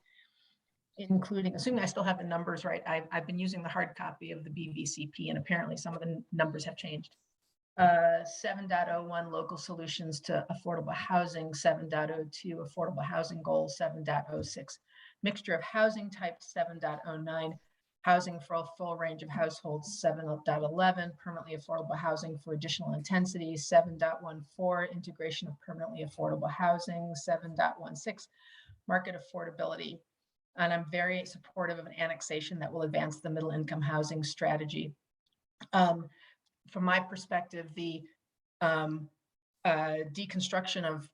including, assuming I still have the numbers right. I've been using the hard copy of the BVCP, and apparently some of the numbers have changed. 7.01 local solutions to affordable housing, 7.02 affordable housing goals, 7.06 mixture of housing types, 7.09 housing for a full range of households, 7.11 permanently affordable housing for additional intensity, 7.14 integration of permanently affordable housing, 7.16 market affordability. And I'm very supportive of an annexation that will advance the middle income housing strategy. From my perspective, the deconstruction of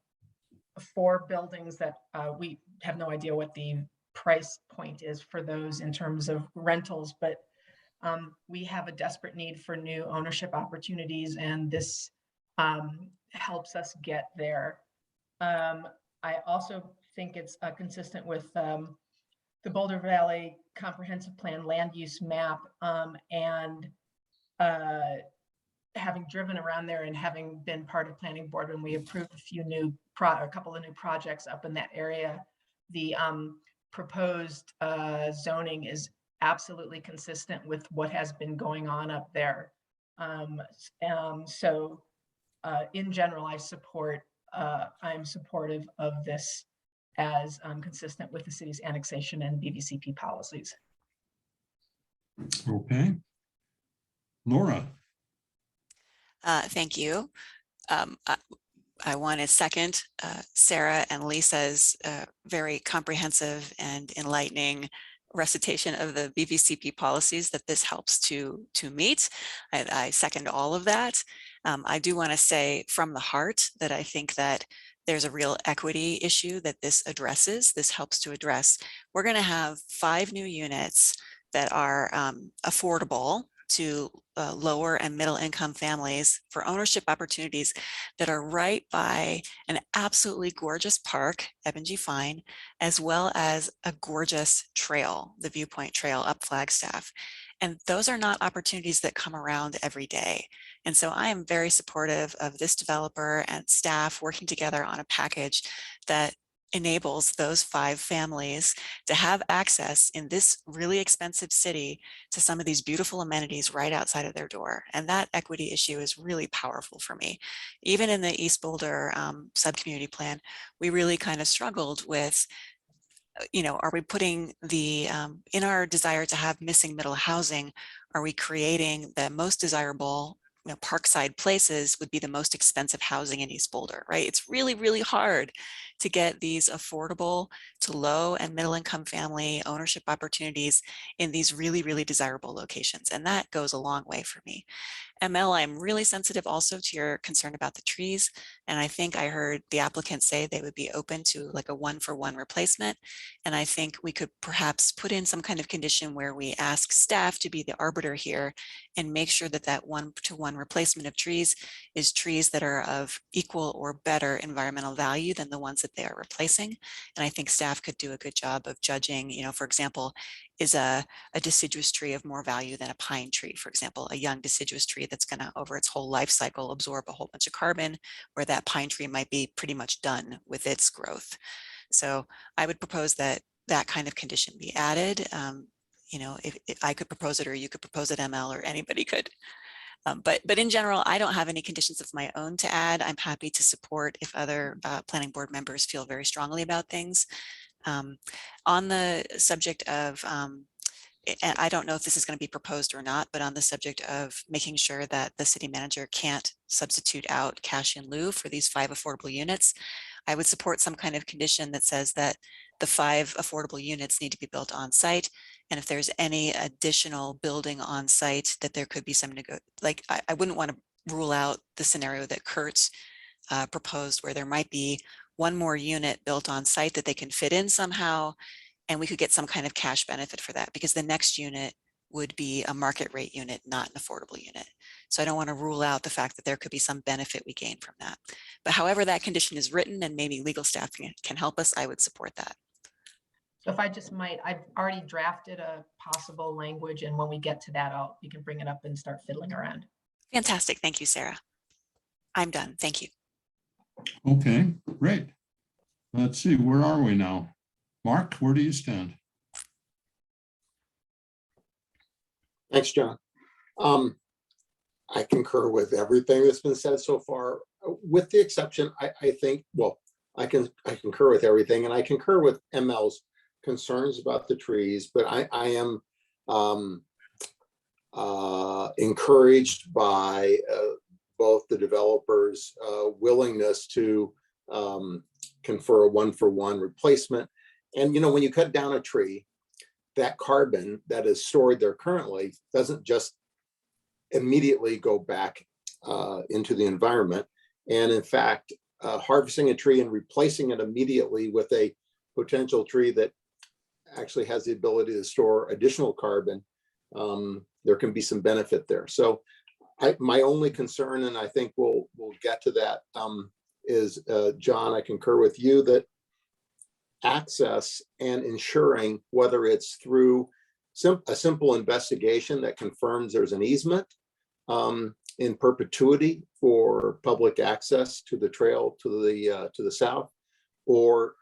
4 buildings that we have no idea what the price point is for those in terms of rentals, but we have a desperate need for new ownership opportunities, and this helps us get there. I also think it's consistent with the Boulder Valley Comprehensive Plan land use map, and having driven around there and having been part of planning board when we approved a couple of new projects up in that area, the proposed zoning is absolutely consistent with what has been going on up there. So in general, I'm supportive of this as consistent with the city's annexation and BVCP policies. Okay. Laura. Thank you. I want to second Sarah and Lisa's very comprehensive and enlightening recitation of the BVCP policies that this helps to meet. I second all of that. I do want to say from the heart that I think that there's a real equity issue that this addresses. This helps to address. We're going to have 5 new units that are affordable to lower and middle income families for ownership opportunities that are right by an absolutely gorgeous park, Ebon-G. Fine, as well as a gorgeous trail, the Viewpoint Trail up Flagstaff. And those are not opportunities that come around every day. And so I am very supportive of this developer and staff working together on a package that enables those 5 families to have access in this really expensive city to some of these beautiful amenities right outside of their door. And that equity issue is really powerful for me. Even in the East Boulder subcommunity plan, we really kind of struggled with, are we putting the, in our desire to have missing middle housing, are we creating the most desirable parkside places would be the most expensive housing in East Boulder, right? It's really, really hard to get these affordable to low and middle income family ownership opportunities in these really, really desirable locations. And that goes a long way for me. ML, I'm really sensitive also to your concern about the trees. And I think I heard the applicant say they would be open to like a 1-for-1 replacement. And I think we could perhaps put in some kind of condition where we ask staff to be the arbiter here and make sure that that 1-to-1 replacement of trees is trees that are of equal or better environmental value than the ones that they are replacing. And I think staff could do a good job of judging, for example, is a deciduous tree of more value than a pine tree, for example, a young deciduous tree that's going to, over its whole life cycle, absorb a whole bunch of carbon, where that pine tree might be pretty much done with its growth. So I would propose that that kind of condition be added. If I could propose it, or you could propose it, ML, or anybody could. But in general, I don't have any conditions of my own to add. I'm happy to support if other planning board members feel very strongly about things. On the subject of, I don't know if this is going to be proposed or not, but on the subject of making sure that the city manager can't substitute out cash in lieu for these 5 affordable units, I would support some kind of condition that says that the 5 affordable units need to be built on site. And if there's any additional building on site, that there could be some, I wouldn't want to rule out the scenario that Kurt's proposed, where there might be one more unit built on site that they can fit in somehow, and we could get some kind of cash benefit for that, because the next unit would be a market rate unit, not an affordable unit. So I don't want to rule out the fact that there could be some benefit we gain from that. But however that condition is written, and maybe legal staff can help us, I would support that. So if I just might, I've already drafted a possible language, and when we get to that, we can bring it up and start fiddling around. Fantastic. Thank you, Sarah. I'm done. Thank you. Okay, great. Let's see, where are we now? Mark, where do you stand? Thanks, John. I concur with everything that's been said so far, with the exception, I think, well, I concur with everything, and I concur with ML's concerns about the trees, but I am encouraged by both the developers' willingness to confer a 1-for-1 replacement. And, when you cut down a tree, that carbon that is stored there currently doesn't just immediately go back into the environment. And in fact, harvesting a tree and replacing it immediately with a potential tree that actually has the ability to store additional carbon, there can be some benefit there. So my only concern, and I think we'll get to that, is, John, I concur with you that access and ensuring, whether it's through a simple investigation that confirms there's an easement in perpetuity for public access to the trail to the south, or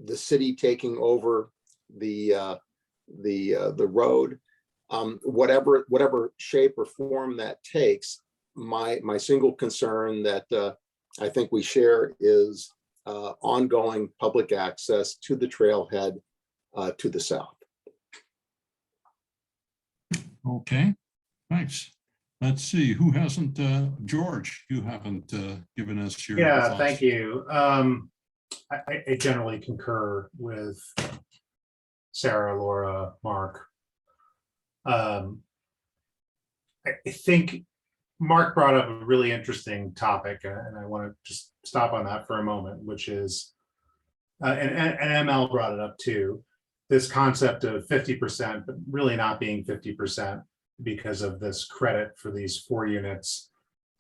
the city taking over the road, whatever shape or form that takes. My single concern that I think we share is ongoing public access to the trailhead to the south. Okay, thanks. Let's see, who hasn't, George, you haven't given us your thoughts. Thank you. I generally concur with Sarah, Laura, Mark. I think Mark brought up a really interesting topic, and I want to just stop on that for a moment, which is, and ML brought it up too, this concept of 50%, but really not being 50% because of this credit for these 4 units,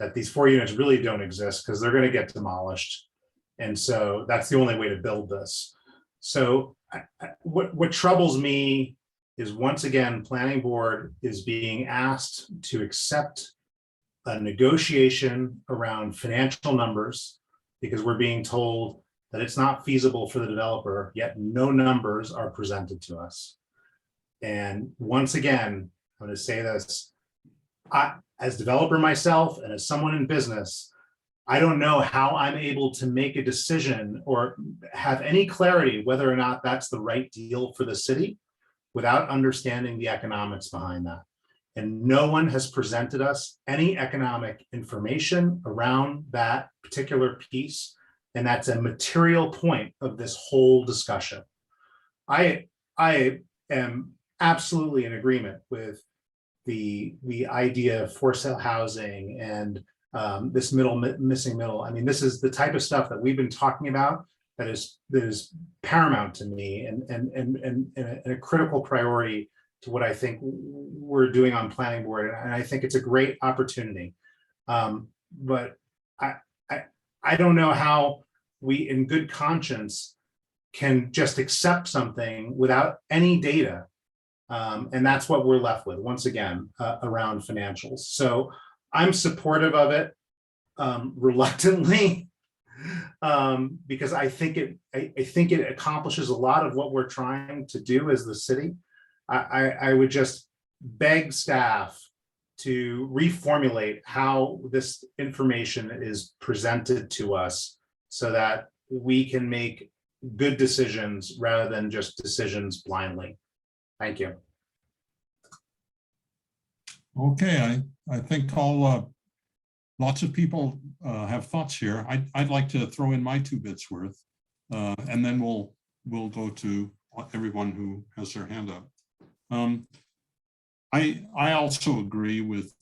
that these 4 units really don't exist because they're going to get demolished. And so that's the only way to build this. So what troubles me is once again, planning board is being asked to accept a negotiation around financial numbers because we're being told that it's not feasible for the developer, yet no numbers are presented to us. And once again, I'm going to say this, as developer myself and as someone in business, I don't know how I'm able to make a decision or have any clarity whether or not that's the right deal for the city without understanding the economics behind that. And no one has presented us any economic information around that particular piece. And that's a material point of this whole discussion. I am absolutely in agreement with the idea of for sale housing and this missing middle. I mean, this is the type of stuff that we've been talking about that is paramount to me and a critical priority to what I think we're doing on planning board. And I think it's a great opportunity. But I don't know how we in good conscience can just accept something without any data. And that's what we're left with once again around financials. So I'm supportive of it reluctantly because I think it accomplishes a lot of what we're trying to do as the city. I would just beg staff to reformulate how this information is presented to us so that we can make good decisions rather than just decisions blindly. Thank you. Okay, I think lots of people have thoughts here. I'd like to throw in my 2 bits worth, and then we'll go to everyone who has their hand up. I also agree with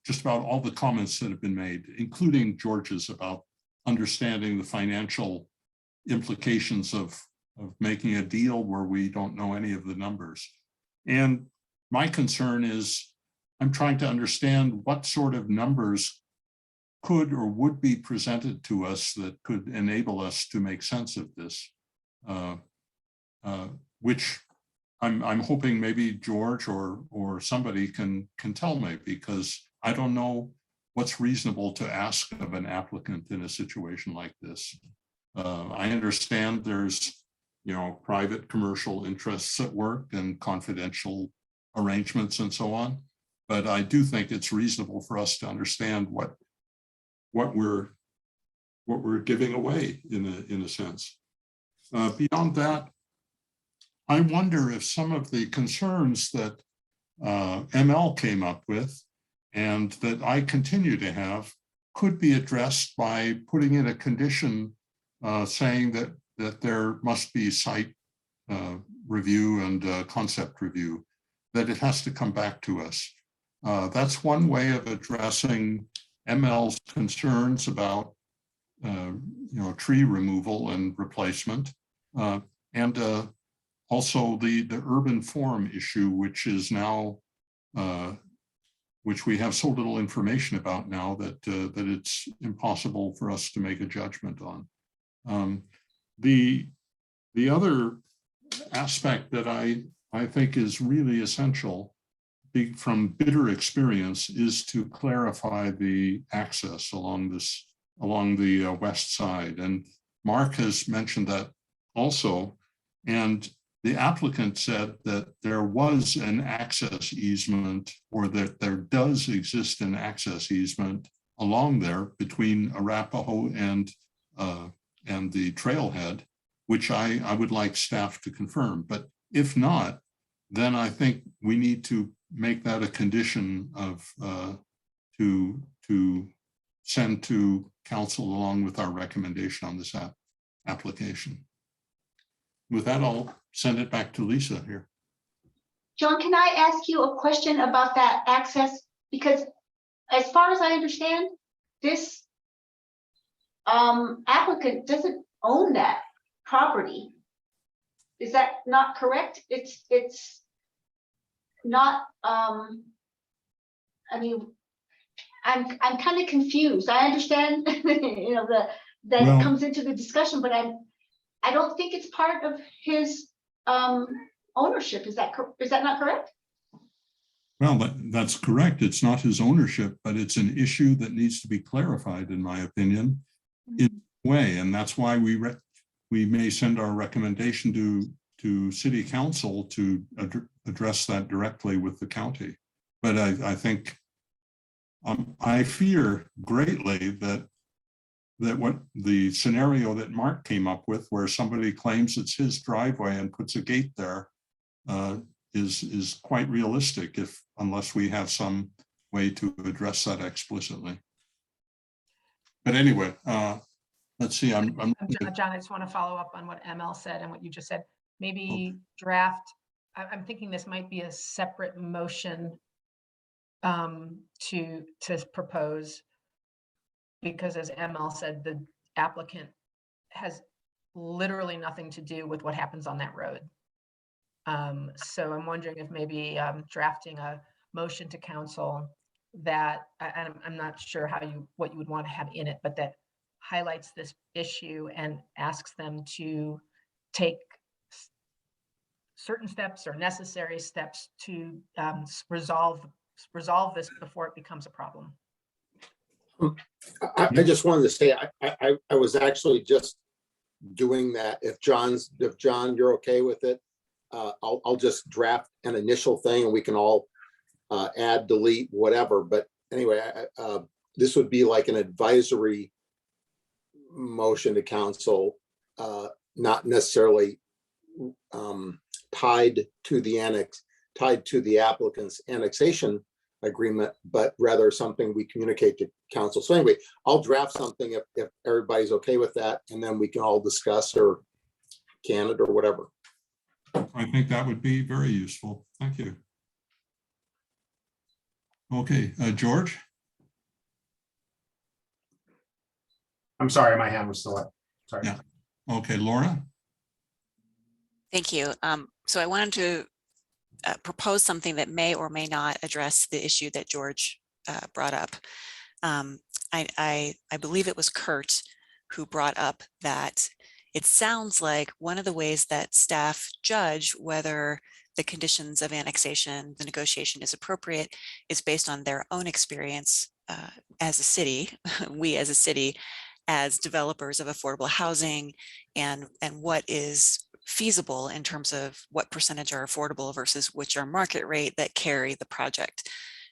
just about all the comments that have been made, including George's about understanding the financial implications of making a deal where we don't know any of the numbers. And my concern is I'm trying to understand what sort of numbers could or would be presented to us that could enable us to make sense of this, which I'm hoping maybe George or somebody can tell me, because I don't know what's reasonable to ask of an applicant in a situation like this. I understand there's, private commercial interests at work and confidential arrangements and so on, but I do think it's reasonable for us to understand what we're giving away in a sense. Beyond that, I wonder if some of the concerns that ML came up with and that I continue to have could be addressed by putting in a condition saying that there must be site review and concept review, that it has to come back to us. That's one way of addressing ML's concerns about tree removal and replacement, and also the urban form issue, which is now which we have so little information about now that it's impossible for us to make a judgment on. The other aspect that I think is really essential from bitter experience is to clarify the access along the west side. And Mark has mentioned that also. And the applicant said that there was an access easement, or that there does exist an access easement along there between Arapahoe and the trailhead, which I would like staff to confirm. But if not, then I think we need to make that a condition of to send to council along with our recommendation on this application. With that, I'll send it back to Lisa here. John, can I ask you a question about that access? Because as far as I understand, this applicant doesn't own that property. Is that not correct? It's not, I mean, I'm kind of confused. I understand, that it comes into the discussion, but I don't think it's part of his ownership. Is that not correct? Well, that's correct. It's not his ownership, but it's an issue that needs to be clarified, in my opinion, in a way. And that's why we may send our recommendation to city council to address that directly with the county. But I think I fear greatly that what the scenario that Mark came up with, where somebody claims it's his driveway and puts a gate there, is quite realistic, unless we have some way to address that explicitly. But anyway, let's see. John, I just want to follow up on what ML said and what you just said. Maybe draft. I'm thinking this might be a separate motion to propose, because as ML said, the applicant has literally nothing to do with what happens on that road. So I'm wondering if maybe drafting a motion to council that, I'm not sure what you would want to have in it, but that highlights this issue and asks them to take certain steps or necessary steps to resolve this before it becomes a problem. I just wanted to say, I was actually just doing that. If John, you're okay with it, I'll just draft an initial thing and we can all add, delete, whatever. But anyway, this would be like an advisory motion to council, not necessarily tied to the applicant's annexation agreement, but rather something we communicate to council. So anyway, I'll draft something if everybody's okay with that, and then we can all discuss or can it or whatever. I think that would be very useful. Thank you. Okay, George? I'm sorry, my hand was still up. Sorry. Yeah. Okay, Laura? Thank you. So I wanted to propose something that may or may not address the issue that George brought up. I believe it was Kurt who brought up that it sounds like one of the ways that staff judge whether the conditions of annexation, the negotiation is appropriate, is based on their own experience as a city, we as a city, as developers of affordable housing, and what is feasible in terms of what percentage are affordable versus which are market rate that carry the project.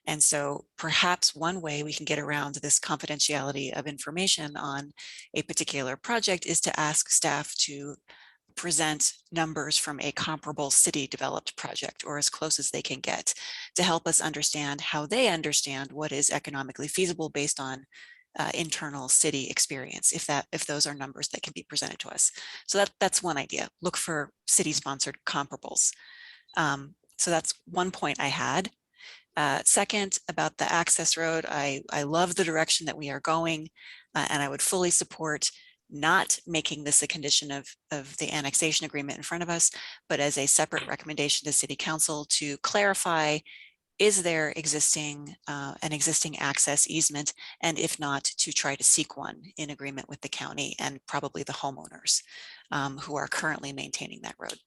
And so perhaps one way we can get around this confidentiality of information on a particular project is to ask staff to present numbers from a comparable city developed project, or as close as they can get, to help us understand how they understand what is economically feasible based on internal city experience, if those are numbers that can be presented to us. So that's one idea. Look for city sponsored comparables. So that's one point I had. Second, about the access road, I love the direction that we are going, and I would fully support not making this a condition of the annexation agreement in front of us, but as a separate recommendation to City Council to clarify, is there an existing access easement, and if not, to try to seek one in agreement with the county and probably the homeowners who are currently maintaining that road.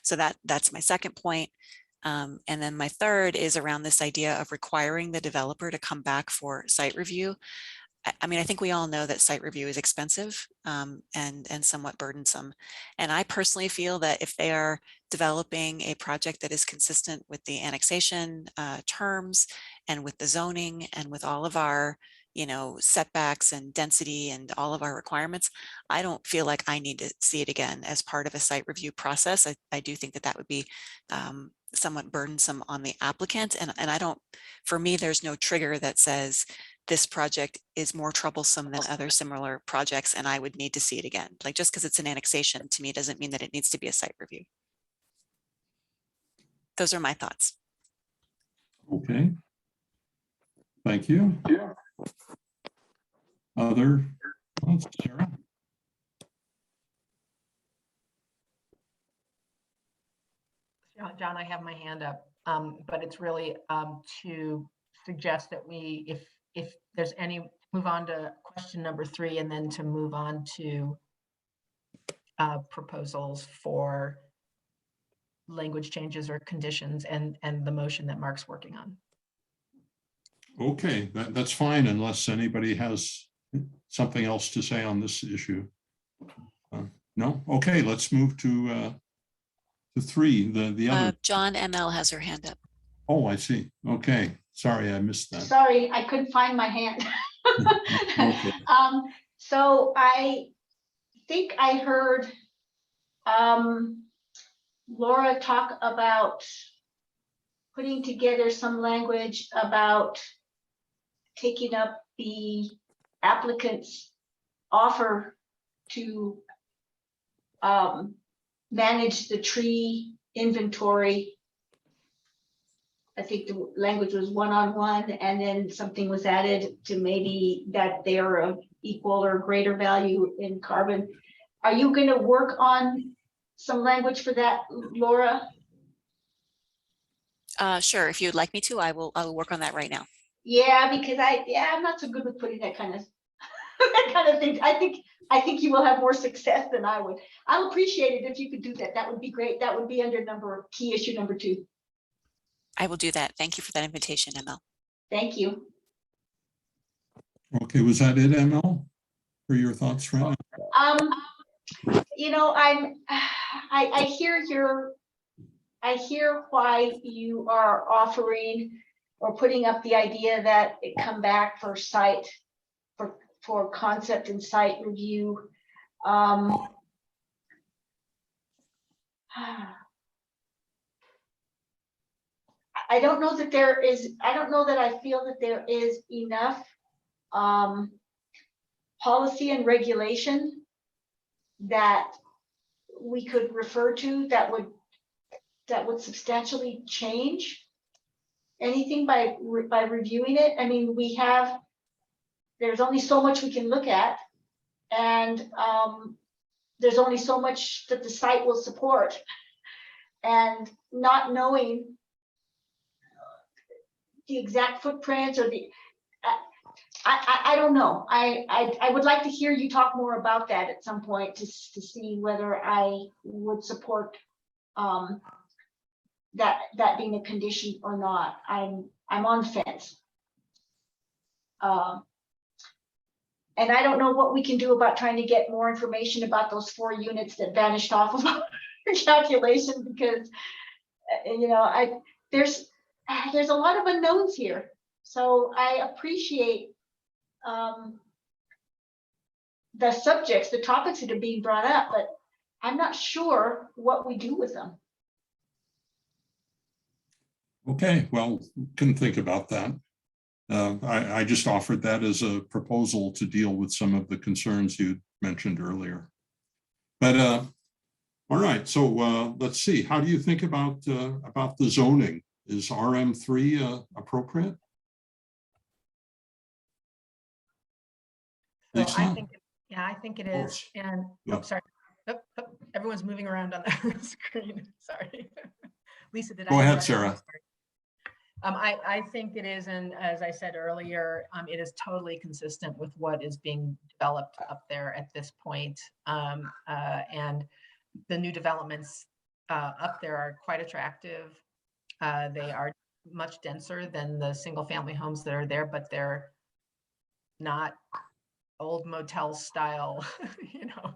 So that's my second point. And then my third is around this idea of requiring the developer to come back for site review. I mean, I think we all know that site review is expensive and somewhat burdensome. And I personally feel that if they are developing a project that is consistent with the annexation terms and with the zoning and with all of our, setbacks and density and all of our requirements, I don't feel like I need to see it again as part of a site review process. I do think that would be somewhat burdensome on the applicant. And for me, there's no trigger that says this project is more troublesome than other similar projects and I would need to see it again. Like, just because it's an annexation to me doesn't mean that it needs to be a site review. Those are my thoughts. Okay. Thank you. Other thoughts, Sarah? John, I have my hand up, but it's really to suggest that we, if there's any, move on to question number 3, and then to move on to proposals for language changes or conditions and the motion that Mark's working on. Okay, that's fine unless anybody has something else to say on this issue. No? Okay, let's move to 3, the other. John ML has her hand up. Oh, I see. Okay, sorry, I missed that. Sorry, I couldn't find my hand. Okay. So I think I heard Laura talk about putting together some language about taking up the applicant's offer to manage the tree inventory. I think the language was one-on-one, and then something was added to maybe that they are of equal or greater value in carbon. Are you going to work on some language for that, Laura? Sure, if you'd like me to, I will work on that right now. Yeah, because I'm not so good with putting that kind of that kind of thing. I think you will have more success than I would. I'll appreciate it if you could do that. That would be great. That would be under key issue number 2. I will do that. Thank you for that invitation, ML. Thank you. Okay, was that it, ML? For your thoughts right now? You know, I hear why you are offering or putting up the idea that it come back for site, for concept and site review. I don't know that there is, I don't know that I feel that there is enough policy and regulation that we could refer to that would substantially change anything by reviewing it. I mean, there's only so much we can look at, and there's only so much that the site will support, and not knowing the exact footprints or I don't know. I would like to hear you talk more about that at some point to see whether I would support that being a condition or not. I'm on the fence. And I don't know what we can do about trying to get more information about those 4 units that vanished off of our calculation, because you know, there's a lot of unknowns here. So I appreciate the subjects, the topics that are being brought up, but I'm not sure what we do with them. Okay, well, can think about that. I just offered that as a proposal to deal with some of the concerns you mentioned earlier. But all right, so let's see. How do you think about the zoning? Is RM3 appropriate? So Lisa? I think it is. And Yeah. oh, sorry. Oh, everyone's moving around on the screen. Sorry. Lisa, did I? Go ahead, Sarah. I think it is, and as I said earlier, it is totally consistent with what is being developed up there at this point. And the new developments up there are quite attractive. They are much denser than the single family homes that are there, but they're not old motel style. You know,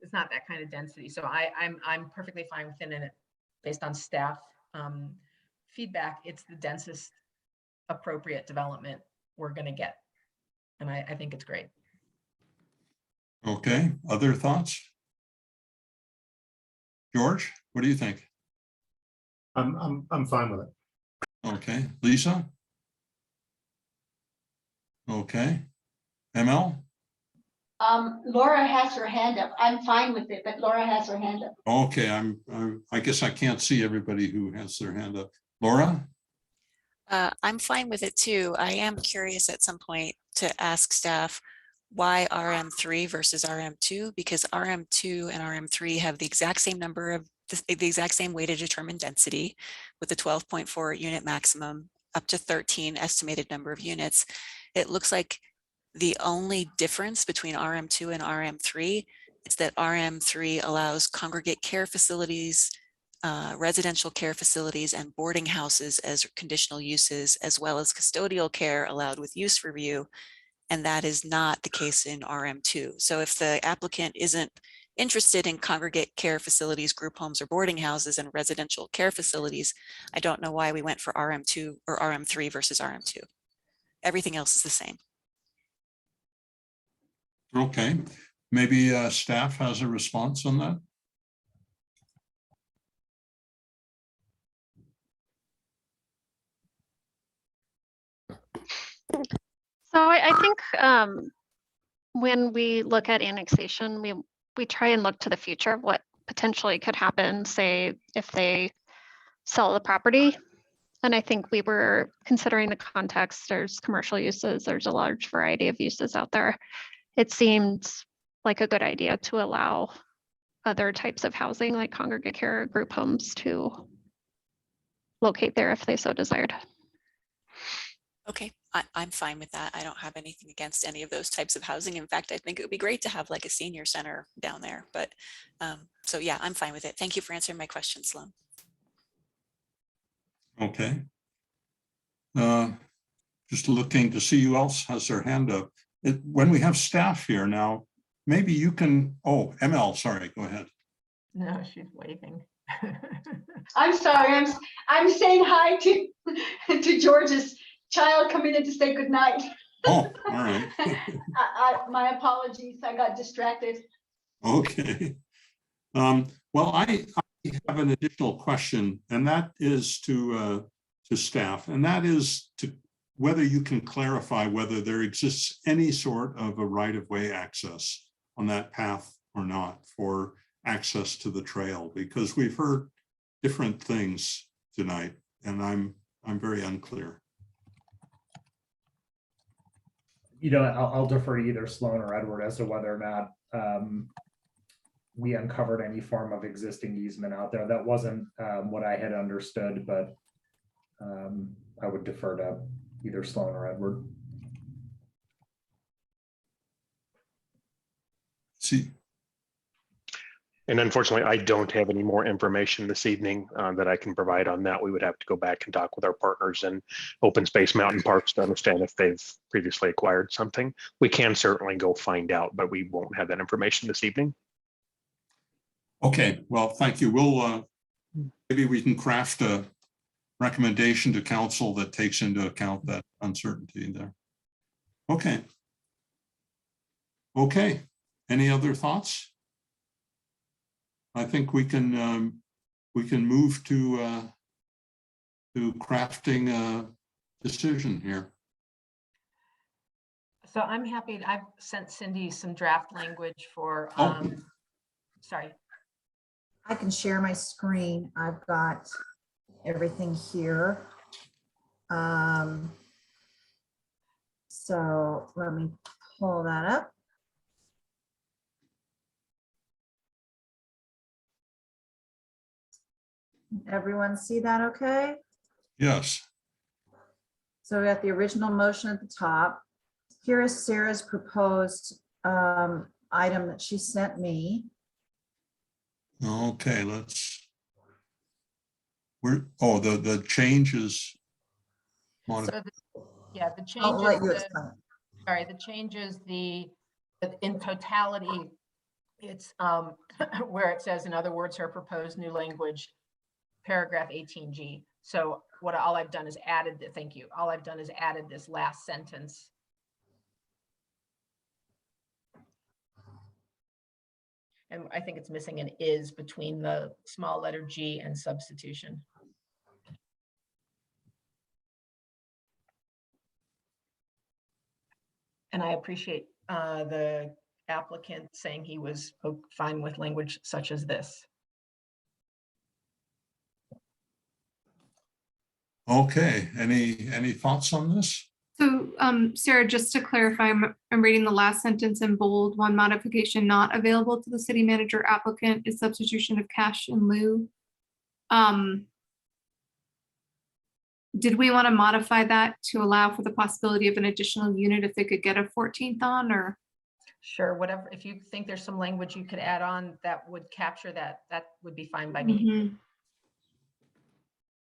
it's not that kind of density. So I'm perfectly fine within it based on staff feedback. It's the densest appropriate development we're going to get, and I think it's great. Okay, other thoughts? George, what do you think? I'm fine with it. Okay, Lisa? Okay, ML? Laura has her hand up. I'm fine with it, but Laura has her hand up. Okay, I guess I can't see everybody who has their hand up. Laura? I'm fine with it too. I am curious at some point to ask staff why RM3 versus RM2, because RM2 and RM3 have the exact same number of the exact same way to determine density with the 12.4 unit maximum up to 13 estimated number of units. It looks like the only difference between RM2 and RM3 is that RM3 allows congregate care facilities residential care facilities and boarding houses as conditional uses, as well as custodial care allowed with use review. And that is not the case in RM2. So if the applicant isn't interested in congregate care facilities, group homes, or boarding houses and residential care facilities, I don't know why we went for RM2 or RM3 versus RM2. Everything else is the same. Okay, maybe staff has a response on that. So I think when we look at annexation, we try and look to the future of what potentially could happen, say, if they sell the property. And I think we were considering the context, there's commercial uses, there's a large variety of uses out there. It seemed like a good idea to allow other types of housing like congregate care, group homes to locate there if they so desired. Okay, I'm fine with that. I don't have anything against any of those types of housing. In fact, I think it would be great to have like a senior center down there. But so yeah, I'm fine with it. Thank you for answering my question, Sloan. Okay. Just looking to see who else has their hand up. When we have staff here now, maybe you can, oh, ML, sorry, go ahead. No, she's waving. I'm sorry, I'm saying hi to George's child coming in to say goodnight. Oh, all right. My apologies, I got distracted. Okay. Well, I have an additional question, and that is to staff, and that is to whether you can clarify whether there exists any sort of a right-of-way access on that path or not for access to the trail, because we've heard different things tonight, and I'm very unclear. You know, I'll defer to either Sloan or Edward as to whether or not we uncovered any form of existing easement out there. That wasn't what I had understood, but I would defer to either Sloan or Edward. See. And unfortunately, I don't have any more information this evening that I can provide on that. We would have to go back and talk with our partners in Open Space Mountain Parks to understand if they've previously acquired something. We can certainly go find out, but we won't have that information this evening. Okay, well, thank you. We'll maybe we can craft a recommendation to council that takes into account that uncertainty there. Okay. Okay. Any other thoughts? I think we can move to crafting a decision here. So I'm happy. I've sent Cindy some draft language for. Sorry. I can share my screen. I've got everything here. So let me pull that up. Everyone see that okay? Yes. So we got the original motion at the top. Here is Sarah's proposed item that she sent me. Okay, the changes. So the changes. I'll let you explain. Sorry, the changes in totality. It's where it says, in other words, her proposed new language, paragraph 18G. So all I've done is added. Thank you. All I've done is added this last sentence. And I think it's missing an is between the small letter G and substitution. And I appreciate the applicant saying he was fine with language such as this. Okay, any thoughts on this? So Sarah, just to clarify, I'm reading the last sentence in bold. One modification not available to the city manager applicant is substitution of cash in lieu. Did we want to modify that to allow for the possibility of an additional unit if they could get a 14th on, or? Sure, whatever. If you think there's some language you could add on that would capture that, that would be fine by me.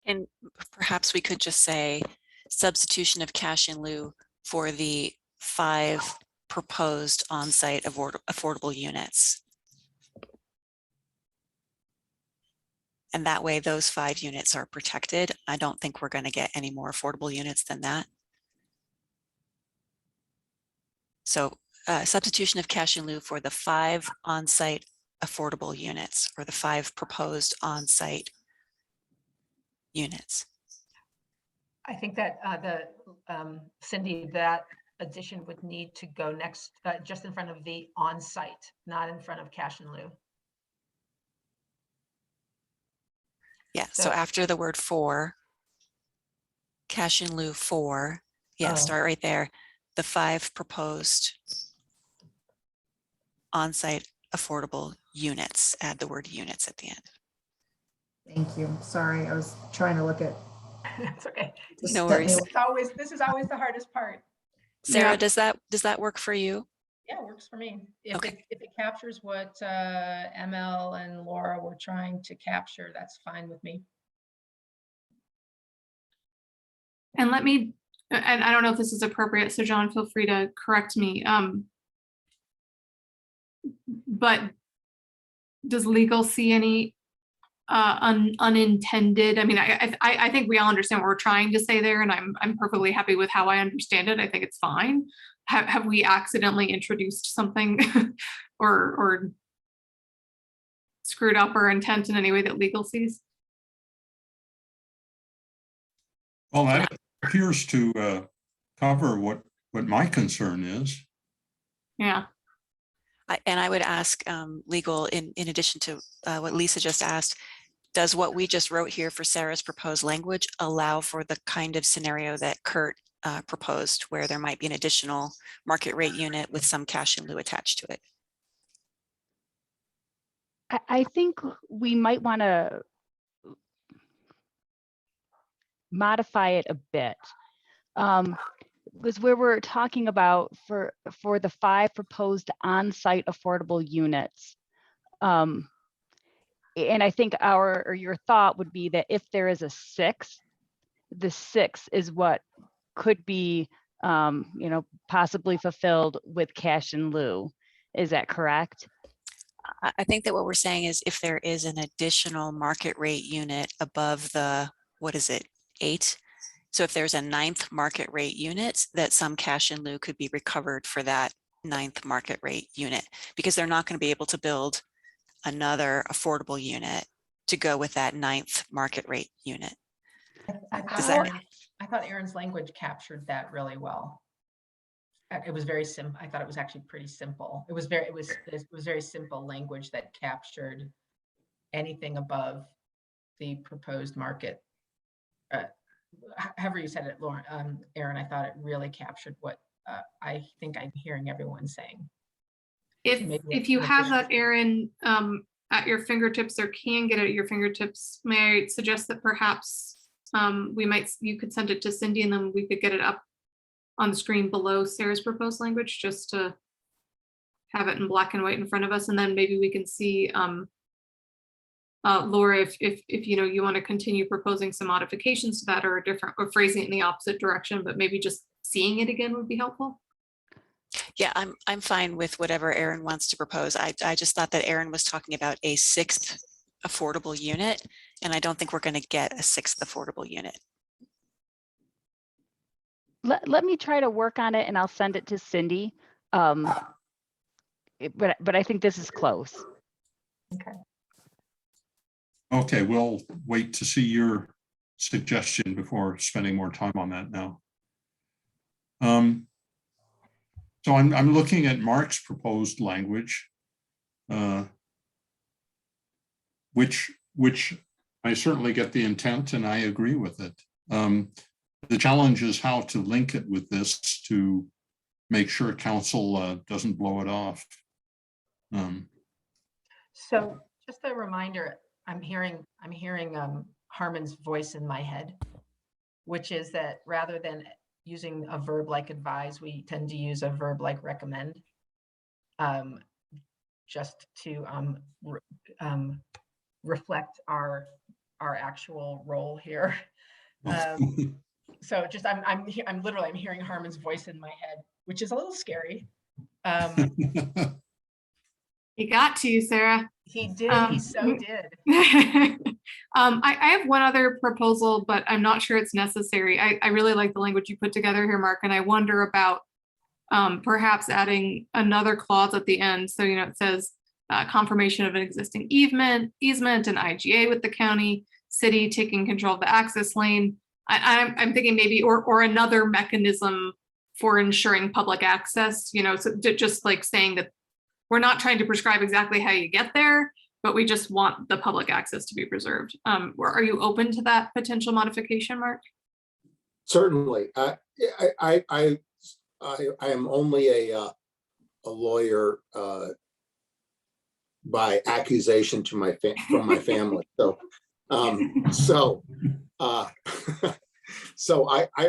And perhaps we could just say substitution of cash in lieu for the 5 proposed on-site affordable units. And that way those 5 units are protected. I don't think we're going to get any more affordable units than that. So substitution of cash in lieu for the 5 on-site affordable units, or the 5 proposed on-site units. I think that Cindy, that addition would need to go next, just in front of the on-site, not in front of cash in lieu. Yeah, so after the word for, cash in lieu for, yeah, start right there. The 5 proposed on-site affordable units, add the word units at the end. Thank you. Sorry, I was trying to look at. It's okay. No worries. This is always the hardest part. Sarah, does that work for you? Yeah, it works for me. If it captures what ML and Laura were trying to capture, that's fine with me. And let me, and I don't know if this is appropriate, so John, feel free to correct me. But does legal see any unintended? I mean, I think we all understand what we're trying to say there, and I'm perfectly happy with how I understand it. I think it's fine. Have we accidentally introduced something or screwed up our intent in any way that legal sees? Well, that appears to cover what my concern is. Yeah. And I would ask legal, in addition to what Lisa just asked, does what we just wrote here for Sarah's proposed language allow for the kind of scenario that Kurt proposed, where there might be an additional market rate unit with some cash in lieu attached to it? I think we might want to modify it a bit. Because where we're talking about for the 5 proposed on-site affordable units. And I think your thought would be that if there is a 6, the 6 is what could be possibly fulfilled with cash in lieu. Is that correct? I think that what we're saying is if there is an additional market rate unit above the, what is it, 8? So if there's a 9th market rate unit, that some cash in lieu could be recovered for that 9th market rate unit, because they're not going to be able to build another affordable unit to go with that 9th market rate unit. I thought Aaron's language captured that really well. It was very simple. I thought it was actually pretty simple. It was very simple language that captured anything above the proposed market. However you said it, Lauren, Aaron, I thought it really captured what I think I'm hearing everyone saying. If you have that, Aaron, at your fingertips, or can get it at your fingertips, may I suggest that perhaps you could send it to Cindy, and then we could get it up on the screen below Sarah's proposed language, just to have it in black and white in front of us, and then maybe we can see, Laura, if you want to continue proposing some modifications to that, or or phrasing it in the opposite direction, but maybe just seeing it again would be helpful. Yeah, I'm fine with whatever Aaron wants to propose. I just thought that Aaron was talking about a 6th affordable unit, and I don't think we're going to get a 6th affordable unit. Let me try to work on it, and I'll send it to Cindy. But I think this is close. Okay. Okay, we'll wait to see your suggestion before spending more time on that now. So I'm looking at Mark's proposed language, which I certainly get the intent, and I agree with it. The challenge is how to link it with this to make sure council doesn't blow it off. So just a reminder, I'm hearing Harmon's voice in my head, which is that rather than using a verb like advise, we tend to use a verb like recommend, just to reflect our our actual role here. So just I'm hearing Harmon's voice in my head, which is a little scary. He got to you, Sarah. He did. He so did. I have one other proposal, but I'm not sure it's necessary. I really like the language you put together here, Mark, and I wonder about perhaps adding another clause at the end. So, it says confirmation of an existing easement and IGA with the county, city taking control of the access lane. I'm thinking maybe, or another mechanism for ensuring public access, so just like saying that we're not trying to prescribe exactly how you get there, but we just want the public access to be preserved. Are you open to that potential modification, Mark? Certainly. I am only a lawyer by accusation to from my family. So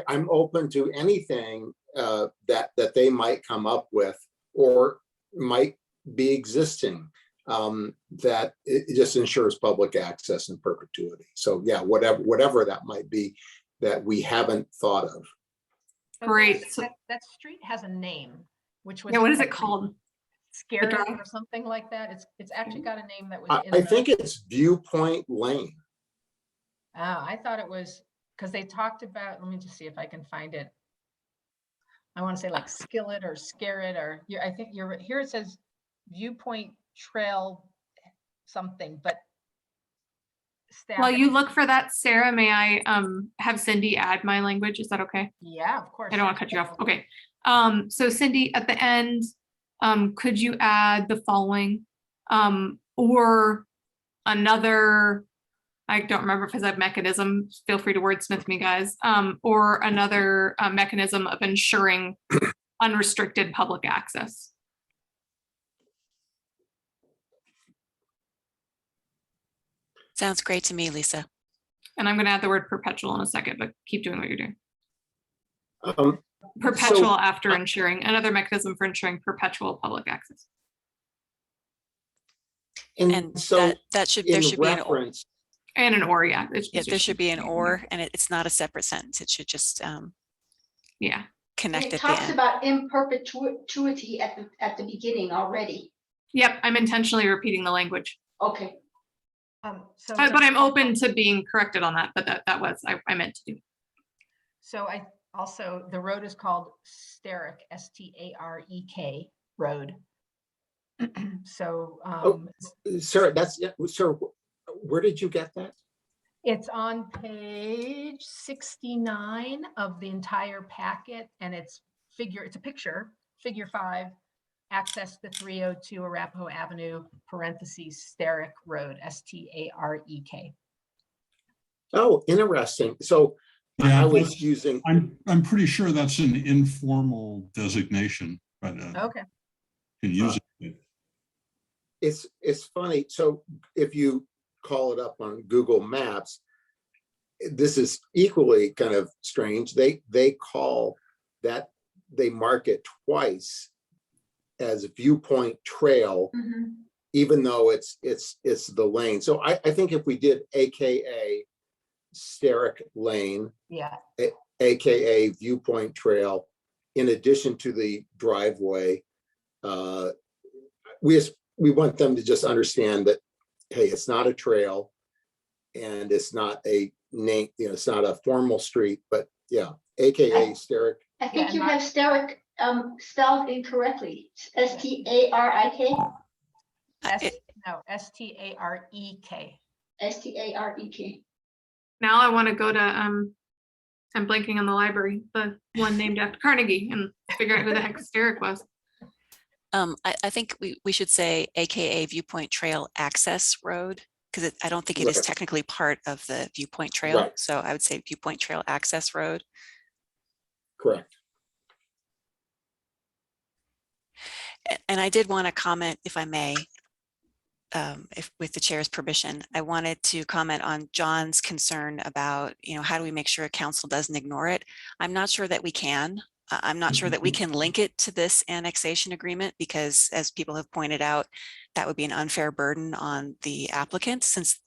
I'm open to anything that they might come up with or might be existing that it just ensures public access in perpetuity. So yeah, whatever that might be that we haven't thought of. Great. That street has a name, which was what is it called? Scared or something like that. It's actually got a name that was. I think it's Viewpoint Lane. I thought it was because they talked about. Let me just see if I can find it. I want to say like Skillet or Scarret or I think you're here. It says Viewpoint Trail something, but while you look for that, Sarah, may I have Cindy add my language? Is that okay? Yeah, of course. I don't want to cut you off. Okay. So Cindy, at the end, could you add the following or another? I don't remember if it's a mechanism. Feel free to wordsmith me, guys. Or another mechanism of ensuring unrestricted public access. Sounds great to me, Lisa. And I'm going to add the word perpetual in a second, but keep doing what you're doing. Perpetual after ensuring, another mechanism for ensuring perpetual public access. And so that should there should be an or. And an or, yeah. There should be an or, and it's not a separate sentence. It should just connect. It talks about in perpetuity at the beginning already. Yep, I'm intentionally repeating the language. Okay. But I'm open to being corrected on that. But that was I meant to do. So the road is called Starek, Starek Road. So sir, where did you get that? It's on page 69 of the entire packet, and it's a picture, figure 5, access the 302 Arapahoe Avenue, parentheses, Starek Road, Starek. Oh, interesting. So yeah, I was using. I'm pretty sure that's an informal designation, but okay. Can use it. It's funny. So if you call it up on Google Maps, this is equally kind of strange. They call that, they mark it twice as Viewpoint Trail, even though it's the lane. So I think if we did AKA Starek Lane, AKA Viewpoint Trail, in addition to the driveway, we want them to just understand that, hey, it's not a trail and it's not a name, it's not a formal street, but yeah, AKA Starek. I think you have Starek spelled incorrectly. S-T-A-R-I-K? No, S-T-A-R-E-K. S-T-A-R-E-K. Now I want to go to, I'm blanking on the library, the one named after Carnegie, and figure out who the heck Starek was. I think we should say AKA Viewpoint Trail Access Road, because I don't think it is technically part of the Viewpoint Trail. Right. So I would say Viewpoint Trail Access Road. Correct. And I did want to comment, if I may, if with the chair's permission, I wanted to comment on John's concern about, how do we make sure council doesn't ignore it? I'm not sure that we can. I'm not sure that we can link it to this annexation agreement because, as people have pointed out, that would be an unfair burden on the applicant since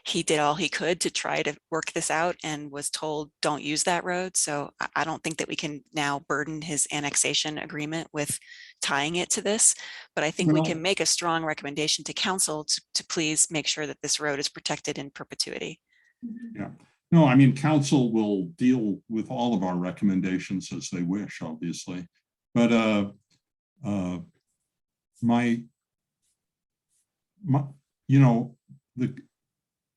he did all he could to try to work this out and was told don't use that road. So I don't think that we can now burden his annexation agreement with tying it to this, but I think we can make a strong recommendation to council to please make sure that this road is protected in perpetuity. Yeah. No, I mean, council will deal with all of our recommendations as they wish, obviously. But you know,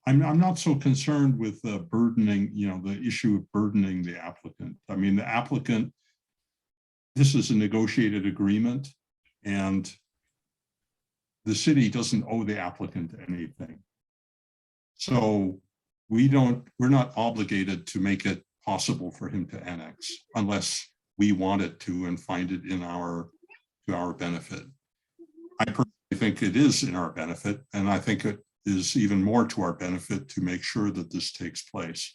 I'm not so concerned with burdening, you know, the issue of burdening the applicant. I mean, the applicant, this is a negotiated agreement, and the city doesn't owe the applicant anything. So we're not obligated to make it possible for him to annex unless we want it to and find it to our benefit. I personally think it is in our benefit, and I think it is even more to our benefit to make sure that this takes place.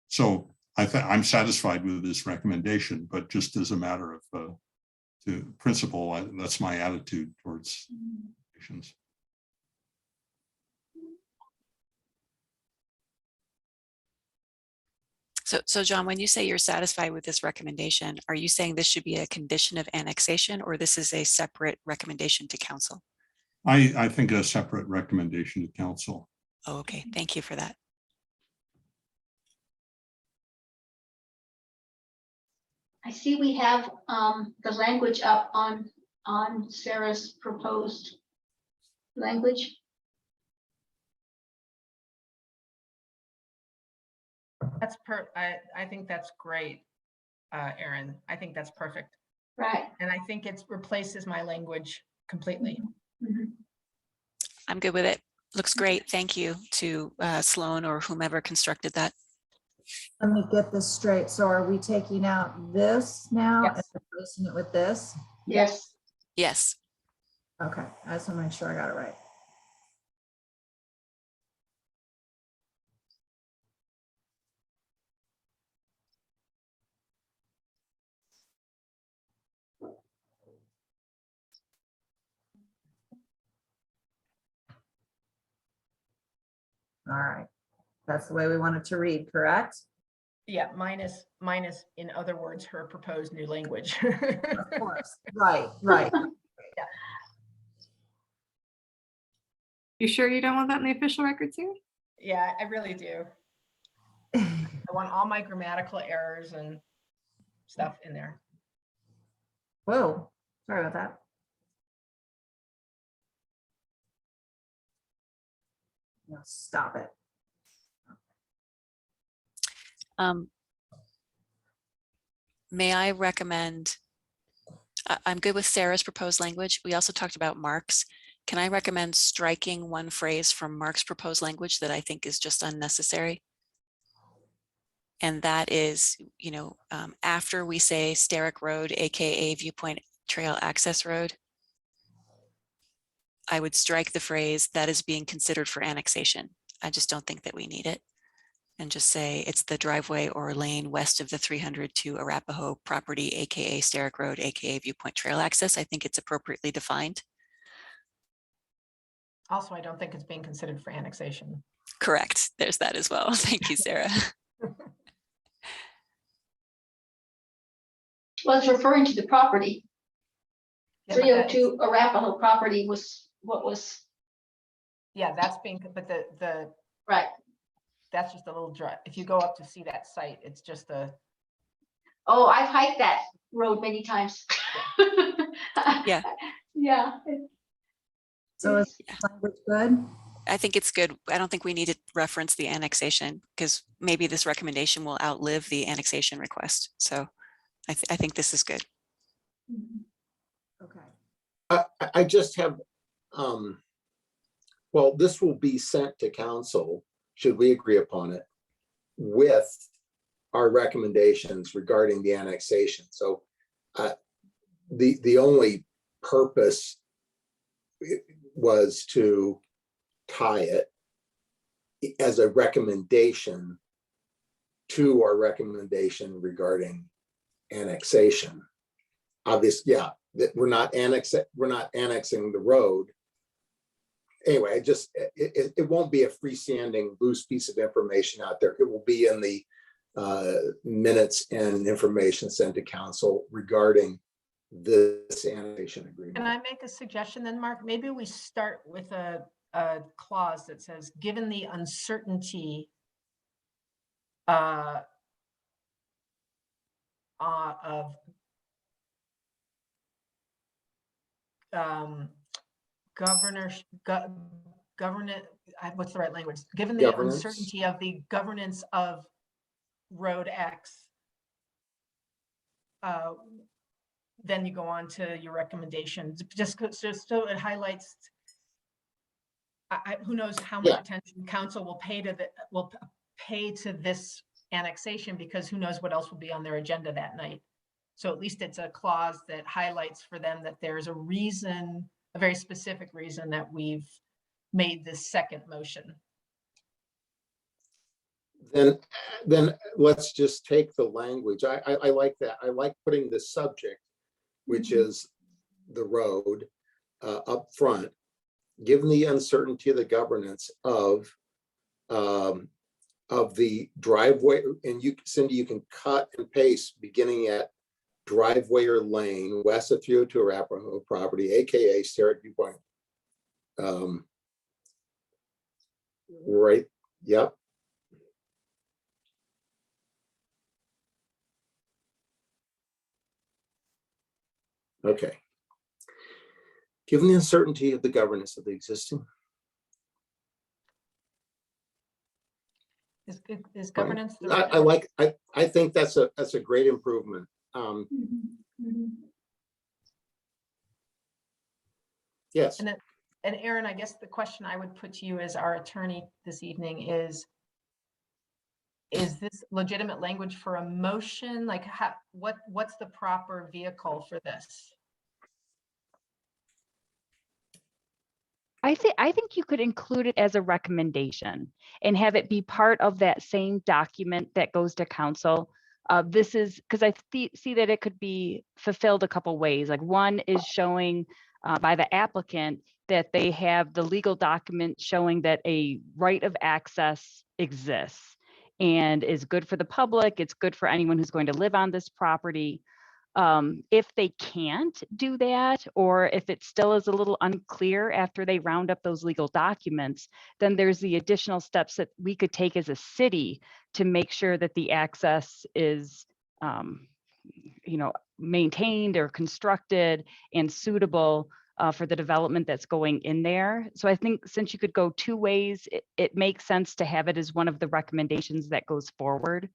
So I'm satisfied with this recommendation, but just as a matter of principle, that's my attitude towards patients. So John, when you say you're satisfied with this recommendation, are you saying this should be a condition of annexation or this is a separate recommendation to council? I think a separate recommendation to council. Oh, okay, thank you for that. I see we have the language up on Sarah's proposed language. I think that's great, Erin. I think that's perfect. Right. And I think it replaces my language completely. Mm-hmm. I'm good with it. Looks great. Thank you to Sloan or whomever constructed that. Let me get this straight. So are we taking out this now and replacing it with this? Yes. Yes. Okay, I just want to make sure I got it right. All right, that's the way we want it to read, correct? Yeah, minus, in other words, her proposed new language. Of course, right. Yeah. You sure you don't want that in the official record too? Yeah, I really do. I want all my grammatical errors and stuff in there. Whoa, sorry about that. No, stop it. May I recommend, I'm good with Sarah's proposed language. We also talked about Mark's. Can I recommend striking one phrase from Mark's proposed language that I think is just unnecessary? And that is, you know, after we say Steric Road, AKA Viewpoint Trail Access Road, I would strike the phrase that is being considered for annexation. I just don't think that we need it. And just say it's the driveway or lane west of the 300 to Arapahoe property, AKA Steric Road, AKA Viewpoint Trail Access. I think it's appropriately defined. Also, I don't think it's being considered for annexation. Correct. There's that as well. Thank you, Sarah. Well, it's referring to the property. Yeah, 302 Arapahoe property was what was. Yeah, that's being, but the right. That's just a little drive. If you go up to see that site, it's just a. Oh, I've hiked that road many times. Yeah. Yeah. So is language good? I think it's good. I don't think we need to reference the annexation because maybe this recommendation will outlive the annexation request. So I think this is good. Okay. I just have, well, this will be sent to council, should we agree upon it, with our recommendations regarding the annexation. So the only purpose was to tie it as a recommendation to our recommendation regarding annexation. Obviously, yeah, that we're not annexing the road. Anyway, it won't be a freestanding loose piece of information out there. It will be in the minutes and information sent to council regarding this annexation agreement. Can I make a suggestion then, Mark? Maybe we start with a clause that says, given the uncertainty of what's the right language? Given the uncertainty of the governance of Road X, then you go on to your recommendations. Just so it highlights. Who knows how much attention council will pay to this annexation, because who knows what else will be on their agenda that night. So at least it's a clause that highlights for them that there's a reason, a very specific reason that we've made this second motion. Then let's just take the language. I like that. I like putting the subject, which is the road, up front, given the uncertainty of the governance of the driveway. And you, Cindy, you can cut and paste beginning at driveway or lane west of 302 Arapahoe property, aka Starrett Viewpoint. Right. Yep. Okay. Given the uncertainty of the governance of the existing. Is governance? I think that's a great improvement. Yes. And Aaron, I guess the question I would put to you as our attorney this evening is this legitimate language for a motion? Like, what's the proper vehicle for this? I think you could include it as a recommendation and have it be part of that same document that goes to council. This is because I see that it could be fulfilled a couple ways. Like, one is showing by the applicant that they have the legal document showing that a right of access exists and is good for the public. It's good for anyone who's going to live on this property. If they can't do that, or if it still is a little unclear after they round up those legal documents, then there's the additional steps that we could take as a city to make sure that the access is, maintained or constructed and suitable for the development that's going in there. So I think since you could go two ways, it makes sense to have it as one of the recommendations that goes forward.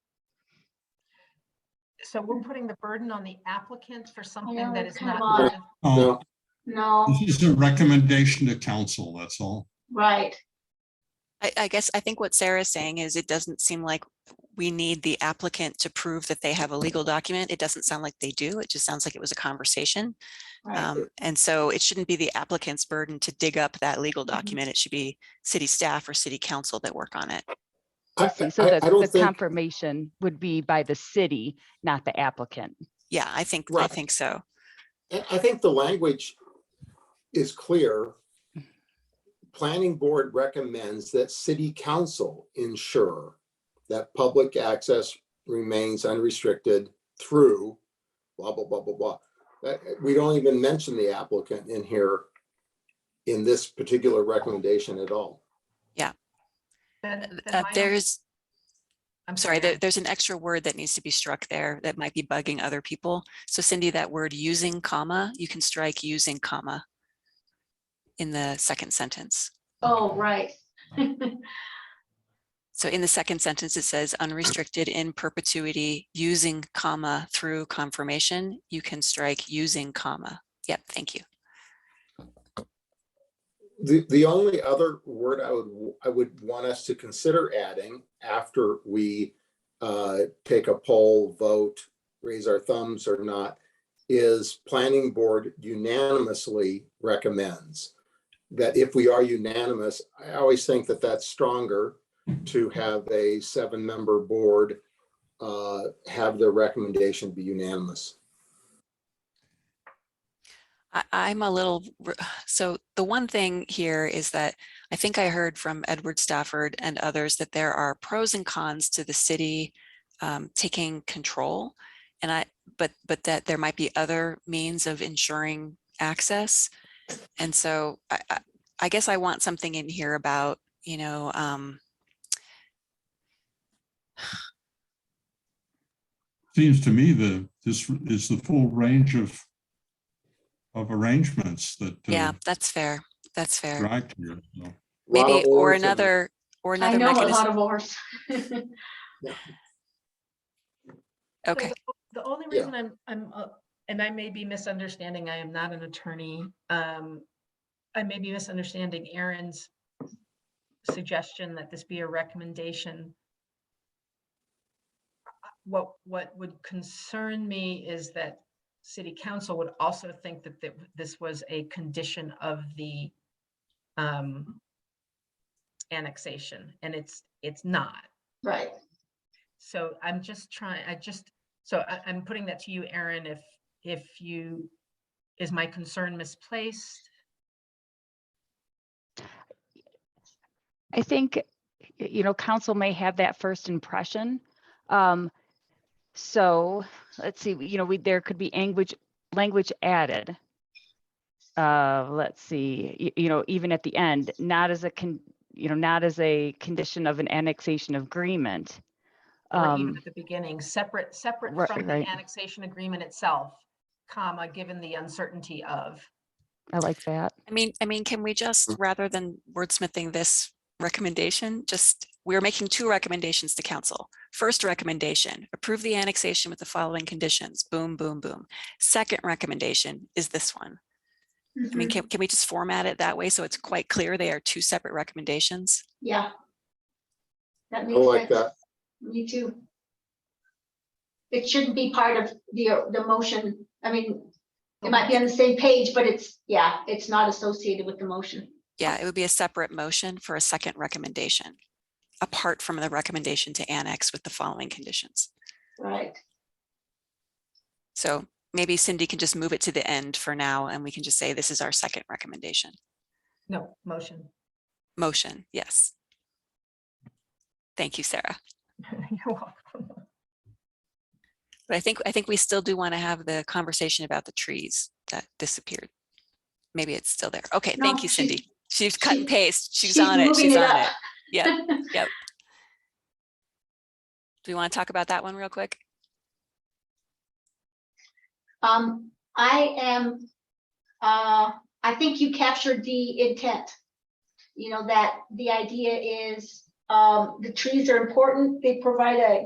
So we're putting the burden on the applicant for something that is not. No. This is a recommendation to council, that's all. Right. I think what Sarah is saying is it doesn't seem like we need the applicant to prove that they have a legal document. It doesn't sound like they do. It just sounds like it was a conversation. Right. And so it shouldn't be the applicant's burden to dig up that legal document. It should be city staff or city council that work on it. So the confirmation would be by the city, not the applicant. Yeah, I think so. I think the language is clear. Planning board recommends that city council ensure that public access remains unrestricted through blah, blah, blah, blah, blah. We don't even mention the applicant in here in this particular recommendation at all. Yeah. There's an extra word that needs to be struck there that might be bugging other people. So Cindy, that word using comma, you can strike using comma in the second sentence. Oh, right. So in the second sentence, it says unrestricted in perpetuity using comma through confirmation. You can strike using comma. Yep, thank you. The only other word I would want us to consider adding after we take a poll, vote, raise our thumbs or not, is planning board unanimously recommends. That if we are unanimous, I always think that that's stronger to have a 7-member board have the recommendation be unanimous. I'm a little, so the one thing here is that I think I heard from Edward Stafford and others that there are pros and cons to the city taking control, and but that there might be other means of ensuring access. And so I guess I want something in here about, you know, seems to me that this is the full range of arrangements that yeah, that's fair. That's fair. drag here. So. Maybe or another I know a lot mechanism. of wars. Okay. So the only reason I'm and I may be misunderstanding, I am not an attorney. I may be misunderstanding Aaron's suggestion that this be a recommendation. What would concern me is that City Council would also think that this was a condition of the annexation, and it's not. Right. So I'm just trying, I'm putting that to you, Aaron, if you, is my concern misplaced? I think, you know, council may have that first impression. So let's see, you know, there could be language added. Let's see, you know, even at the end, not as a condition of an annexation agreement. Or even at the beginning, separate from the right. annexation agreement itself, comma, given the uncertainty of. I like that. I mean, can we just, rather than wordsmithing this recommendation, we're making two recommendations to council. First recommendation, approve the annexation with the following conditions. Boom, boom, boom. Second recommendation is this one. I mean, can we just format it that way so it's quite clear they are two separate recommendations? Yeah. That makes like sense. that. Me too. It shouldn't be part of the motion. I mean, it might be on the same page, but it's not associated with the motion. Yeah, it would be a separate motion for a second recommendation, apart from the recommendation to annex with the following conditions. Right. So maybe Cindy can just move it to the end for now, and we can just say this is our second recommendation. No, motion. Motion, yes. Thank you, Sarah. You're welcome. But I think we still do want to have the conversation about the trees that disappeared. Maybe it's still there. Okay, No, thank you, Cindy. She's cut and paste. She's she's on it. moving She's it on up. it. Yep. Yep. Do we want to talk about that one real quick? I think you captured the intent. You know, that the idea is the trees are important. They provide a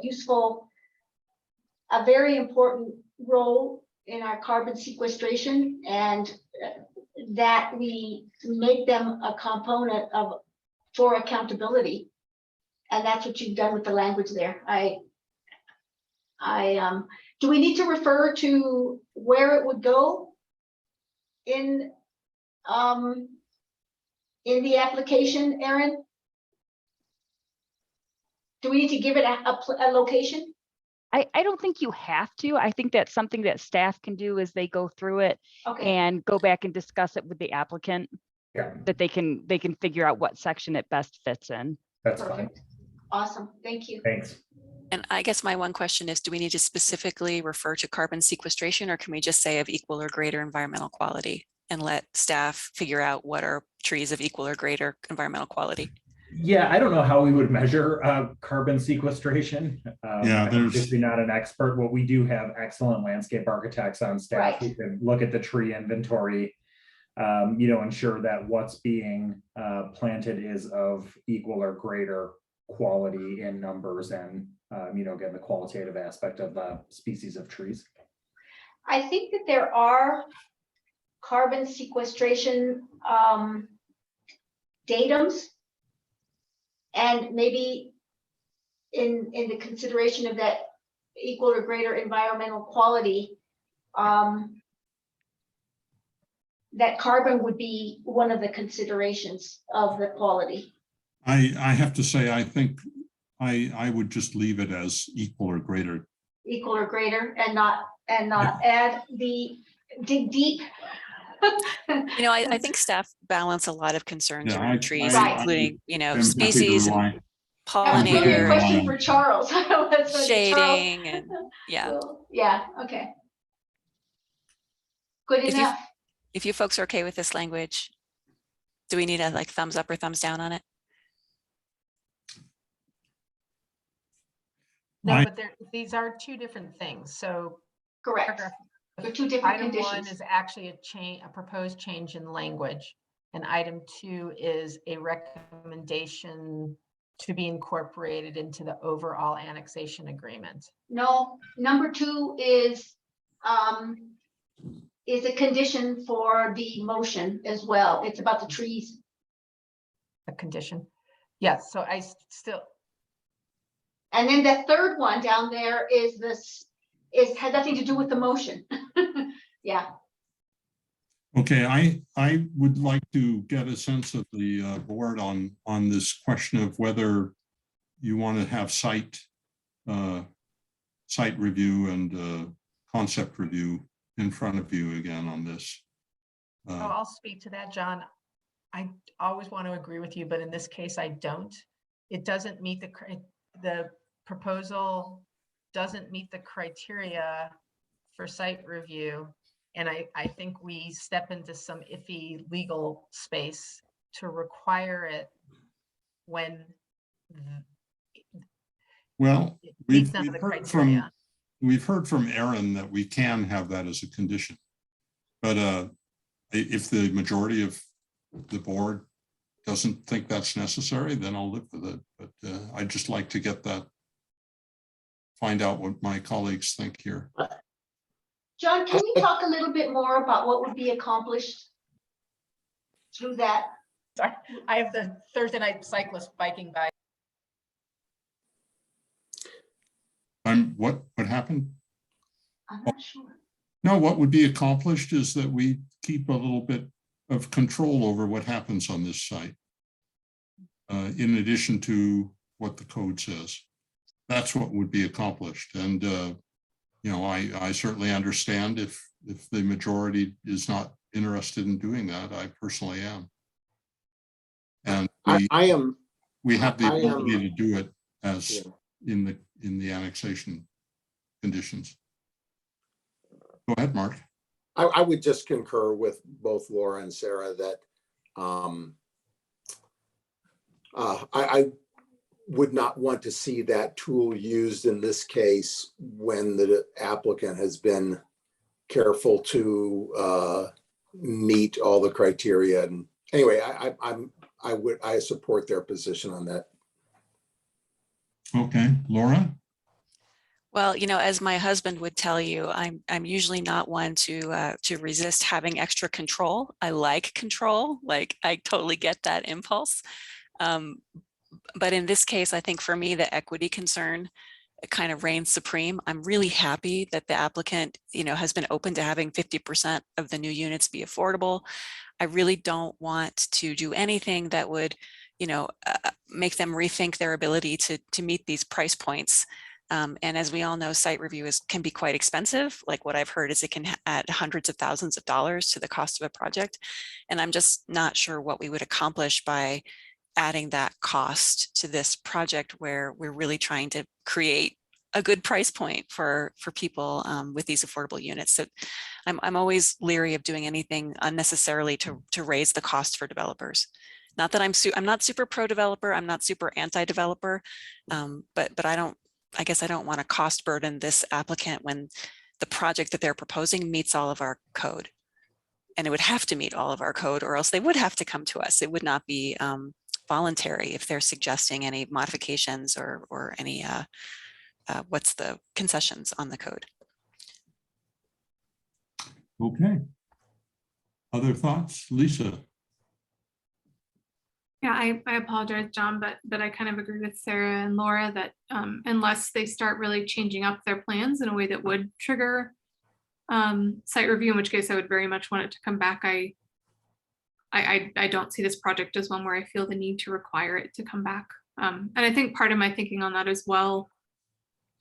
very important role in our carbon sequestration, and that we make them a component for accountability. And that's what you've done with the language there. Do we need to refer to where it would go in the application, Aaron? Do we need to give it a location? I don't think you have to. I think that's something that staff can do as they go through it and go back and discuss it with the applicant. Yeah. That they can figure out what section it best fits in. That's fine. Awesome, thank you. Thanks. And I guess my one question is, do we need to specifically refer to carbon sequestration, or can we just say of equal or greater environmental quality and let staff figure out what are trees of equal or greater environmental quality? Yeah, I don't know how we would measure carbon sequestration. Yeah, I'm obviously not an expert. What we do have excellent landscape architects on staff who can look at the tree inventory, ensure that what's being planted is of equal or greater quality in numbers and, again, the qualitative aspect of the species of trees. I think that there are carbon sequestration datums, and maybe in the consideration of that equal or greater environmental quality, that carbon would be one of the considerations of the quality. I have to say, I think I would just leave it as equal or greater. Equal or greater, and not add the dig deep. You know, I think staff balance a lot of concerns Yeah, around trees, Right. including, you know, am happy to species and rely- That was really a pollinator, question for Charles. shading, and yeah. Well, yeah, okay. Good enough. If you folks are okay with this language, do we need a like thumbs up or thumbs down on it? No, but these are two different things. So Correct. They're two different item conditions. 1 is actually a proposed change in language. And item 2 is a recommendation to be incorporated into the overall annexation agreement. No, number 2 is a condition for the motion as well. It's about the trees. A condition. Yes, so I still. And then the third one down there is had nothing to do with the motion. Yeah. Okay, I would like to get a sense of the board on this question of whether you want to have site review and concept review in front of you again on this. I'll speak to that, John. I always want to agree with you, but in this case, I don't. It doesn't meet the proposal doesn't meet the criteria for site review. And I think we step into some iffy legal space to require it when. Well, we've heard from Aaron that we can have that as a condition. But if the majority of the board doesn't think that's necessary, then I'll live with it. But I'd just like to get that, find out what my colleagues think here. John, can you talk a little bit more about what would be accomplished through that? Sorry, I have the Thursday night cyclist biking by. What happened? I'm not sure. No, what would be accomplished is that we keep a little bit of control over what happens on this site, in addition to what the code says. That's what would be accomplished. And you know, I certainly understand if the majority is not interested in doing that. I personally am. And we have the ability to do it as in the annexation conditions. Go ahead, Mark. I would just concur with both Laura and Sarah that I would not want to see that tool used in this case when the applicant has been careful to meet all the criteria. And anyway, I support their position on that. Okay, Laura? Well, you know, as my husband would tell you, I'm usually not one to resist having extra control. I like control, like I totally get that impulse. But in this case, I think for me, the equity concern kind of reigns supreme. I'm really happy that the applicant, you know, has been open to having 50% of the new units be affordable. I really don't want to do anything that would, you know, make them rethink their ability to meet these price points. And as we all know, site review can be quite expensive. Like what I've heard is it can add hundreds of thousands of dollars to the cost of a project. And I'm just not sure what we would accomplish by adding that cost to this project where we're really trying to create a good price point for people with these affordable units. So I'm always leery of doing anything unnecessarily to raise the cost for developers. Not that I'm not super pro developer, I'm not super anti-developer, but I guess I don't want to cost burden this applicant when the project that they're proposing meets all of our code. And it would have to meet all of our code, or else they would have to come to us. It would not be voluntary if they're suggesting any modifications or any what's the concessions on the code. Okay. Other thoughts, Lisa? Yeah, I apologize, John, but I kind of agree with Sarah and Laura that unless they start really changing up their plans in a way that would trigger site review, in which case I would very much want it to come back. I don't see this project as one where I feel the need to require it to come back And I think part of my thinking on that as well,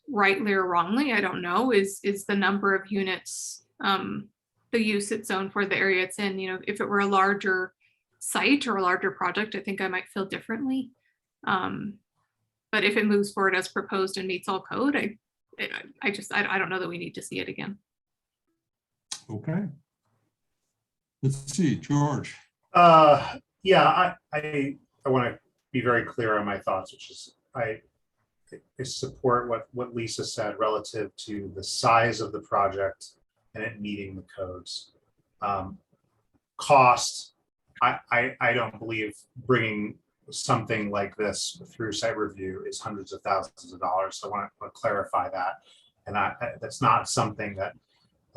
rightly or wrongly, I don't know, is the number of units, the use it's zoned for, the area it's in. You know, if it were a larger site or a larger project, I think I might feel differently. But if it moves forward as proposed and meets all code, I don't know that we need to see it again. Okay. Let's see, George. Yeah, I want to be very clear on my thoughts, which is I support what Lisa said relative to the size of the project and it meeting the codes. Cost, I don't believe bringing something like this through site review is hundreds of thousands of dollars. So I want to clarify that. And that's not something that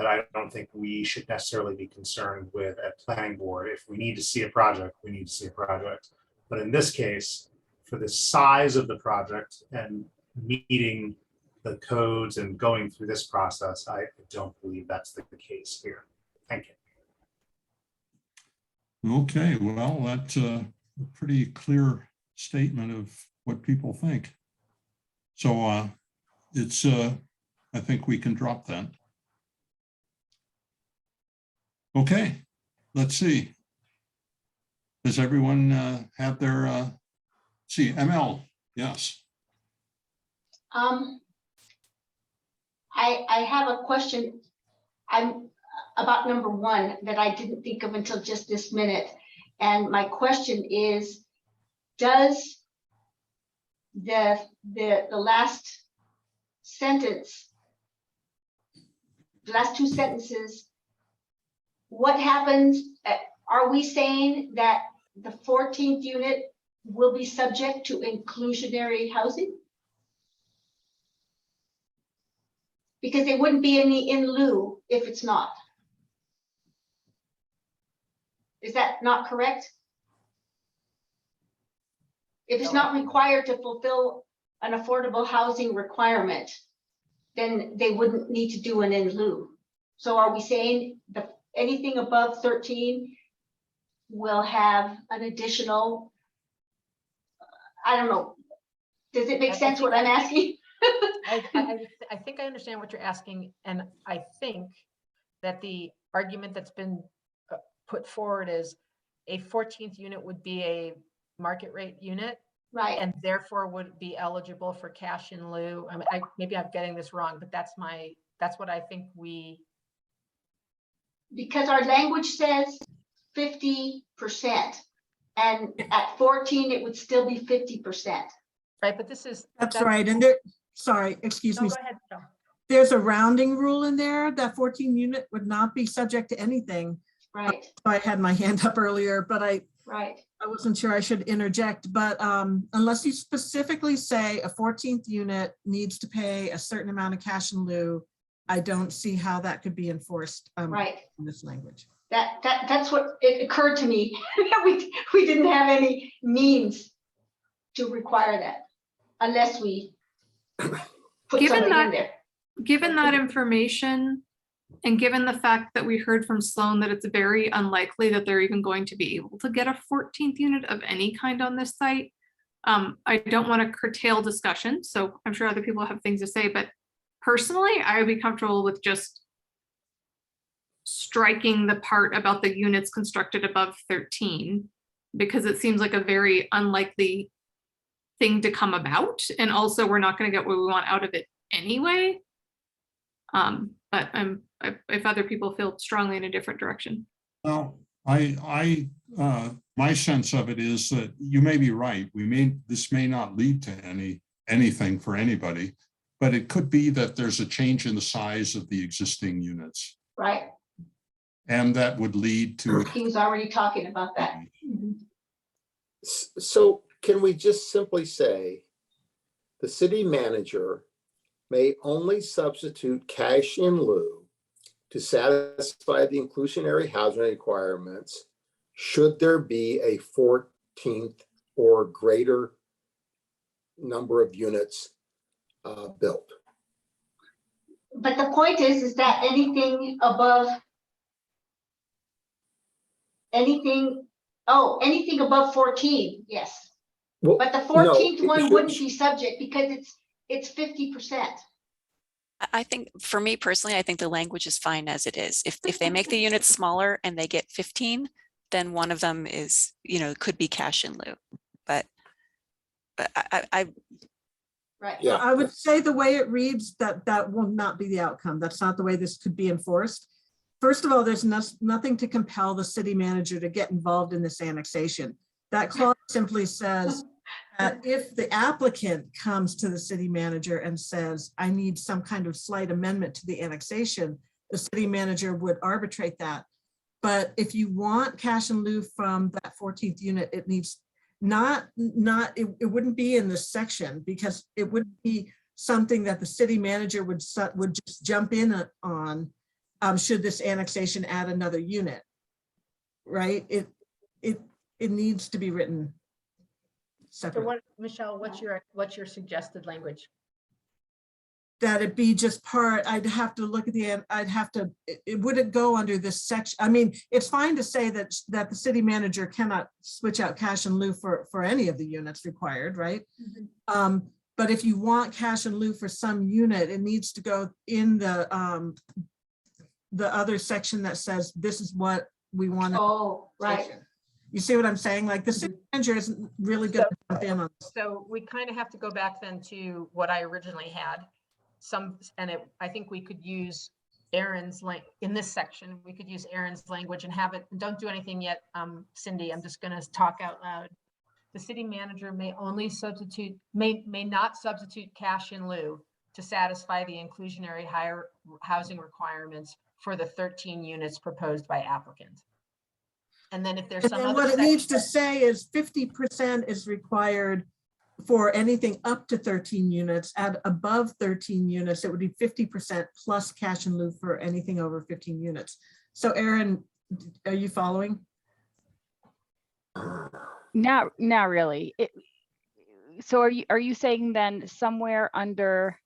I don't think we should necessarily be concerned with at planning board. If we need to see a project, we need to see a project. But in this case, for the size of the project and meeting the codes and going through this process, I don't believe that's the case here. Thank you. Okay, well, that's a pretty clear statement of what people think. So it's, I think we can drop that. Okay, let's see. Does everyone have their, see, ML, yes. I have a question. I'm about number one that I didn't think of until just this minute. And my question is, does the last sentence, the last two sentences, what happens, are we saying that the 14th unit will be subject to inclusionary housing? Because there wouldn't be any in lieu if it's not. Is that not correct? If it's not required to fulfill an affordable housing requirement, then they wouldn't need to do an in lieu. So are we saying that anything above 13 will have an additional, I don't know. Does it make sense what I'm asking? I think I understand what you're asking, and I think that the argument that's been put forward is a 14th unit would be a market rate unit, right? And therefore would be eligible for cash in lieu. I mean, maybe I'm getting this wrong, but that's what I think we. Because our language says 50%, and at 14 it would still be 50%. Right, but that's right. And there, sorry, excuse me. Go ahead, Phil. There's a rounding rule in there that 14 unit would not be subject to anything. Right. I had my hand up earlier, but I wasn't sure I should interject. But unless you specifically say a 14th unit needs to pay a certain amount of cash in lieu, I don't see how that could be enforced in this language. That's what it occurred to me. we didn't have any means to require that unless we put something in there. Given that information, and given the fact that we heard from Sloan that it's very unlikely that they're even going to be able to get a 14th unit of any kind on this site, I don't want to curtail discussion. So I'm sure other people have things to say, but personally, I would be comfortable with just striking the part about the units constructed above 13, because it seems like a very unlikely thing to come about. And also we're not going to get what we want out of it anyway. But if other people feel strongly in a different direction. Well, my sense of it is that you may be right. This may not lead to anything for anybody, but it could be that there's a change in the size of the existing units. Right. And that would lead to. He was already talking about that. So can we just simply say the city manager may only substitute cash in lieu to satisfy the inclusionary housing requirements should there be a 14th or greater number of units built? But the point is that anything above 14, yes. Well, But the no, 14th one should- wouldn't be subject because it's 50%. I think for me personally, I think the language is fine as it is. If they make the units smaller and they get 15, then one of them is, could be cash in lieu. But I Right. Yeah. I would say the way it reads, that will not be the outcome. That's not the way this could be enforced. First of all, there's nothing to compel the city manager to get involved in this annexation. That clause simply says that if the applicant comes to the city manager and says, I need some kind of slight amendment to the annexation, the city manager would arbitrate that. But if you want cash in lieu from that 14th unit, it needs it wouldn't be in this section, because it would be something that the city manager would just jump in on should this annexation add another unit, right? It needs to be written So separately. what, Michelle, what's your suggested language? That it be just part, I'd have to look at it wouldn't go under this section. I mean, it's fine to say that the city manager cannot switch out cash in lieu for any of the units required, right? Mm-hmm. But if you want cash in lieu for some unit, it needs to go in the other section that says this is what we want. Oh, right. You see what I'm saying? Like the city manager isn't really going to jump in on this. So we kind of have to go back then to what I originally had. I think we could use Aaron's in this section. We could use Aaron's language and have it. Don't do anything yet, Cindy. I'm just going to talk out loud. The city manager may not substitute cash in lieu to satisfy the inclusionary higher housing requirements for the 13 units proposed by applicant. And then if there's And some then other what it needs to section- say is 50% is required for anything up to 13 units. At above 13 units, it would be 50% plus cash in lieu for anything over 15 units. So Aaron, are you following? Not really. So are you saying then somewhere under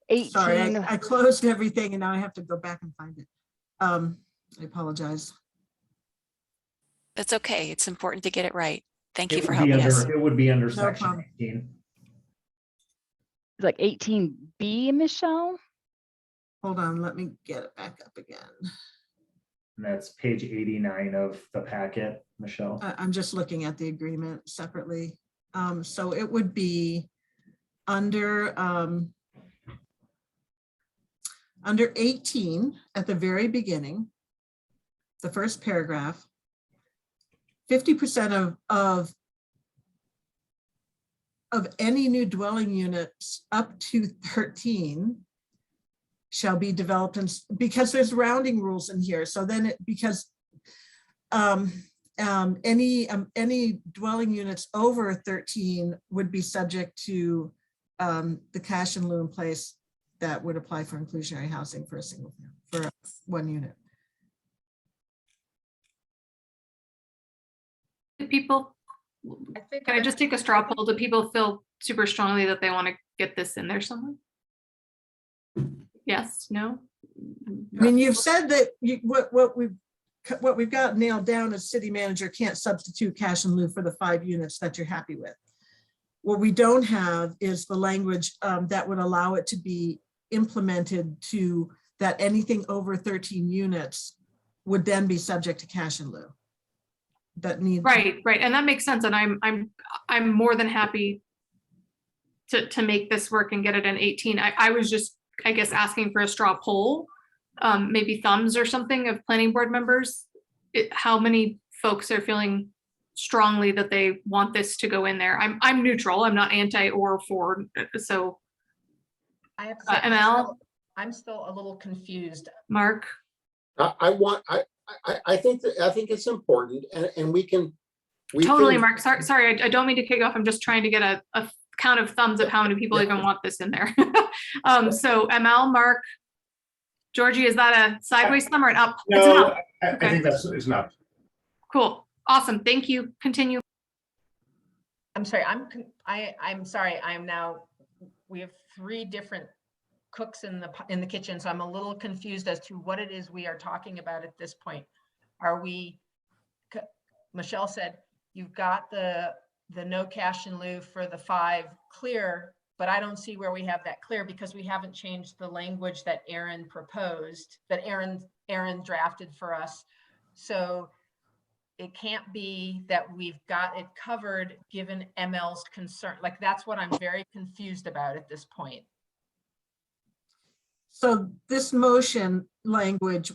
18? Sorry, I closed everything and now I have to go back and find it. I apologize. That's okay. It's important to get it right. Thank you It for would be helping us. It would be under No section problem. 18. Like 18B, Michelle? Hold on, let me get it back up again. And that's page 89 of the packet, Michelle. I'm just looking at the agreement separately. So it would be under 18 at the very beginning, the first paragraph, 50% of any new dwelling units up to 13 shall be developed, because there's rounding rules in here. So then any dwelling units over 13 would be subject to the cash in lieu in place that would apply for inclusionary housing for for one unit. People, can I just take a straw poll? Do people feel super strongly that they want to get this in there somewhere? Yes, no? I mean, you've said that what we've got nailed down is city manager can't substitute cash in lieu for the 5 units that you're happy with. What we don't have is the language that would allow it to be implemented to that anything over 13 units would then be subject to cash in lieu. That needs Right, and that makes sense. And I'm more than happy to make this work and get it in 18. I was just, I guess, asking for a straw poll, maybe thumbs or something of planning board members. How many folks are feeling strongly that they want this to go in there? I'm neutral. I'm not anti or for. So I have to say, ML, I'm still a little confused. Mark. I think it's important, and we can. Totally, Mark. Sorry, I don't mean to kick off. I'm just trying to get a count of thumbs of how many people even want this in there. So ML, Mark, Georgie, is that a sideways thumb or an up? No, It's an up. I think that's is not. Cool. Awesome. Thank you. Continue. I'm sorry. I'm sorry. I'm now. We have 3 different cooks in the kitchen, so I'm a little confused as to what it is we are talking about at this point. Are we? Michelle said you've got the no cash in lieu for the 5 clear, but I don't see where we have that clear because we haven't changed the language that Aaron proposed, that Aaron drafted for us. So it can't be that we've got it covered given ML's concern. Like, that's what I'm very confused about at this point. So this motion language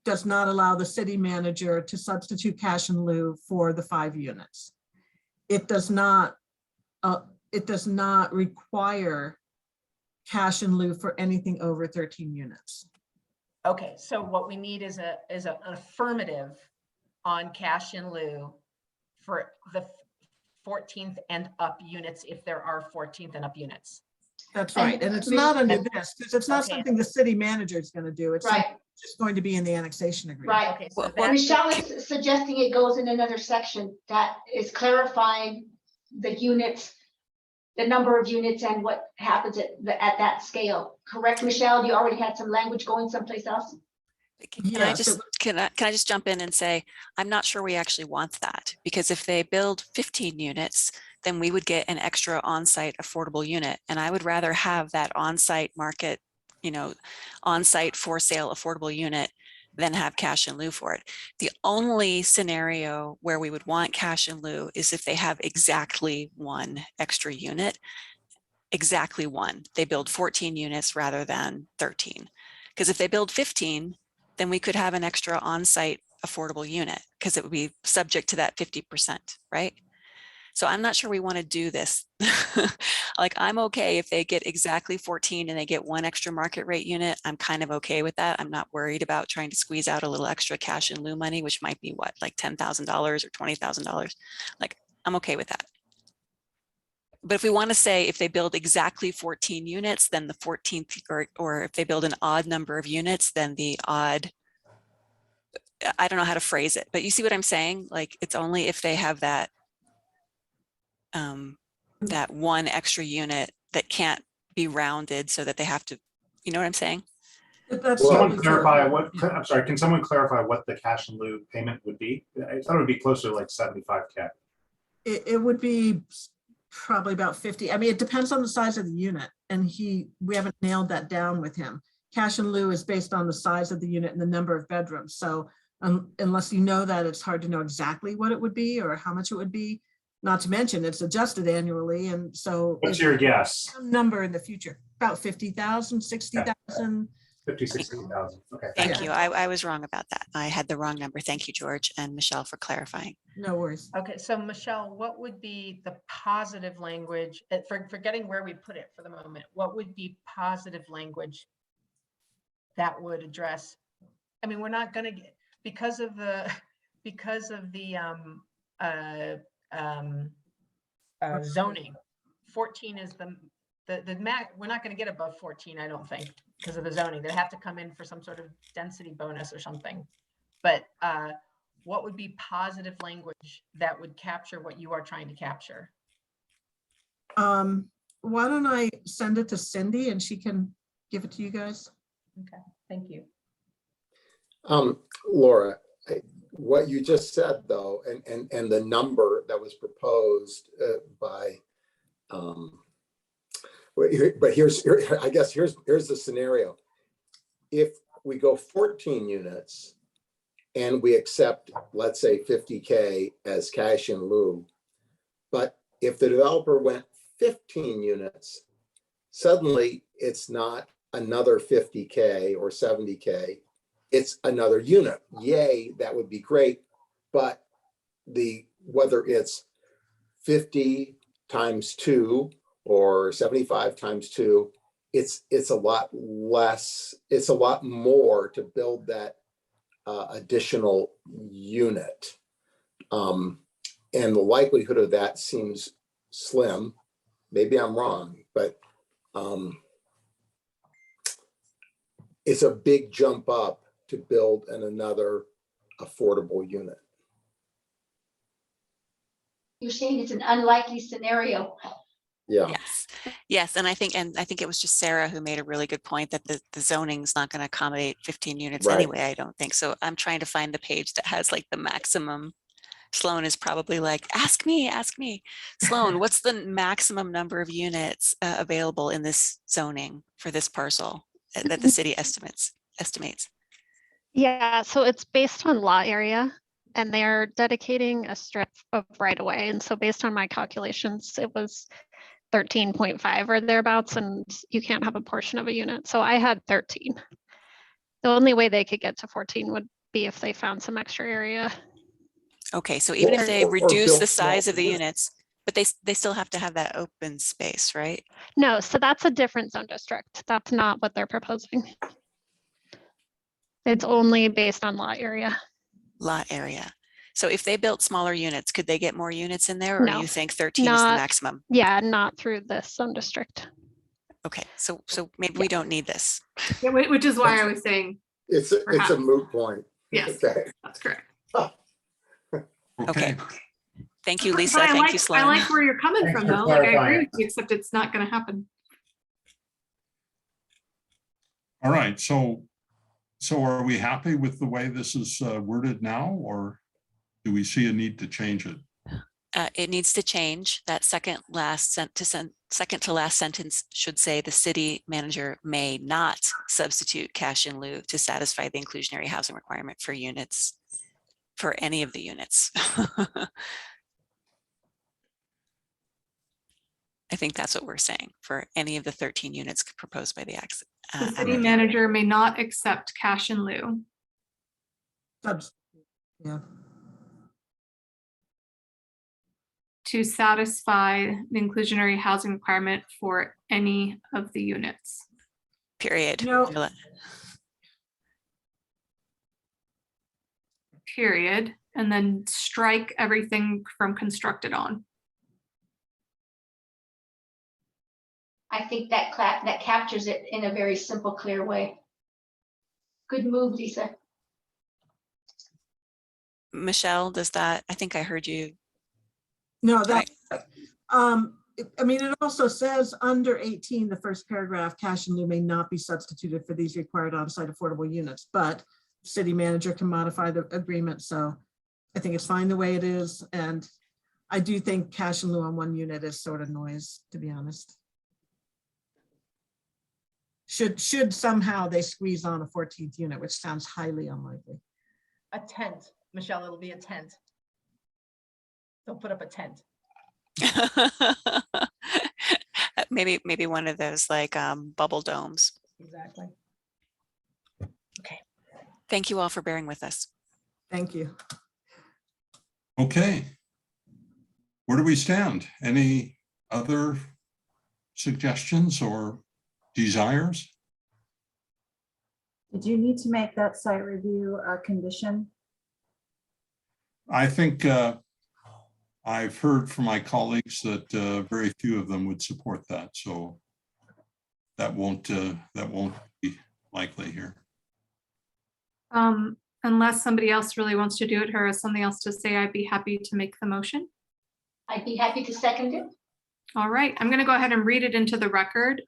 does not allow the city manager to substitute cash in lieu for the 5 units. It does not require cash in lieu for anything over 13 units. Okay, so what we need is an affirmative on cash in lieu for the 14th and up units if there are 14th and up units. That's right. And it's not under this, because it's not Okay. something the city manager is going to do. It's Right. just going to be in the annexation agreement. Right. Okay, so Well, Michelle is suggesting it goes in another section that is clarifying the units, the number of units and what happens at that scale. Correct, Michelle? You already had some language going someplace else? Can I just jump in and say, I'm not sure we actually want that, because if they build 15 units, then we would get an extra on-site affordable unit. And I would rather have that on-site market, on-site for sale affordable unit than have cash in lieu for it. The only scenario where we would want cash in lieu is if they have exactly 1 extra unit, exactly 1. They build 14 units rather than 13. Because if they build 15, then we could have an extra on-site affordable unit because it would be subject to that 50%, right? So I'm not sure we want to do this. Like, I'm okay if they get exactly 14 and they get 1 extra market rate unit. I'm kind of okay with that. I'm not worried about trying to squeeze out a little extra cash in lieu money, which might be what, like $10,000 or $20,000. Like, I'm okay with that. But if we want to say if they build exactly 14 units, then the 14th, or if they build an odd number of units, then the odd, I don't know how to phrase it, but you see what I'm saying? Like, it's only if they have that, that 1 extra unit that can't be rounded so that they have to, you know what I'm saying? That's Someone totally clarify true. what, I'm sorry, can someone clarify what the cash in lieu payment would be? I thought it would be closer to like 75K. It would be probably about 50. I mean, it depends on the size of the unit, and we haven't nailed that down with him. Cash in lieu is based on the size of the unit and the number of bedrooms. So unless you know that, it's hard to know exactly what it would be or how much it would be. Not to mention it's adjusted annually, and so What's your guess? some number in the future, about 50,000, 60,000. 50, 60,000. Okay. Thank you. I was wrong about that. I had the wrong number. Thank you, George and Michelle, for clarifying. No worries. Okay, so Michelle, what would be the positive language, forgetting where we put it for the moment, what would be positive language that would address? I mean, we're not going to get, because of the zoning, 14 is the max. We're not going to get above 14, I don't think, because of the zoning. They have to come in for some sort of density bonus or something. But what would be positive language that would capture what you are trying to capture? Why don't I send it to Cindy and she can give it to you guys? Okay, thank you. Laura, what you just said though, and the number that was proposed by, but here's the scenario. If we go 14 units and we accept, let's say 50K as cash in lieu, but if the developer went 15 units, suddenly it's not another 50K or 70K, it's another unit. Yay, that would be great. But whether it's 50 times 2 or 75 times 2, it's a lot less, it's a lot more to build that additional unit. And the likelihood of that seems slim. Maybe I'm wrong, but it's a big jump up to build another affordable unit. You're saying it's an unlikely scenario. Yeah. Yes, and I think it was just Sarah who made a really good point that the zoning's not going to accommodate 15 units Right. anyway. I don't think so. I'm trying to find the page that has like the maximum Sloan is probably like, ask me, ask me. Sloan, what's the maximum number of units available in this zoning for this parcel that the city estimates? Yeah, so it's based on lot area, and they're dedicating a strip of right of way. And so based on my calculations, it was 13.5 or thereabouts, and you can't have a portion of a unit. So I had 13. The only way they could get to 14 would be if they found some extra area. Okay, so even if they Or reduce built the size small of the units. units, but they still have to have that open space, right? No, so that's a different zone district. That's not what they're proposing. It's only based on lot area. Lot area. So if they built smaller units, could they get more units in there, or No, you think 13 is the not, maximum? yeah, not through this zone district. Okay, so maybe we don't need this. Yeah, which is why I was saying. It's a moot point. Yes, Okay. that's correct. Okay. Thank you, Lisa. But Thank you, Sloan. I like where you're coming Thanks from, for though. Like, I agree clarifying. with you, except it's not going to happen. All right, so are we happy with the way this is worded now, or do we see a need to change it? It needs to change. That second to last sentence should say the city manager may not substitute cash in lieu to satisfy the inclusionary housing requirement for units, for any of the units. I think that's what we're saying, for any of the 13 units proposed by the The city applicant. manager may not accept cash in lieu. Yeah. To satisfy the inclusionary housing requirement for any of the units. Period. No. Period. And then strike everything from constructed on. I think that captures it in a very simple, clear way. Good move, Lisa. Michelle, does that, I think I heard you. No, that, I mean, it also says under 18, the first paragraph, cash in lieu may not be substituted for these required on-site affordable units, but city manager can modify the agreement. So I think it's fine the way it is. And I do think cash in lieu on one unit is sort of noise, to be honest. Should somehow they squeeze on a 14th unit, which sounds highly unlikely. A tent, Michelle, it'll be a tent. They'll put up a tent. maybe one of those like bubble domes. Exactly. Okay. Thank you all for bearing with us. Thank you. Okay. Where do we stand? Any other suggestions or desires? Did you need to make that site review a condition? I think I've heard from my colleagues that very few of them would support that, so that won't be likely here. Unless somebody else really wants to do it or has something else to say, I'd be happy to make the motion. I'd be happy to second it. All right, I'm going to go ahead and read it into the record.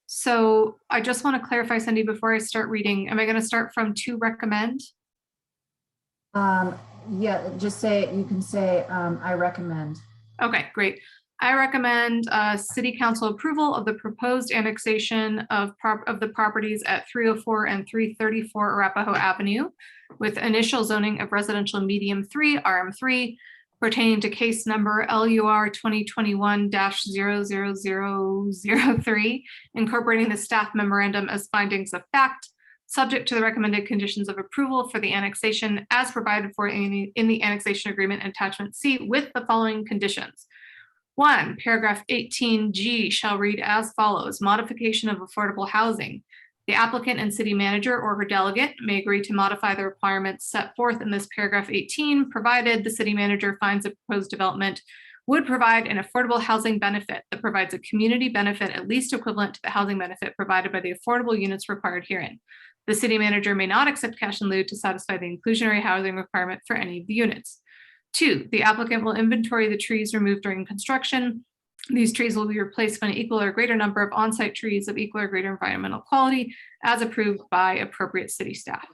So I just want to clarify, Cindy, before I start reading, am I going to start from to recommend? Yeah, just say, you can say, I recommend. Okay, great. I recommend city council approval of the proposed annexation of the properties at 304 and 334 Arapahoe Avenue with initial zoning of residential medium 3 RM3 pertaining to case number LUR 2021-00003, incorporating the staff memorandum as findings of fact, subject to the recommended conditions of approval for the annexation as provided for in the annexation agreement attachment C with the following conditions. 1, paragraph 18G shall read as follows: modification of affordable housing. The applicant and city manager or her delegate may agree to modify the requirements set forth in this paragraph 18, provided the city manager finds a proposed development would provide an affordable housing benefit that provides a community benefit at least equivalent to the housing benefit provided by the affordable units required herein. The city manager may not accept cash in lieu to satisfy the inclusionary housing requirement for any of the units. 2, the applicant will inventory the trees removed during construction. These trees will be replaced with an equal or greater number of on-site trees of equal or greater environmental quality as approved by appropriate city staff.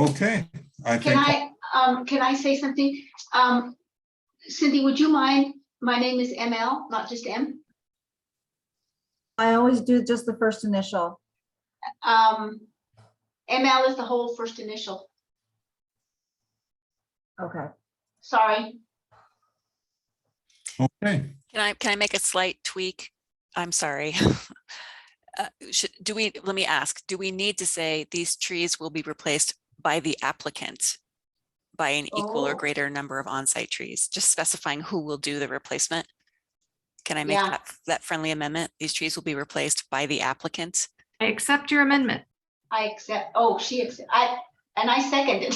Okay, I Can think, can I say something? Cindy, would you mind? My name is ML, not just M. I always do just the first initial. ML is the whole first initial. Okay. Sorry. okay. Can I make a slight tweak? I'm sorry. Let me ask, do we need to say these trees will be replaced by the applicant by an equal or Oh. greater number of on-site trees, just specifying who will do the replacement? Can I make Yeah. that friendly amendment? These trees will be replaced by the applicant. I accept your amendment. I accept. Oh, she accept. I second it.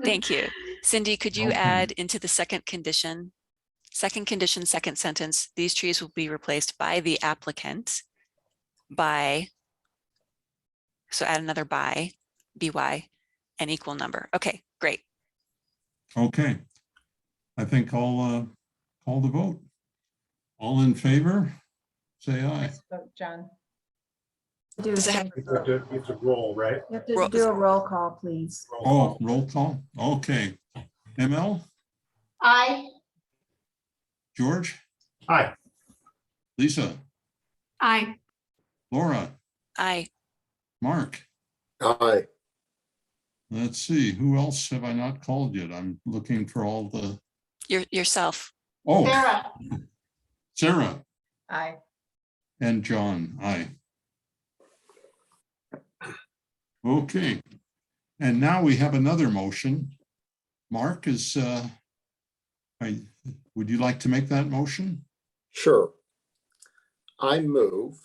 Thank you. Cindy, could you Okay. add into the second condition, second sentence, these trees will be replaced by the applicant by, so add another by, by, an equal number. Okay, great. Okay. I think I'll call the vote. All in favor, say aye. John. Do a separate You have vote. to roll, right? You have to do a roll call, please. Oh, roll call. Okay. ML, I. George, Aye. Lisa, Aye. Laura, Aye. Mark. Aye. Let's see, who else have I not called yet? I'm looking for all the, Yourself. oh, Sarah. Sarah Aye. and John, aye. Okay, and now we have another motion. Mark is, would you like to make that motion? Sure. I move.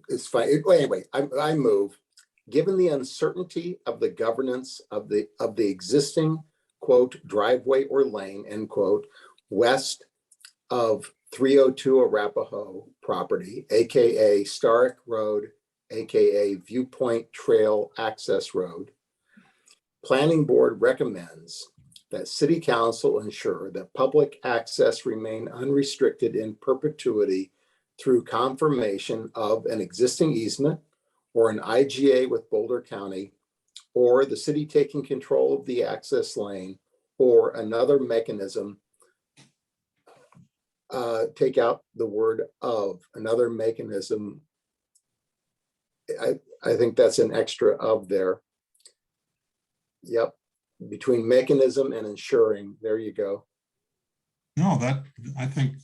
It's fine. Anyway, I move. Given the uncertainty of the governance of the existing quote driveway or lane end quote west of 302 Arapahoe property, aka Starrick Road, aka Viewpoint Trail Access Road, Planning Board recommends that City Council ensure that public access remain unrestricted in perpetuity through confirmation of an existing easement or an IGA with Boulder County, or the city taking control of the access lane, or another mechanism. Take out the word of, another mechanism. I think that's an extra of there. Yep, between mechanism and ensuring, there you go. No, that, I think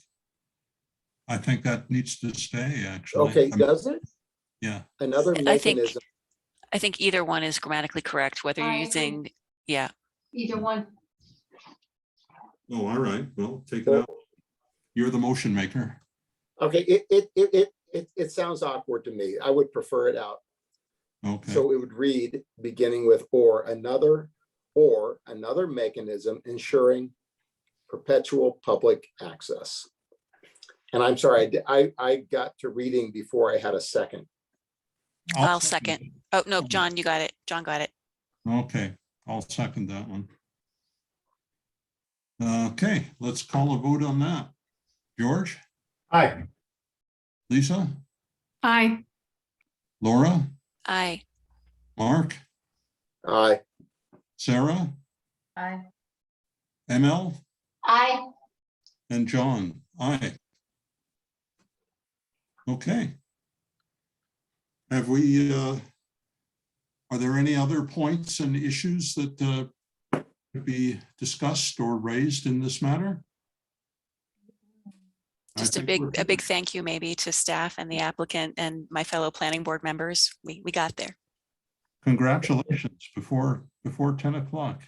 that needs to stay, actually. Okay, does it? Yeah. Another mechanism. I think either one is grammatically correct, whether you're using, yeah. Either one. Oh, all right, well, take it out. You're the motion maker. Okay, it sounds awkward to me. I would prefer it out. Okay. So it would read beginning with or another mechanism ensuring perpetual public access. And I'm sorry, I got to reading before I had a second. I'll second. Oh, no, John, you got it. John got it. Okay, I'll second that one. Okay, let's call a vote on that. George? Aye. Lisa? Aye. Laura? Aye. Mark? Aye. Sarah? Aye. ML? I. And John? Aye. Okay. Have we, are there any other points and issues that could be discussed or raised in this matter? Just a big thank you maybe to staff and the applicant and my fellow planning board members. We got there. Congratulations before 10 o'clock.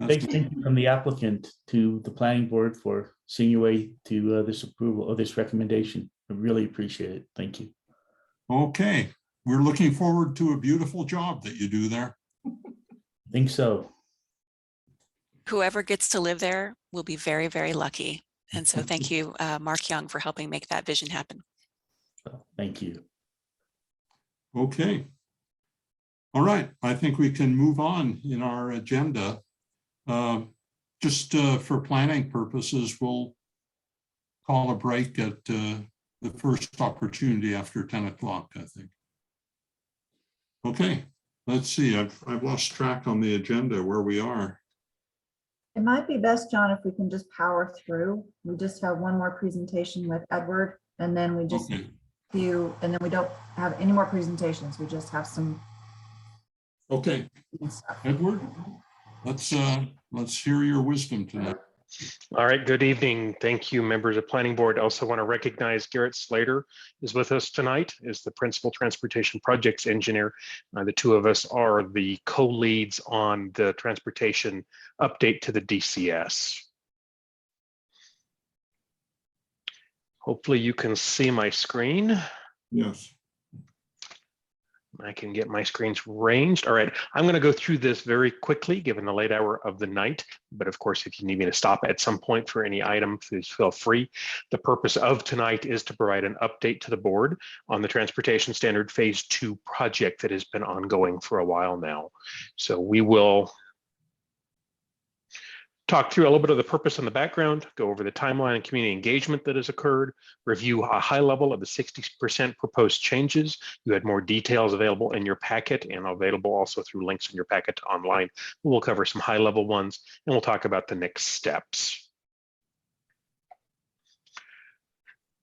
Big thank you from the applicant to the planning board for seeing your way to this approval or this recommendation. I really appreciate it. Thank you. Okay, we're looking forward to a beautiful job that you do there. I think so. Whoever gets to live there will be very, very lucky. And so thank you, Mark Young, for helping make that vision happen. Thank you. Okay. All right, I think we can move on in our agenda. Just for planning purposes, we'll call a break at the first opportunity after 10 o'clock, I think. Okay, let's see. I've lost track on the agenda where we are. It might be best, John, if we can just power through. We just have one more presentation with Edward, and then we just Okay. and then we don't have any more presentations. We just have some. Okay, Edward, let's hear your wisdom tonight. All right, good evening. Thank you, members of Planning Board. I also want to recognize Garrett Slater is with us tonight, is the Principal Transportation Projects Engineer. The two of us are the co-leads on the transportation update to the DCS. Hopefully you can see my screen. Yes. I can get my screens ranged. All right, I'm going to go through this very quickly given the late hour of the night. But of course, if you need me to stop at some point for any item, please feel free. The purpose of tonight is to provide an update to the board on the Transportation Standard Phase 2 project that has been ongoing for a while now. So we will talk through a little bit of the purpose and the background, go over the timeline and community engagement that has occurred, review a high level of the 60% proposed changes. You had more details available in your packet and available also through links in your packet online. We'll cover some high level ones and we'll talk about the next steps.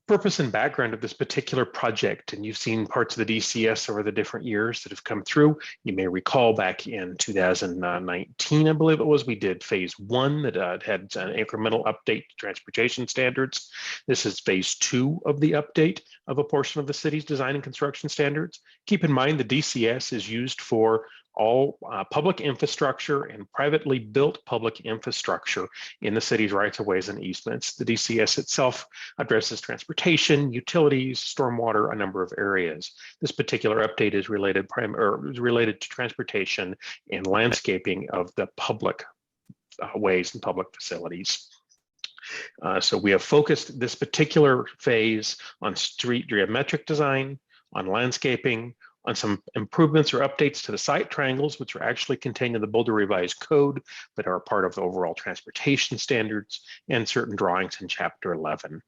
Purpose and background of this particular project, and you've seen parts of the DCS over the different years that have come through. You may recall back in 2019, I believe it was, we did phase 1 that had an incremental update to transportation standards. This is phase 2 of the update of a portion of the city's design and construction standards. Keep in mind the DCS is used for all public infrastructure and privately built public infrastructure in the city's rights of ways and easements. The DCS itself addresses transportation, utilities, stormwater, a number of areas. This particular update is related to transportation and landscaping of the public ways and public facilities. So we have focused this particular phase on street geometric design, on landscaping, on some improvements or updates to the site triangles, which are actually contained in the Boulder Revised Code, but are part of the overall transportation standards, and certain drawings in Chapter 11.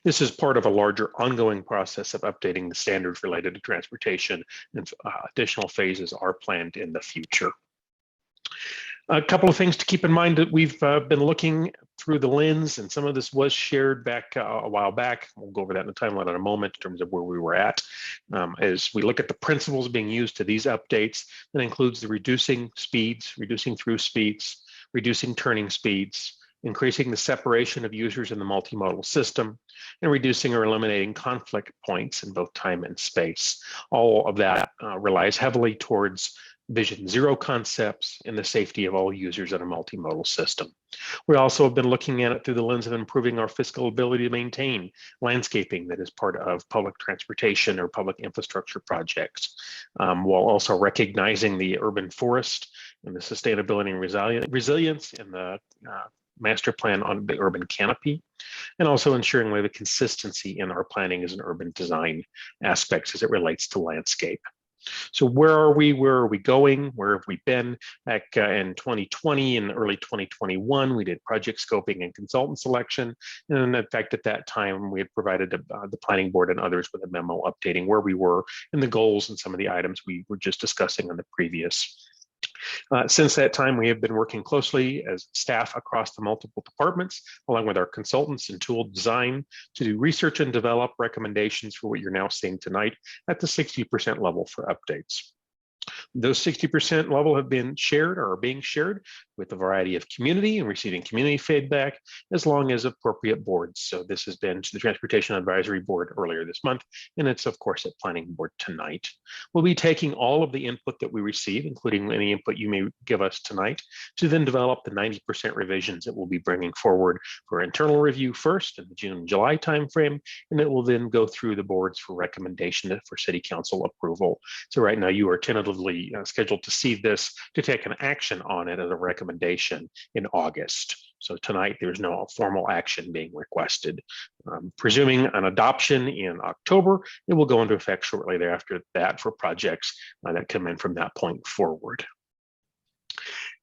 This is part of a larger ongoing process of updating the standards related to transportation, and additional phases are planned in the future. A couple of things to keep in mind that we've been looking through the lens, and some of this was shared back a while back. We'll go over that in the timeline in a moment in terms of where we were at. As we look at the principles being used to these updates, that includes the reducing speeds, reducing through speeds, reducing turning speeds, increasing the separation of users in the multimodal system, and reducing or eliminating conflict points in both time and space. All of that relies heavily towards Vision Zero concepts and the safety of all users in a multimodal system. We also have been looking at it through the lens of improving our fiscal ability to maintain landscaping that is part of public transportation or public infrastructure projects, while also recognizing the urban forest and the sustainability and resilience in the master plan on the urban canopy, and also ensuring we have a consistency in our planning as an urban design aspects as it relates to landscape. So where are we? Where are we going? Where have we been? Back in 2020 and early 2021, we did project scoping and consultant selection. And in fact, at that time, we had provided the planning board and others with a memo updating where we were and the goals and some of the items we were just discussing on the previous. Since that time, we have been working closely as staff across the multiple departments, along with our consultants and tool design, to do research and develop recommendations for what you're now seeing tonight at the 60% level for updates. Those 60% level have been shared or are being shared with a variety of community and receiving community feedback, as long as appropriate boards. So this has been to the Transportation Advisory Board earlier this month, and it's of course at Planning Board tonight. We'll be taking all of the input that we receive, including any input you may give us tonight, to then develop the 90% revisions that we'll be bringing forward for internal review first in the June-July timeframe, and it will then go through the boards for recommendation for City Council approval. So right now you are tentatively scheduled to see this, to take an action on it as a recommendation in August. So tonight there's no formal action being requested. Presuming an adoption in October, it will go into effect shortly thereafter that for projects that come in from that point forward.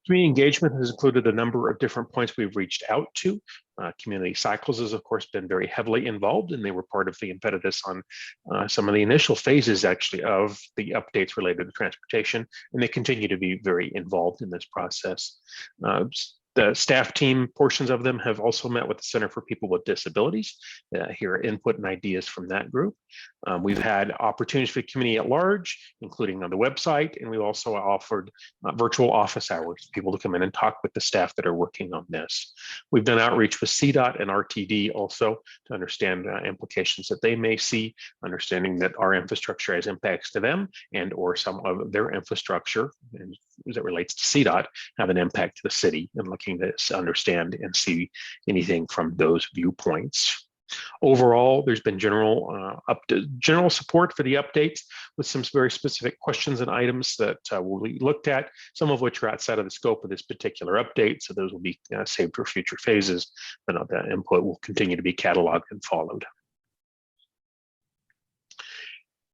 Community engagement has included a number of different points we've reached out to. Community Cycles has, of course, been very heavily involved, and they were part of the impetus on some of the initial phases, actually, of the updates related to transportation, and they continue to be very involved in this process. The staff team, portions of them, have also met with the Center for People with Disabilities, hear input and ideas from that group. We've had opportunities for the community at large, including on the website, and we've also offered virtual office hours for people to come in and talk with the staff that are working on this. We've done outreach with CDOT and RTD also to understand implications that they may see, understanding that our infrastructure has impacts to them and or some of their infrastructure, and as it relates to CDOT, have an impact to the city, and looking to understand and see anything from those viewpoints. Overall, there's been general support for the updates with some very specific questions and items that will be looked at, some of which are outside of the scope of this particular update. So those will be saved for future phases, but that input will continue to be cataloged and followed.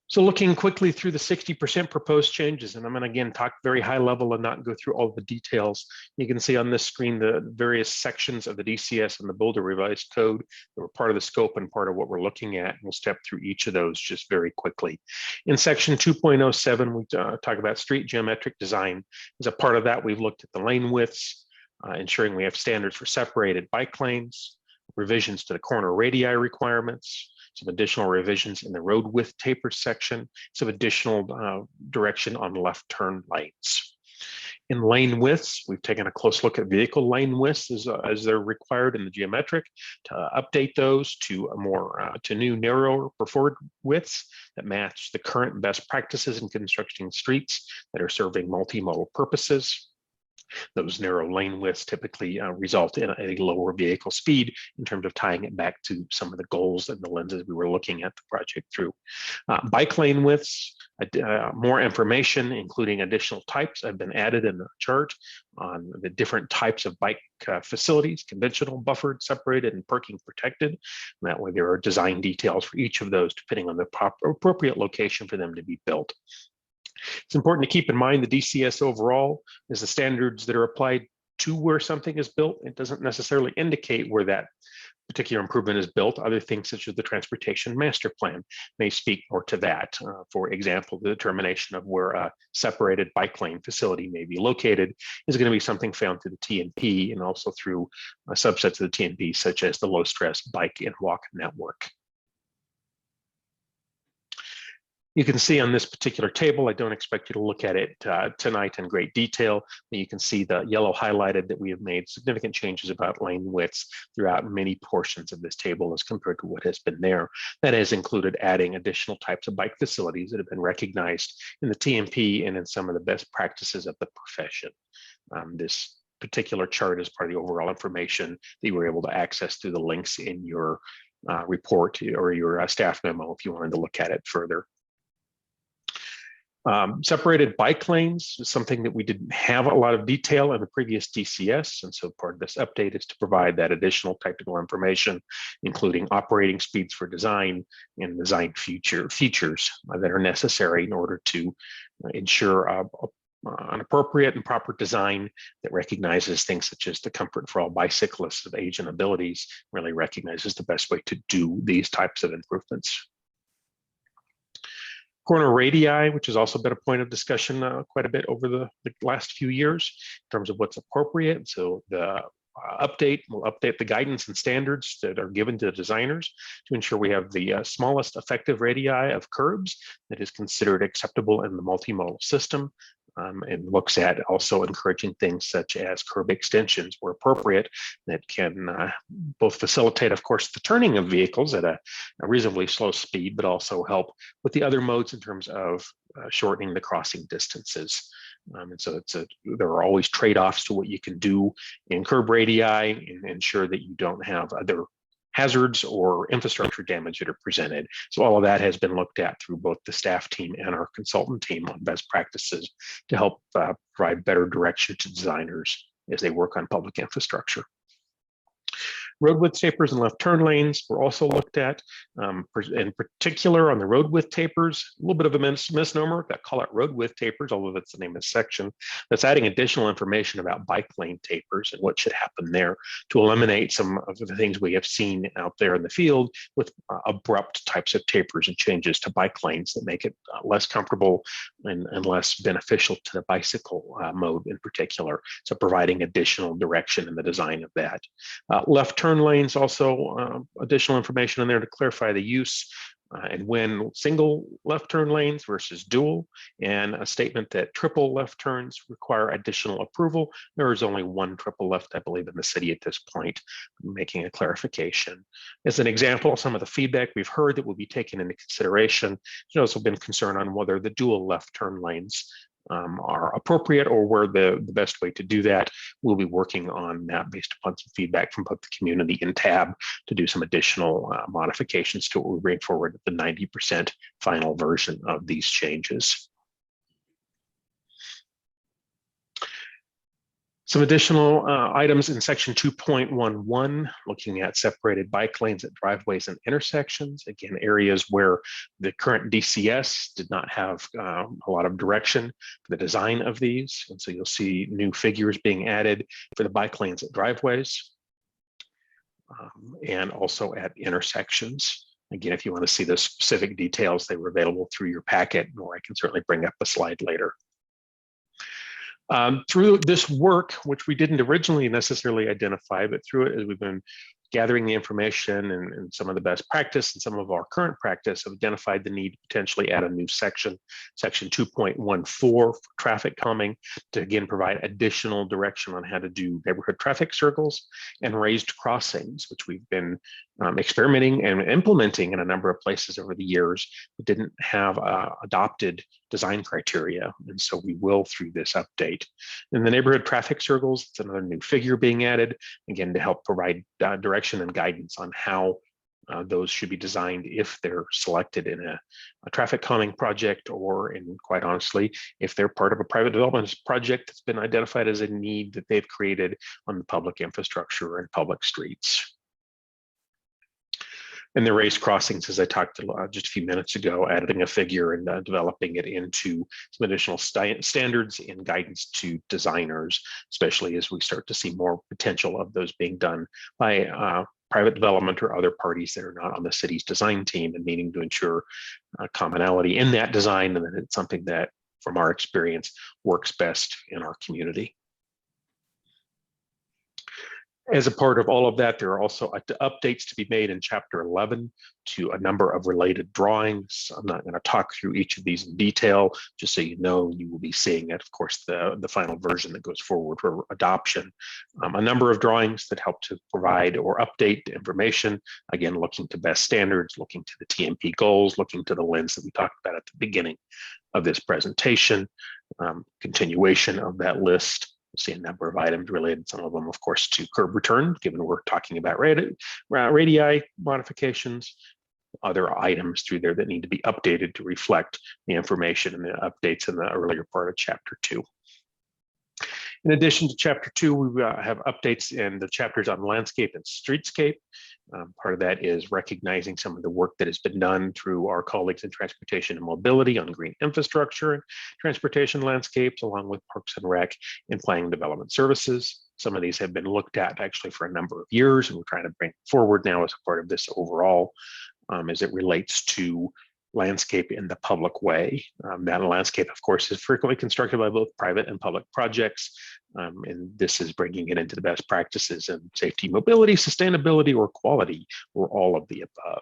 So looking quickly through the 60% proposed changes, and I'm going to again talk very high level and not go through all the details. You can see on this screen the various sections of the DCS and the Boulder Revised Code that were part of the scope and part of what we're looking at. We'll step through each of those just very quickly. In section 2.07, we talk about street geometric design. As a part of that, we've looked at the lane widths, ensuring we have standards for separated bike lanes, revisions to the corner radii requirements, some additional revisions in the road width taper section, some additional direction on left turn lanes. In lane widths, we've taken a close look at vehicle lane widths as they're required in the geometric to update those to a more to new narrower preferred widths that match the current best practices in constructing streets that are serving multimodal purposes. Those narrow lane widths typically result in a lower vehicle speed in terms of tying it back to some of the goals and the lenses we were looking at the project through. Bike lane widths, more information, including additional types, have been added in the chart on the different types of bike facilities: conventional, buffered, separated, and parking protected. And that way there are design details for each of those depending on the appropriate location for them to be built. It's important to keep in mind the DCS overall is the standards that are applied to where something is built. It doesn't necessarily indicate where that particular improvement is built. Other things such as the transportation master plan may speak more to that. For example, the determination of where a separated bike lane facility may be located is going to be something found through the TNP and also through subsets of the TNP, such as the low stress bike and walk network. You can see on this particular table, I don't expect you to look at it tonight in great detail, but you can see the yellow highlighted that we have made significant changes about lane widths throughout many portions of this table as compared to what has been there. That has included adding additional types of bike facilities that have been recognized in the TMP and in some of the best practices of the profession. This particular chart is part of the overall information that you were able to access through the links in your report or your staff memo if you wanted to look at it further. Separated bike lanes is something that we didn't have a lot of detail in the previous DCS, and so part of this update is to provide that additional technical information, including operating speeds for design and design features that are necessary in order to ensure an appropriate and proper design that recognizes things such as the comfort for all bicyclists of age and abilities, really recognizes the best way to do these types of improvements. Corner radii, which has also been a point of discussion quite a bit over the last few years in terms of what's appropriate. So the update will update the guidance and standards that are given to the designers to ensure we have the smallest effective radii of curbs that is considered acceptable in the multimodal system. And looks at also encouraging things such as curb extensions where appropriate that can both facilitate, of course, the turning of vehicles at a reasonably slow speed, but also help with the other modes in terms of shortening the crossing distances. And so there are always trade-offs to what you can do in curb radii and ensure that you don't have other hazards or infrastructure damage that are presented. So all of that has been looked at through both the staff team and our consultant team on best practices to help provide better direction to designers as they work on public infrastructure. Road width tapers and left turn lanes were also looked at. In particular, on the road width tapers, a little bit of a misnomer. Got call out road width tapers, although that's the name of the section. That's adding additional information about bike lane tapers and what should happen there to eliminate some of the things we have seen out there in the field with abrupt types of tapers and changes to bike lanes that make it less comfortable and less beneficial to the bicycle mode in particular. So providing additional direction in the design of that. Left turn lanes, also additional information in there to clarify the use and when single left turn lanes versus dual, and a statement that triple left turns require additional approval. There is only one triple left, I believe, in the city at this point, making a clarification. As an example, some of the feedback we've heard that will be taken into consideration, there's also been concern on whether the dual left turn lanes are appropriate or where the best way to do that. We'll be working on that based upon some feedback from both the community and TAB to do some additional modifications to what we bring forward at the 90% final version of these changes. Some additional items in section 2.11, looking at separated bike lanes at driveways and intersections. Again, areas where the current DCS did not have a lot of direction for the design of these. And so you'll see new figures being added for the bike lanes at driveways and also at intersections. Again, if you want to see the specific details, they were available through your packet, or I can certainly bring up a slide later. Through this work, which we didn't originally necessarily identify, but through it as we've been gathering the information and some of the best practice and some of our current practice, have identified the need to potentially add a new section, section 2.14 for traffic calming, to again provide additional direction on how to do neighborhood traffic circles and raised crossings, which we've been experimenting and implementing in a number of places over the years, but didn't have adopted design criteria. And so we will through this update. In the neighborhood traffic circles, it's another new figure being added, again, to help provide direction and guidance on how those should be designed if they're selected in a traffic calming project, or in, quite honestly, if they're part of a private development project that's been identified as a need that they've created on the public infrastructure and public streets. And the raised crossings, as I talked just a few minutes ago, adding a figure and developing it into some additional standards and guidance to designers, especially as we start to see more potential of those being done by private development or other parties that are not on the city's design team, and needing to ensure commonality in that design, and that it's something that, from our experience, works best in our community. As a part of all of that, there are also updates to be made in Chapter 11 to a number of related drawings. I'm not going to talk through each of these in detail, just so you know, you will be seeing it, of course, the final version that goes forward for adoption. A number of drawings that help to provide or update information, again, looking to best standards, looking to the TMP goals, looking to the lens that we talked about at the beginning of this presentation, continuation of that list. See a number of items related, some of them, of course, to curb return, given we're talking about radii modifications, other items through there that need to be updated to reflect the information and the updates in the earlier part of Chapter 2. In addition to Chapter 2, we have updates in the chapters on landscape and streetscape. Part of that is recognizing some of the work that has been done through our colleagues in transportation and mobility on green infrastructure and transportation landscapes, along with Parks and Rec and planning and development services. Some of these have been looked at actually for a number of years, and we're trying to bring forward now as a part of this overall, as it relates to landscape in the public way. That landscape, of course, is frequently constructed by both private and public projects. And this is bringing it into the best practices in safety, mobility, sustainability, or quality, or all of the above.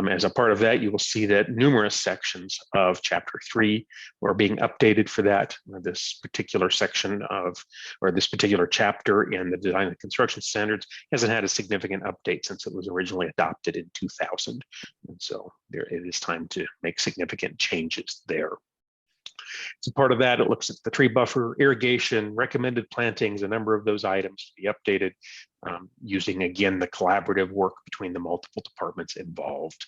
As a part of that, you will see that numerous sections of Chapter 3 are being updated for that. This particular section of, or this particular chapter in the design and construction standards hasn't had a significant update since it was originally adopted in 2000. And so it is time to make significant changes there. So part of that, it looks at the tree buffer, irrigation, recommended plantings, a number of those items to be updated using, again, the collaborative work between the multiple departments involved.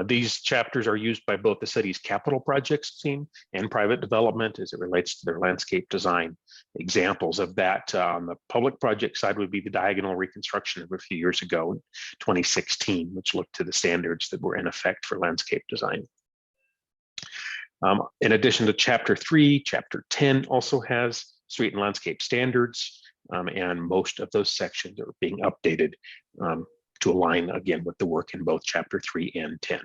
These chapters are used by both the city's capital projects team and private development as it relates to their landscape design. Examples of that on the public project side would be the diagonal reconstruction of a few years ago, in 2016, which looked to the standards that were in effect for landscape design. In addition to Chapter 3, Chapter 10 also has street and landscape standards, and most of those sections are being updated to align again with the work in both Chapter 3 and 10.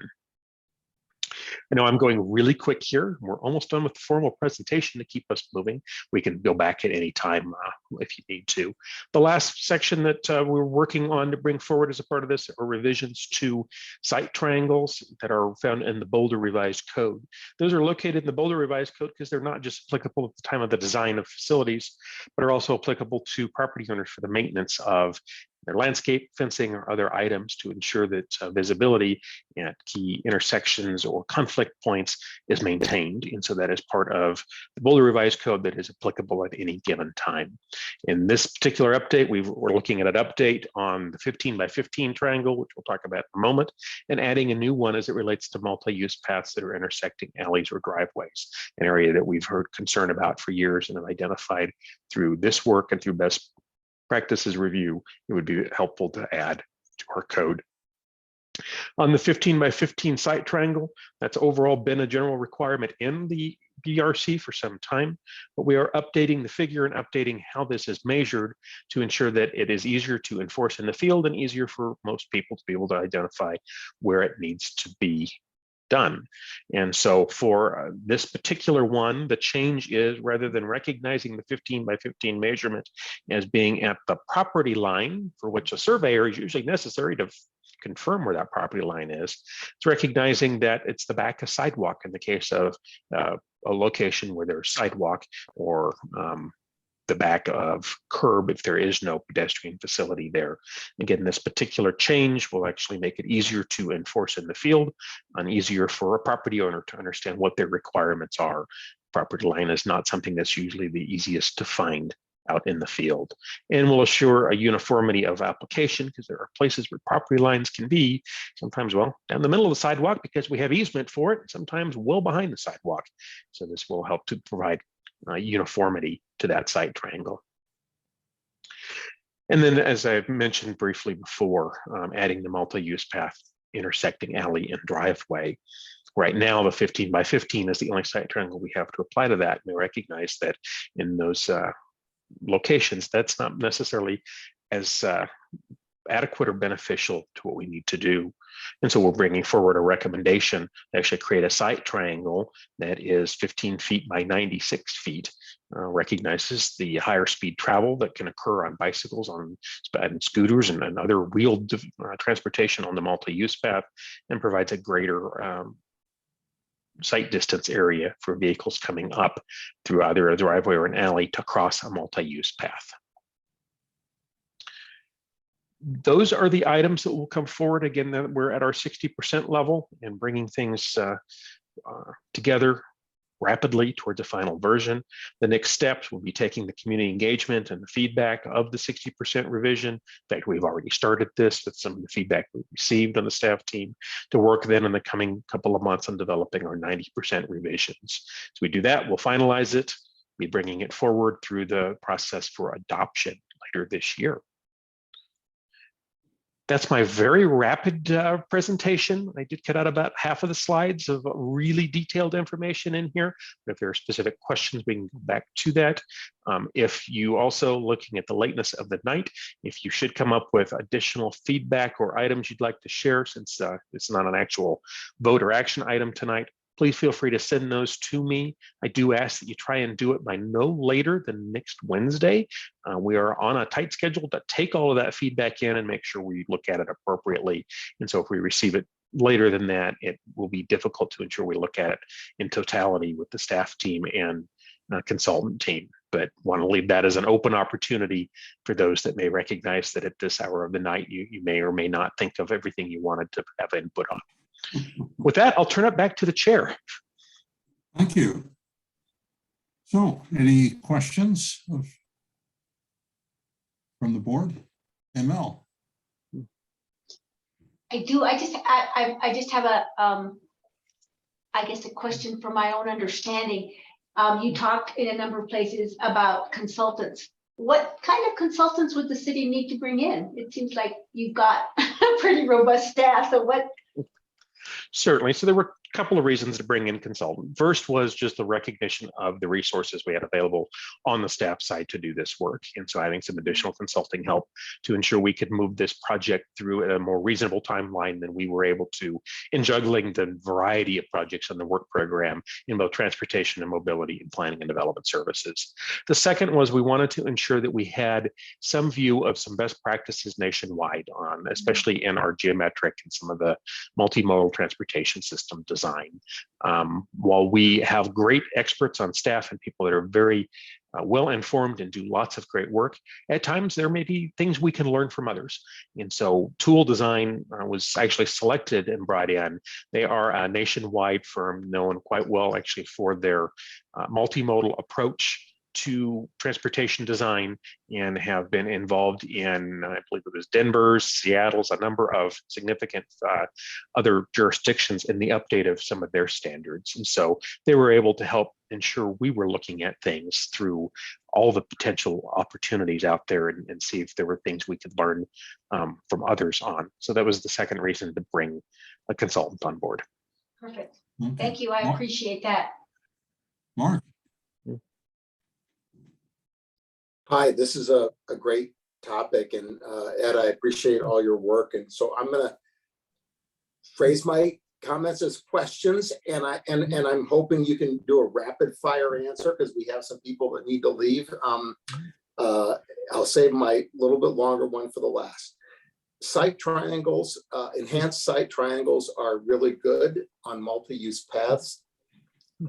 I know I'm going really quick here. We're almost done with the formal presentation to keep us moving. We can go back at any time if you need to. The last section that we're working on to bring forward as a part of this are revisions to site triangles that are found in the Boulder Revised Code. Those are located in the Boulder Revised Code because they're not just applicable at the time of the design of facilities, but are also applicable to property owners for the maintenance of their landscape, fencing, or other items to ensure that visibility at key intersections or conflict points is maintained. And so that is part of the Boulder Revised Code that is applicable at any given time. In this particular update, we're looking at an update on the 15 by 15 triangle, which we'll talk about in a moment, and adding a new one as it relates to multi-use paths that are intersecting alleys or driveways, an area that we've heard concern about for years and have identified through this work and through best practices review, it would be helpful to add to our code. On the 15 by 15 site triangle, that's overall been a general requirement in the BRC for some time, but we are updating the figure and updating how this is measured to ensure that it is easier to enforce in the field and easier for most people to be able to identify where it needs to be done. And so for this particular one, the change is rather than recognizing the 15 by 15 measurement as being at the property line, for which a surveyor is usually necessary to confirm where that property line is, it's recognizing that it's the back of sidewalk in the case of a location where there's sidewalk, or the back of curb if there is no pedestrian facility there. Again, this particular change will actually make it easier to enforce in the field and easier for a property owner to understand what their requirements are. Property line is not something that's usually the easiest to find out in the field, and will assure a uniformity of application, because there are places where property lines can be sometimes, well, down the middle of the sidewalk because we have easement for it, sometimes well behind the sidewalk. So this will help to provide uniformity to that site triangle. And then, as I've mentioned briefly before, adding the multi-use path intersecting alley and driveway. Right now, the 15 by 15 is the only site triangle we have to apply to that. And we recognize that in those locations, that's not necessarily as adequate or beneficial to what we need to do. And so we're bringing forward a recommendation to actually create a site triangle that is 15 feet by 96 feet, recognizes the higher speed travel that can occur on bicycles, on and scooters and other wheeled transportation on the multi-use path, and provides a greater sight distance area for vehicles coming up through either a driveway or an alley to cross a multi-use path. Those are the items that will come forward. Again, that we're at our 60% level and bringing things together rapidly towards a final version. The next steps will be taking the community engagement and the feedback of the 60% revision. In fact, we've already started this with some of the feedback we received on the staff team to work then in the coming couple of months on developing our 90% revisions. So we do that, we'll finalize it, be bringing it forward through the process for adoption later this year. That's my very rapid presentation. I did cut out about half of the slides of really detailed information in here. But if there are specific questions, we can go back to that. If you also, looking at the lateness of the night, if you should come up with additional feedback or items you'd like to share, since it's not an actual vote or action item tonight, please feel free to send those to me. I do ask that you try and do it by no later than next Wednesday. We are on a tight schedule to take all of that feedback in and make sure we look at it appropriately. And so if we receive it later than that, it will be difficult to ensure we look at it in totality with the staff team and consultant team. But want to leave that as an open opportunity for those that may recognize that at this hour of the night, you may or may not think of everything you wanted to have input on. With that, I'll turn it back to the chair. Thank you. So any questions from the board? ML? I do. I just have a I guess a question for my own understanding. You talked in a number of places about consultants. What kind of consultants would the city need to bring in? It seems like you've got a pretty robust staff. So what? Certainly. So there were a couple of reasons to bring in consultant. First was just the recognition of the resources we had available on the staff side to do this work. And so having some additional consulting help to ensure we could move this project through at a more reasonable timeline than we were able to in juggling the variety of projects on the work program in both transportation and mobility and planning and development services. The second was we wanted to ensure that we had some view of some best practices nationwide on, especially in our geometric and some of the multimodal transportation system design. While we have great experts on staff and people that are very well informed and do lots of great work, at times there may be things we can learn from others. And so Tool Design was actually selected and brought in. They are a nationwide firm known quite well actually for their multimodal approach to transportation design and have been involved in, I believe it was Denver's, Seattle's, a number of significant other jurisdictions in the update of some of their standards. And so they were able to help ensure we were looking at things through all the potential opportunities out there and see if there were things we could learn from others on. So that was the second reason to bring a consultant on board. Perfect. Okay. Thank you. I appreciate that. Mark? Hi, this is a great topic, and Ed, I appreciate all your work. And so I'm going to phrase my comments as questions, and I'm hoping you can do a rapid fire answer because we have some people that need to leave. I'll save my little bit longer one for the last. Site triangles, enhanced site triangles are really good on multi-use paths.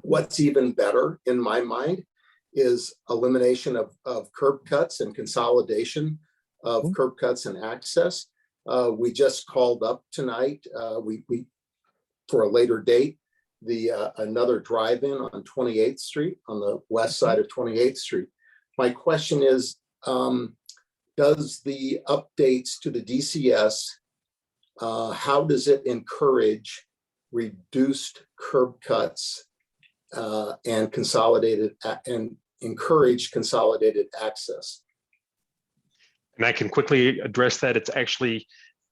What's even better in my mind is elimination of curb cuts and consolidation of curb cuts and access. We just called up tonight, we for a later date, another drive-in on 28th Street, on the west side of 28th Street. My question is, does the updates to the DCS, how does it encourage reduced curb cuts and consolidated and encourage consolidated access? And I can quickly address that. It's actually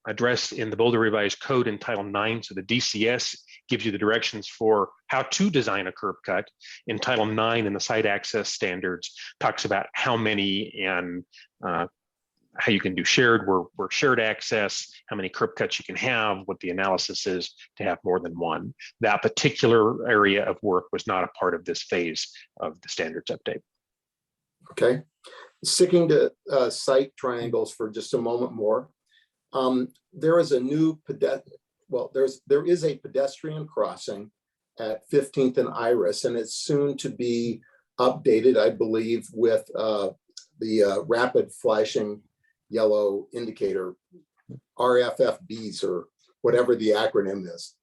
addressed in the Boulder Revised Code in Title IX. So the DCS gives you the directions for how to design a curb cut. In Title IX in the site access standards talks about how many and how you can do shared, where shared access, how many curb cuts you can have, what the analysis is to have more than one. That particular area of work was not a part of this phase of the standards update. Okay, sticking to site triangles for just a moment more. There is a new there is a pedestrian crossing at 15th and Iris, and it's soon to be updated, I believe, with the rapid flashing yellow indicator, RFFBs, or whatever the acronym is.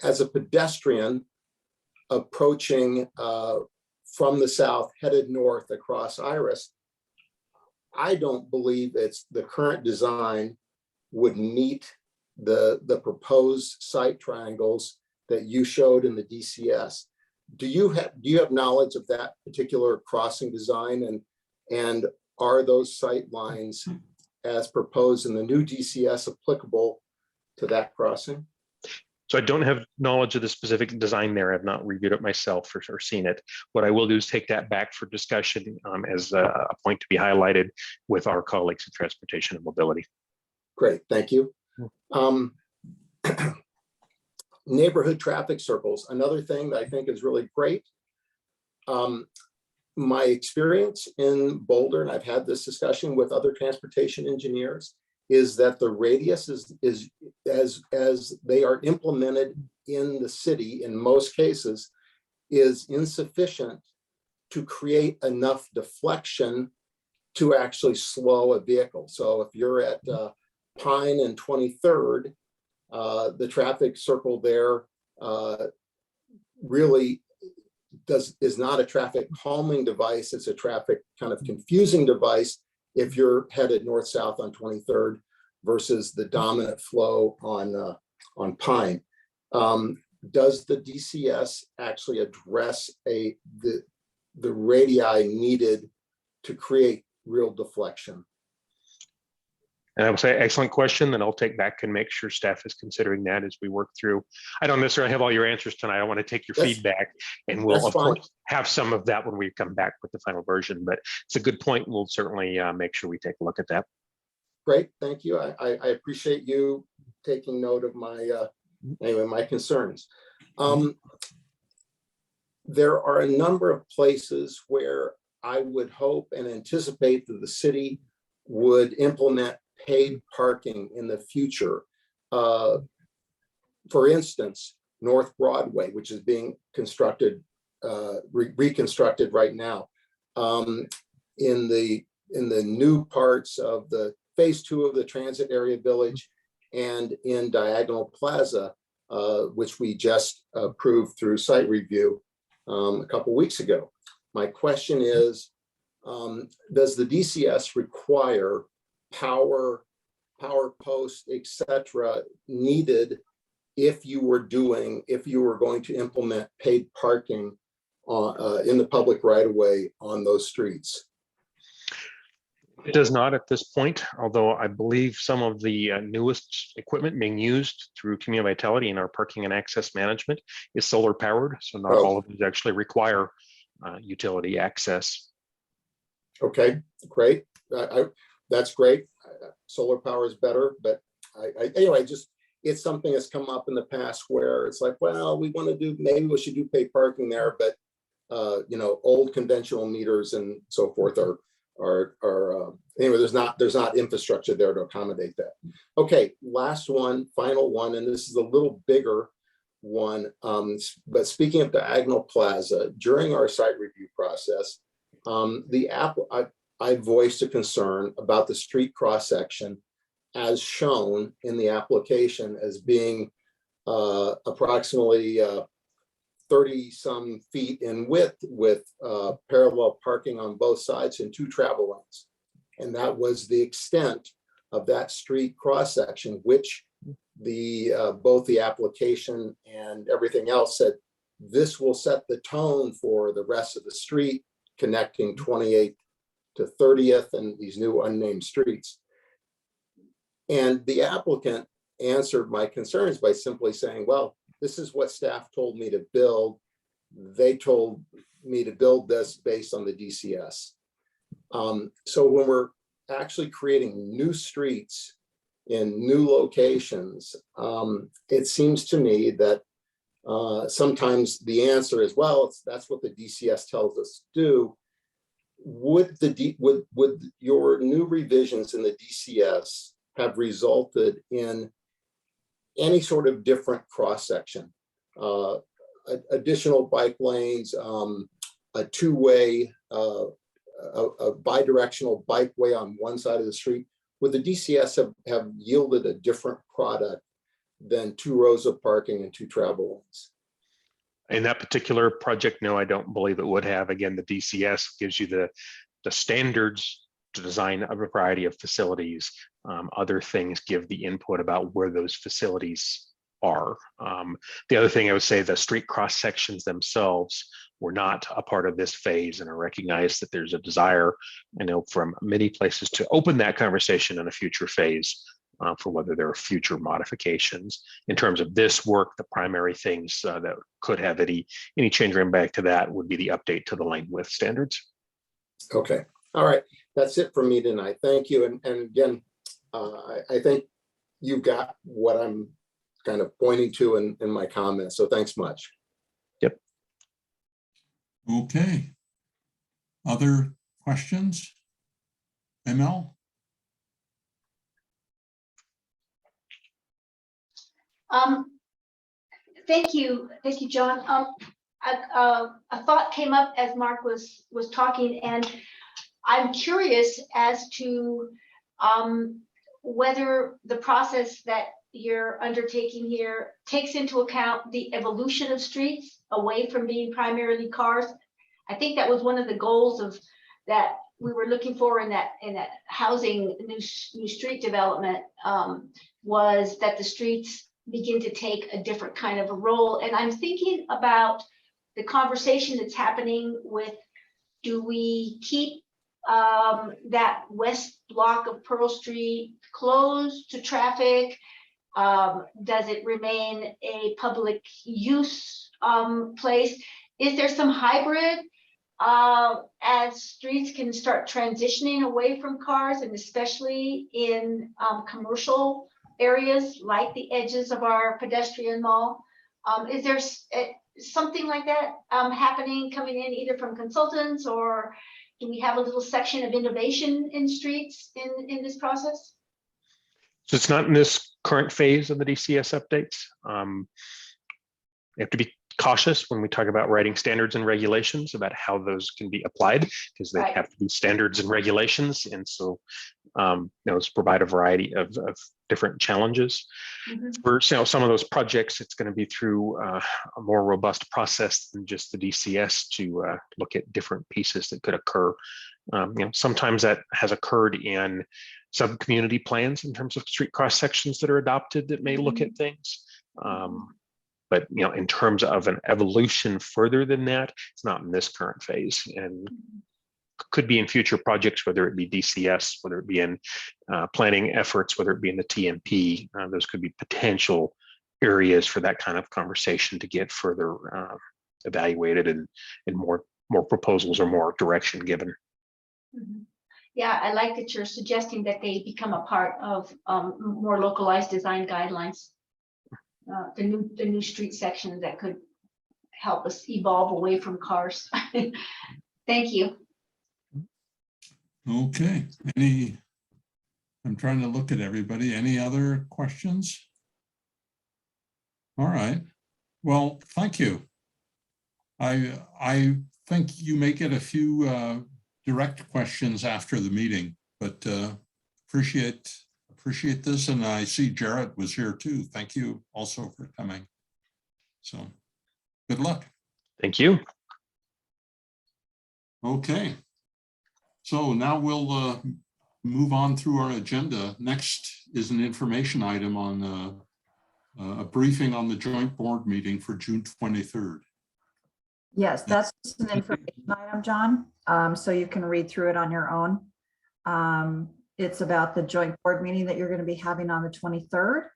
As a pedestrian approaching from the south, headed north across Iris, I don't believe the current design would meet the proposed site triangles that you showed in the DCS. Do you have knowledge of that particular crossing design, and are those sight lines as proposed in the new DCS applicable to that crossing? So I don't have knowledge of the specific design there. I've not reviewed it myself or seen it. What I will do is take that back for discussion as a point to be highlighted with our colleagues in transportation and mobility. Great, thank you. Neighborhood traffic circles, another thing that I think is really great. My experience in Boulder, and I've had this discussion with other transportation engineers, is that the radius is as they are implemented in the city in most cases is insufficient to create enough deflection to actually slow a vehicle. So if you're at Pine and 23rd, the traffic circle there really is not a traffic calming device. It's a traffic kind of confusing device if you're headed north-south on 23rd versus the dominant flow on Pine. Does the DCS actually address the radii needed to create real deflection? And I would say, excellent question, and I'll take back and make sure staff is considering that as we work through. I don't necessarily have all your answers tonight. I want to take your feedback, and we'll of course have some of that when we come back with the final version, but it's a good point. We'll certainly make sure we take a look at that. Great, thank you. I appreciate you taking note of my my concerns. There are a number of places where I would hope and anticipate that the city would implement paid parking in the future. For instance, North Broadway, which is being constructed, reconstructed right now. In the new parts of the phase 2 of the transit area village, and in Diagonal Plaza, which we just approved through site review a couple weeks ago. My question is, does the DCS require power posts, etc., needed if you were going to implement paid parking in the public right of way on those streets? It does not at this point, although I believe some of the newest equipment being used through Community Vitality in our parking and access management is solar powered. So not all of these actually require utility access. Okay, great. That's great. Solar power is better, but anyway, it's something that's come up in the past where it's like, well, we want to do, maybe we should do paid parking there, but old conventional meters and so forth are anyway, there's not infrastructure there to accommodate that. Okay, last one, final one, and this is a little bigger one. But speaking of Diagonal Plaza, during our site review process, I voiced a concern about the street cross section as shown in the application as being approximately 30 some feet in width with parallel parking on both sides and 2 travel lanes. And that was the extent of that street cross section, which both the application and everything else said, this will set the tone for the rest of the street connecting 28th to 30th and these new unnamed streets. And the applicant answered my concerns by simply saying, well, this is what staff told me to build. They told me to build this based on the DCS. So when we're actually creating new streets in new locations, it seems to me that sometimes the answer is, well, that's what the DCS tells us to do. Would your new revisions in the DCS have resulted in any sort of different cross-section, additional bike lanes, a two-way, a bi-directional bikeway on one side of the street? Would the DCS have yielded a different product than 2 rows of parking and 2 travel lanes? In that particular project, no, I don't believe it would have. Again, the DCS gives you the standards to design a variety of facilities. Other things give the input about where those facilities are. The other thing I would say, the street cross sections themselves were not a part of this phase, and I recognize that there's a desire, I know, from many places to open that conversation in a future phase for whether there are future modifications. In terms of this work, the primary things that could have any change or impact to that would be the update to the lane width standards. Okay, all right, that's it for me tonight. Thank you, and again, I think you got what I'm kind of pointing to in my comments, so thanks much. Yep. Okay. Other questions? ML? Thank you, John. A thought came up as Mark was talking, and I'm curious as to whether the process that you're undertaking here takes into account the evolution of streets away from being primarily cars. I think that was one of the goals of that we were looking for in that housing new street development, was that the streets begin to take a different kind of a role. And I'm thinking about the conversation that's happening with, do we keep that west block of Pearl Street closed to traffic? Does it remain a public use place? Is there some hybrid as streets can start transitioning away from cars, and especially in commercial areas like the edges of our pedestrian mall? Is there something like that happening, coming in either from consultants, or do we have a little section of innovation in streets in this process? So it's not in this current phase of the DCS updates. You have to be cautious when we talk about writing standards and regulations about how those can be applied, because they have to be standards and regulations. And so those provide a variety of different challenges. For some of those projects, it's going to be through a more robust process than just the DCS to look at different pieces that could occur. Sometimes that has occurred in sub-community plans in terms of street cross sections that are adopted that may look at things. But in terms of an evolution further than that, it's not in this current phase, and could be in future projects, whether it be DCS, whether it be in planning efforts, whether it be in the TMP. Those could be potential areas for that kind of conversation to get further evaluated and more proposals or more direction given. Yeah, I like that you're suggesting that they become a part of more localized design guidelines. The new street sections that could help us evolve away from cars. Thank you. Okay, I'm trying to look at everybody. Any other questions? All right, well, thank you. I think you may get a few direct questions after the meeting, but appreciate this. And I see Jarrett was here too. Thank you also for coming. So good luck. Thank you. Okay. So now we'll move on through our agenda. Next is an information item on a briefing on the joint board meeting for June 23rd. Yes, that's just an information item, John. So you can read through it on your own. It's about the joint board meeting that you're going to be having on the 23rd.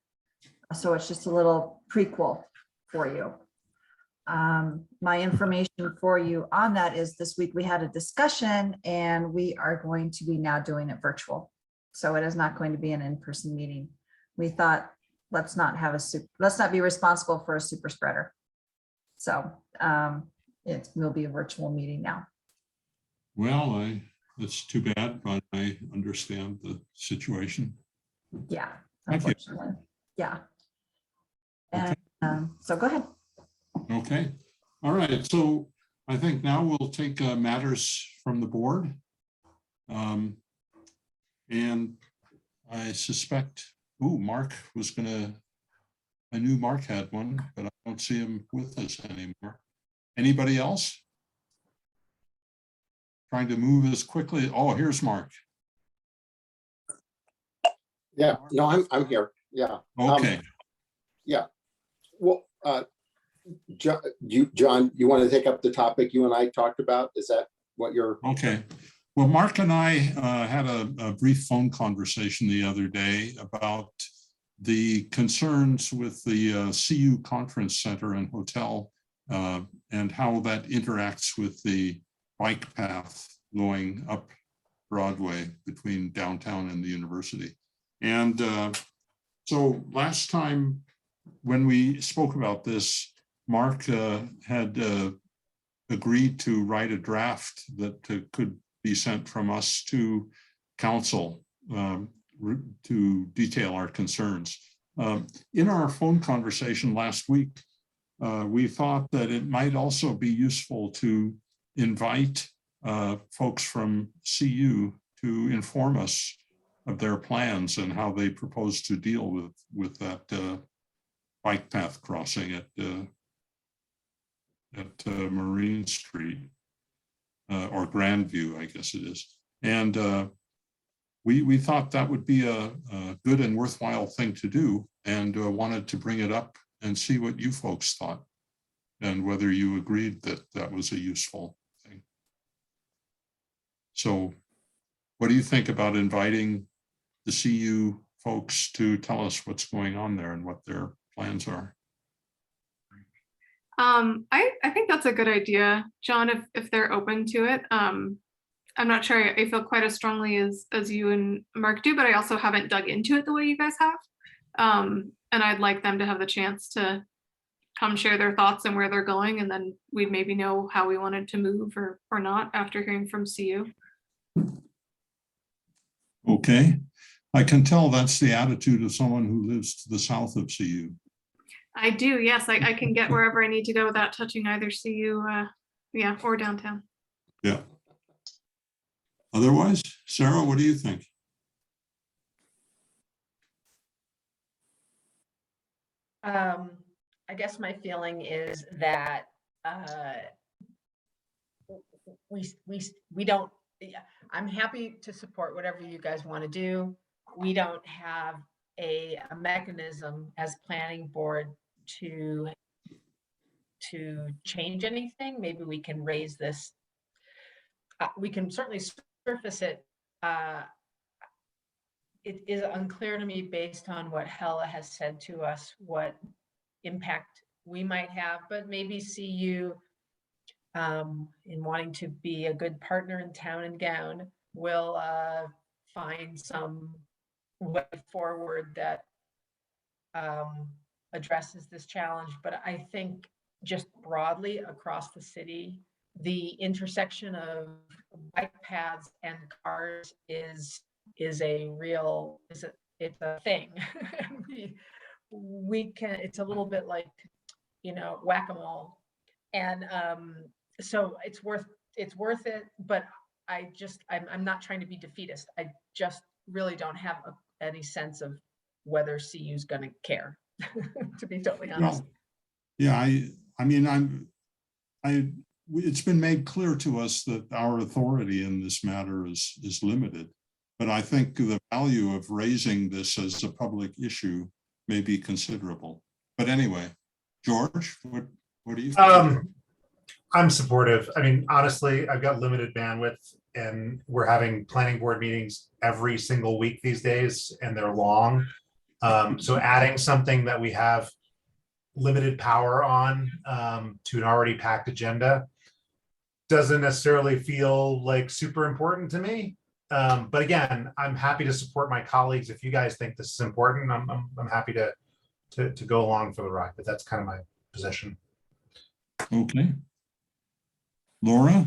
So it's just a little prequel for you. My information for you on that is this week we had a discussion and we are going to be now doing it virtual. So it is not going to be an in-person meeting. We thought, let's not be responsible for a super spreader. So it will be a virtual meeting now. Well, it's too bad, but I understand the situation. Yeah, Thank you. unfortunately. Yeah. And so go ahead. Okay. All right. So I think now we'll take matters from the board. And I suspect, Mark was I knew Mark had one, but I don't see him with us anymore. Anybody else? Trying to move as quickly. Oh, here's Mark. Yeah, no, I'm here. Yeah. Okay. Yeah. Well, John, you want to take up the topic you and I talked about? Is that what you're? Okay. Well, Mark and I had a brief phone conversation the other day about the concerns with the CU Conference Center and Hotel and how that interacts with the bike path going up Broadway between downtown and the university. And so last time when we spoke about this, Mark had agreed to write a draft that could be sent from us to council to detail our concerns. In our phone conversation last week, we thought that it might also be useful to invite folks from CU to inform us their plans and how they propose to deal with that bike path crossing at Marine Street or Grandview, I guess it is. And we thought that would be a good and worthwhile thing to do, and wanted to bring it up and see what you folks thought and whether you agreed that that was a useful thing. So what do you think about inviting the CU folks to tell us what's going on there and what their plans are? I think that's a good idea, John, if they're open to it. I'm not sure I feel quite as strongly as you and Mark do, but I also haven't dug into it the way you guys have. And I'd like them to have the chance to come share their thoughts and where they're going, and then we'd maybe know how we wanted to move or not after hearing from CU. Okay, I can tell that's the attitude of someone who lives to the south of CU. I do, yes. I can get wherever I need to go without touching either CU, yeah, or downtown. Yeah. Otherwise, Sarah, what do you think? I guess my feeling is that we don't, I'm happy to support whatever you guys want to do. We don't have a mechanism as planning board to change anything. Maybe we can raise this. We can certainly surface it. It is unclear to me based on what Hella has said to us, what impact we might have, but maybe CU in wanting to be a good partner in town and gown will find some way forward that addresses this challenge. But I think just broadly across the city, the intersection of bike paths and cars is a real, it's a thing. we can, it's a little bit like, whack-a-mole. And so it's worth it, but I'm not trying to be defeatist. I just really don't have any sense of whether CU's going to care, to be totally honest. Well, yeah, I mean, it's been made clear to us that our authority in this matter is limited, but I think the value of raising this as a public issue may be considerable. But anyway, George, what do you think? I'm supportive. I mean, honestly, I've got limited bandwidth, and we're having planning board meetings every single week these days, and they're long. So adding something that we have limited power on to an already packed agenda doesn't necessarily feel like super important to me. But again, I'm happy to support my colleagues. If you guys think this is important, I'm happy to go along for the ride, but that's kind of my position. Okay. Laura?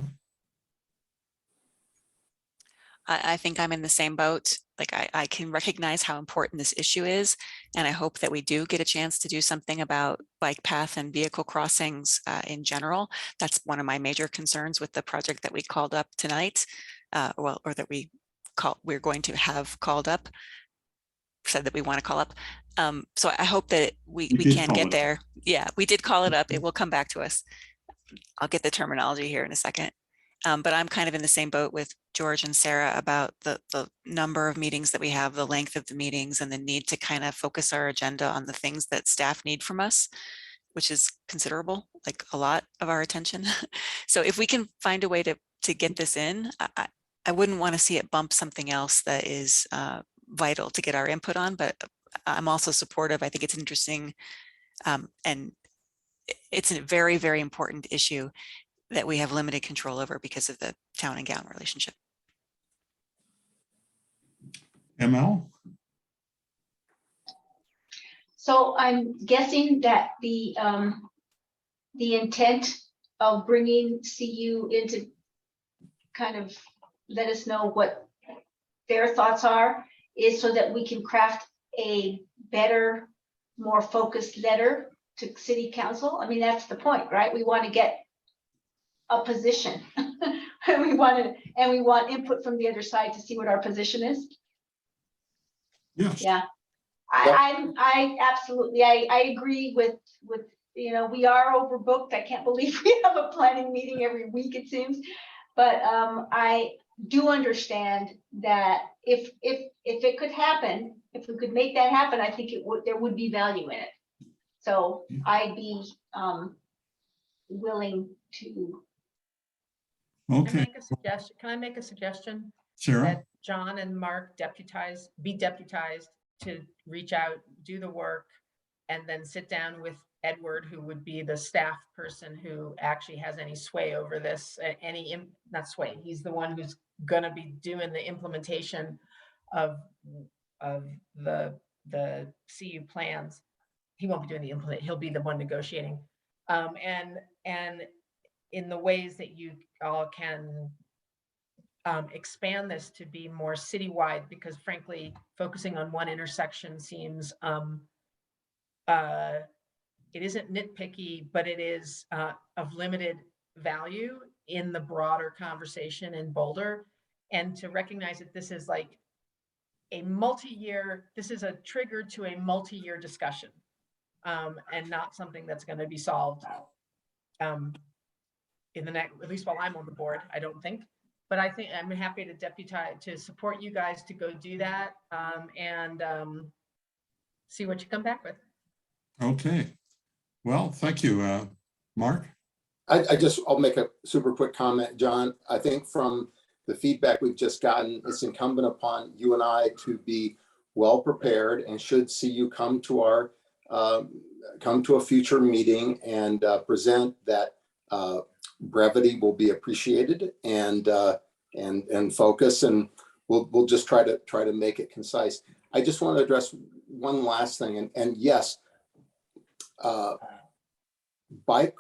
I think I'm in the same boat. Like I can recognize how important this issue is, and I hope that we do get a chance to do something about bike path and vehicle crossings in general. That's one of my major concerns with the project that we called up tonight, or that we're going to have called up, said that we want to call up. So I hope that we can get there. Yeah, we did call it up. It will come back to us. I'll get the terminology here in a second. But I'm kind of in the same boat with George and Sarah about the number of meetings that we have, the length of the meetings, and the need to kind of focus our agenda on the things that staff need from us, which is considerable, like a lot of our attention. So if we can find a way to get this in, I wouldn't want to see it bump something else that is vital to get our input on, but I'm also supportive. I think it's interesting, and it's a very, very important issue that we have limited control over because of the town and gown relationship. ML? So I'm guessing that the intent of bringing CU into kind of let us know what their thoughts are is so that we can craft a better, more focused letter to city council. I mean, that's the point, right? We want to get a position and we want input from the other side to see what our position is. Yes. Yeah. I absolutely, I agree with, we are overbooked. I can't believe we have a planning meeting every week, it seems. But I do understand that if it could happen, if we could make that happen, I think there would be value in it. So I'd be willing to. Okay. Can I make a suggestion? Sarah? That John and Mark be deputized to reach out, do the work, and then sit down with Edward, who would be the staff person who actually has any sway over this, not sway, he's the one who's gonna be doing the implementation of the CU plans. He won't be doing the implement, he'll be the one negotiating. And in the ways that you all can expand this to be more citywide, because frankly, focusing on one intersection seems, it isn't nitpicky, but it is of limited value in the broader conversation in Boulder. And to recognize that this is like this is a trigger to a multi-year discussion, and not something that's going to be solved in the next, at least while I'm on the board, I don't think. But I think I'm happy to deputize, to support you guys to go do that, and see what you come back with. Okay. Well, thank you, Mark. I'll make a super quick comment, John. I think from the feedback we've just gotten, it's incumbent upon you and I to be well prepared, and should see you come to a future meeting and present that. Brevity will be appreciated, and focus, and we'll just try to make it concise. I just want to address one last thing, and yes, bike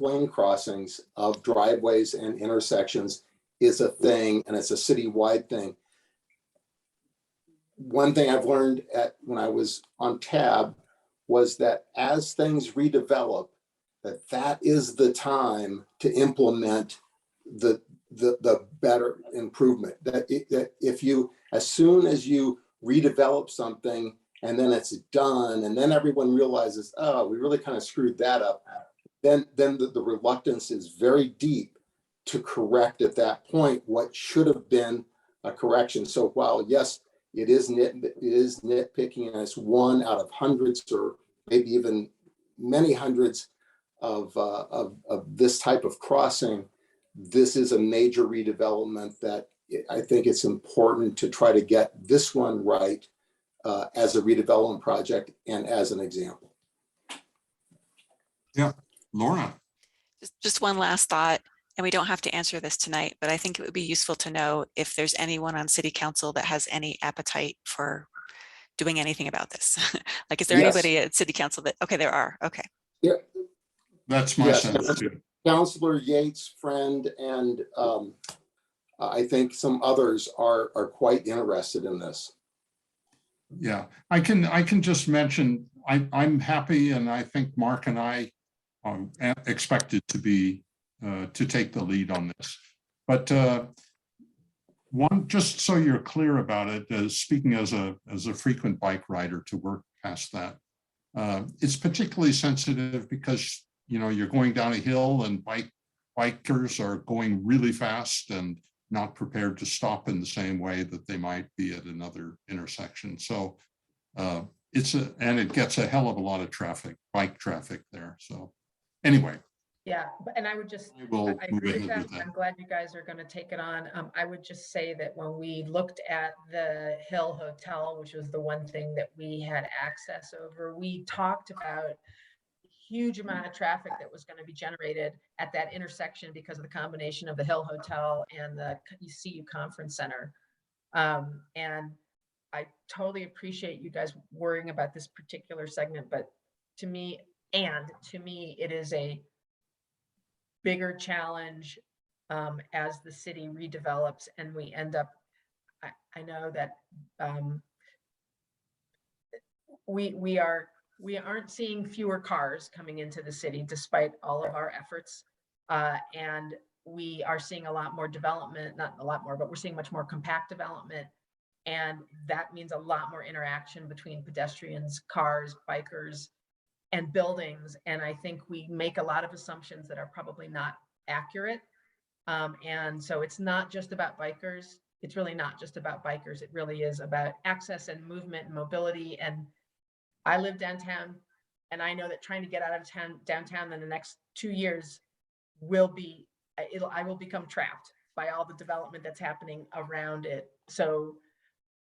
lane crossings of driveways and intersections is a thing, and it's a citywide thing. One thing I've learned when I was on TAB was that as things redevelop, that is the time to implement the better improvement. That if you, as soon as you redevelop something and then it's done, and then everyone realizes, oh, we really kind of screwed that up, then the reluctance is very deep to correct at that point what should have been a correction. So while yes, it is nitpicking, and it's one out of hundreds or maybe even many hundreds of this type of crossing, this is a major redevelopment that I think it's important to try to get this one right as a redevelopment project and as an example. Yeah, Laura. Just one last thought, and we don't have to answer this tonight, but I think it would be useful to know if there's anyone on City Council that has any appetite for doing anything about this. Like, is there anybody at City Council that, okay, there are, okay. Yeah. That's my sense too. Councilor Yates' friend, and I think some others are quite interested in this. Yeah, I can just mention, I'm happy, and I think Mark and I expected to be to take the lead on this. But one, just so you're clear about it, speaking as a frequent bike rider to work past that, it's particularly sensitive because you're going down a hill, and bikers are going really fast and not prepared to stop in the same way that they might be at another intersection. So and it gets a hell of a lot of bike traffic there. So anyway. Yeah, and I would just, I agree with that. I'm glad you guys are going to take it on. I would just say that when we looked at the Hill Hotel, which was the one thing that we had access over, we talked about huge amount of traffic that was going to be generated at that intersection because of the combination of the Hill Hotel and the CU Conference Center. And I totally appreciate you guys worrying about this particular segment, but to me, it is a bigger challenge as the city redevelops and we end up, I know that we aren't seeing fewer cars coming into the city despite all of our efforts. And we are seeing a lot more development, not a lot more, but we're seeing much more compact development. And that means a lot more interaction between pedestrians, cars, bikers, and buildings. And I think we make a lot of assumptions that are probably not accurate. And so it's not just about bikers. It's really not just about bikers. It really is about access and movement and mobility. And I live downtown, and I know that trying to get out of downtown in the next 2 years will be, I will become trapped by all the development that's happening around it. So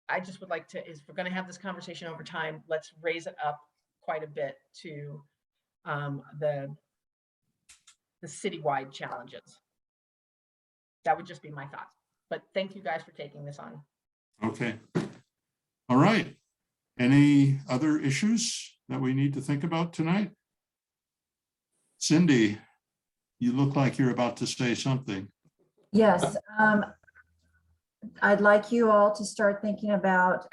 I just would like to, if we're going to have this conversation over time, let's raise it up quite a bit to the citywide challenges. That would just be my thought. But thank you guys for taking this on. Okay. All right. Any other issues that we need to think about tonight? Cindy, you look like you're about to say something. Yes, I'd like you all to start thinking about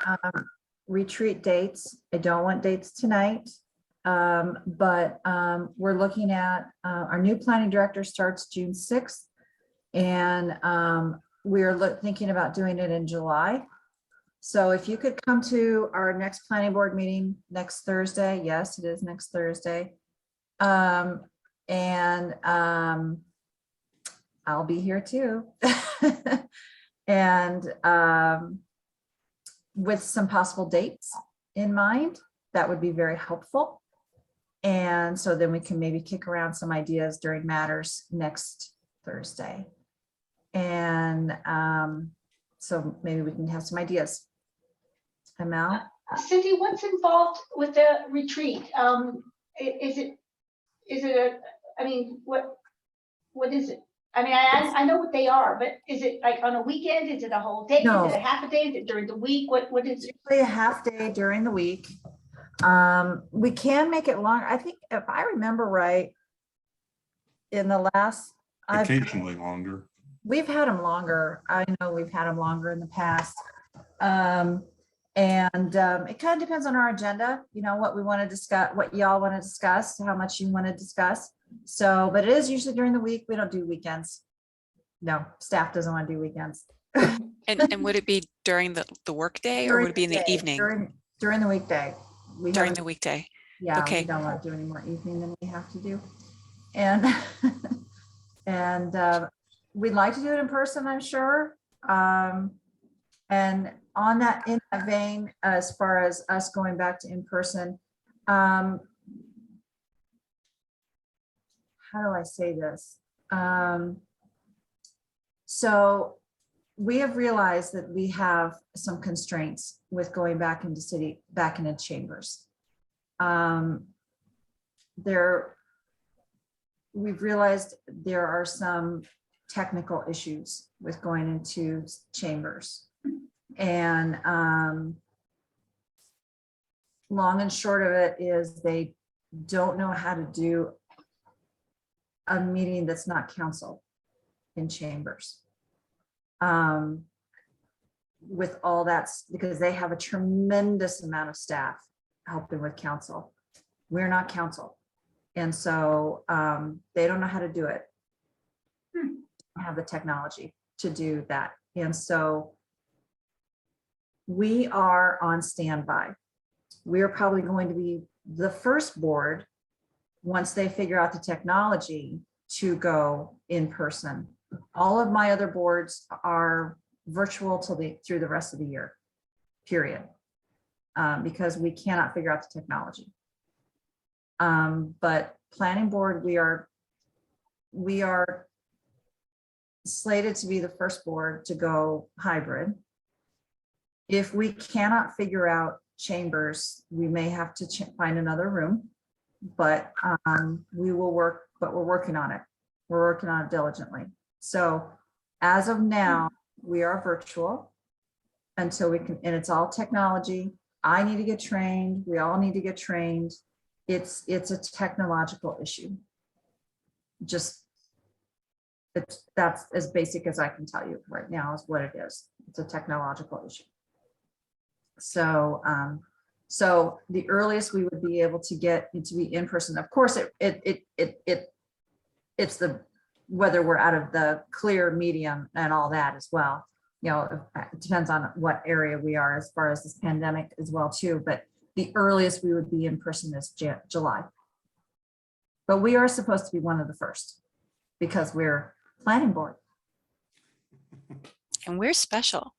retreat dates. I don't want dates tonight, but we're looking at our new planning director starts June 6th, and we're thinking about doing it in July. So if you could come to our next planning board meeting next Thursday, yes, it is next Thursday. And I'll be here too. And with some possible dates in mind, that would be very helpful. And so then we can maybe kick around some ideas during matters next Thursday. And so maybe we can have some ideas. Amal? Cindy, what's involved with the retreat? Is it I mean, what is it? I mean, I know what they are, but is it like on a weekend? Is it a whole day? No. Is it a half a day? Is it during the week? What is it? Usually a half day during the week. We can make it longer. I think if I remember right, in the last, Occasionally longer. we've had them longer. I know we've had them longer in the past. It kind of depends on our agenda, you know, what we want to discuss, what y'all want to discuss, how much you want to discuss. So, but it is usually during the week. We don't do weekends. No, staff doesn't want to do weekends. And would it be during the work day, or would it be in the evening? During the weekday. During the weekday. Yeah, Okay. we don't want to do any more evening than we have to do. And we'd like to do it in person, I'm sure. And on that, in that vein, as far as us going back to in person, how do I say this? So we have realized that we have some constraints with going back into chambers. We've realized there are some technical issues with going into chambers. And long and short of it is they don't know how to do a meeting that's not council in chambers. With all that, because they have a tremendous amount of staff helping with council. We're not council. And so they don't know how to do it. Have the technology to do that. And so we are on standby. We are probably going to be the first board, once they figure out the technology, to go in person. All of my other boards are virtual through the rest of the year, period, because we cannot figure out the technology. But planning board, we are slated to be the first board to go hybrid. If we cannot figure out chambers, we may have to find another room, but we will work, but we're working on it. We're working on it diligently. So as of now, we are virtual until we can, and it's all technology. I need to get trained. We all need to get trained. It's a technological issue. That's as basic as I can tell you right now is what it is. It's a technological issue. So, so the earliest we would be able to get to be in person, of course, it's whether we're out of the clear medium and all that as well. you know, it depends on what area we are as far as this pandemic as well too, but the earliest we would be in person is July. But we are supposed to be one of the first because we're planning board. And we're special.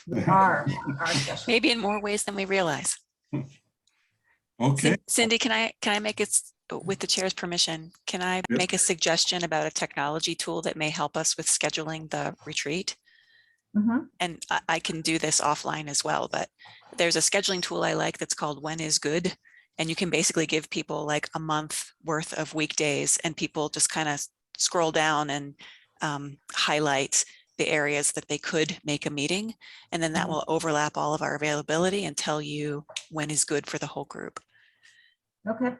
We are special. Maybe in more ways than we realize. Okay. Cindy, can I make it, with the chair's permission, can I make a suggestion about a technology tool that may help us with scheduling the retreat? And I can do this offline as well, but there's a scheduling tool I like that's called When is Good. And you can basically give people like a month worth of weekdays, and people just kind of scroll down and highlight the areas that they could make a meeting. And then that will overlap all of our availability and tell you when is good for the whole group. Okay.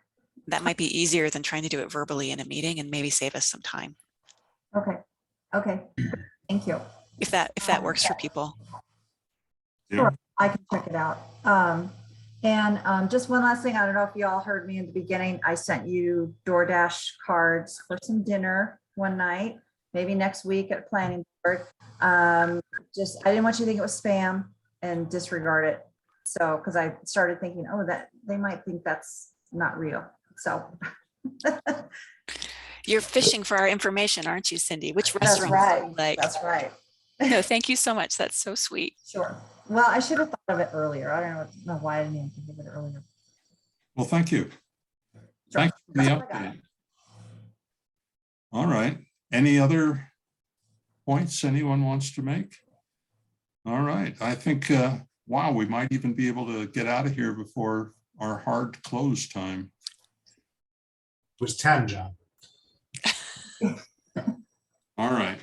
That might be easier than trying to do it verbally in a meeting and maybe save us some time. Okay. Okay. Thank you. If that works for people. Sure, I can check it out. Just one last thing, I don't know if you all heard me in the beginning, I sent you DoorDash cards for some dinner one night, maybe next week at planning board. I didn't want you to think it was spam and disregard it. So, because I started thinking, oh, that they might think that's not real. So. You're fishing for our information, aren't you, Cindy? Which That's restaurant? right. Like? That's right. No, thank you so much. That's so sweet. Sure. Well, I should have thought of it earlier. I don't know why I didn't even think of it earlier. Well, thank you. Sure. Thanks for the update. All right. Any other points anyone wants to make? All right. I think, wow, we might even be able to get out of here before our hard close time. It was 10, John. All right.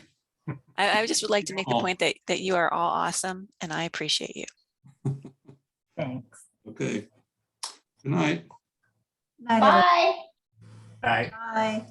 I just would like to make the point that you are all awesome, and I appreciate you. Thanks. Okay. Good night. Night, Bye. Bye. Bye.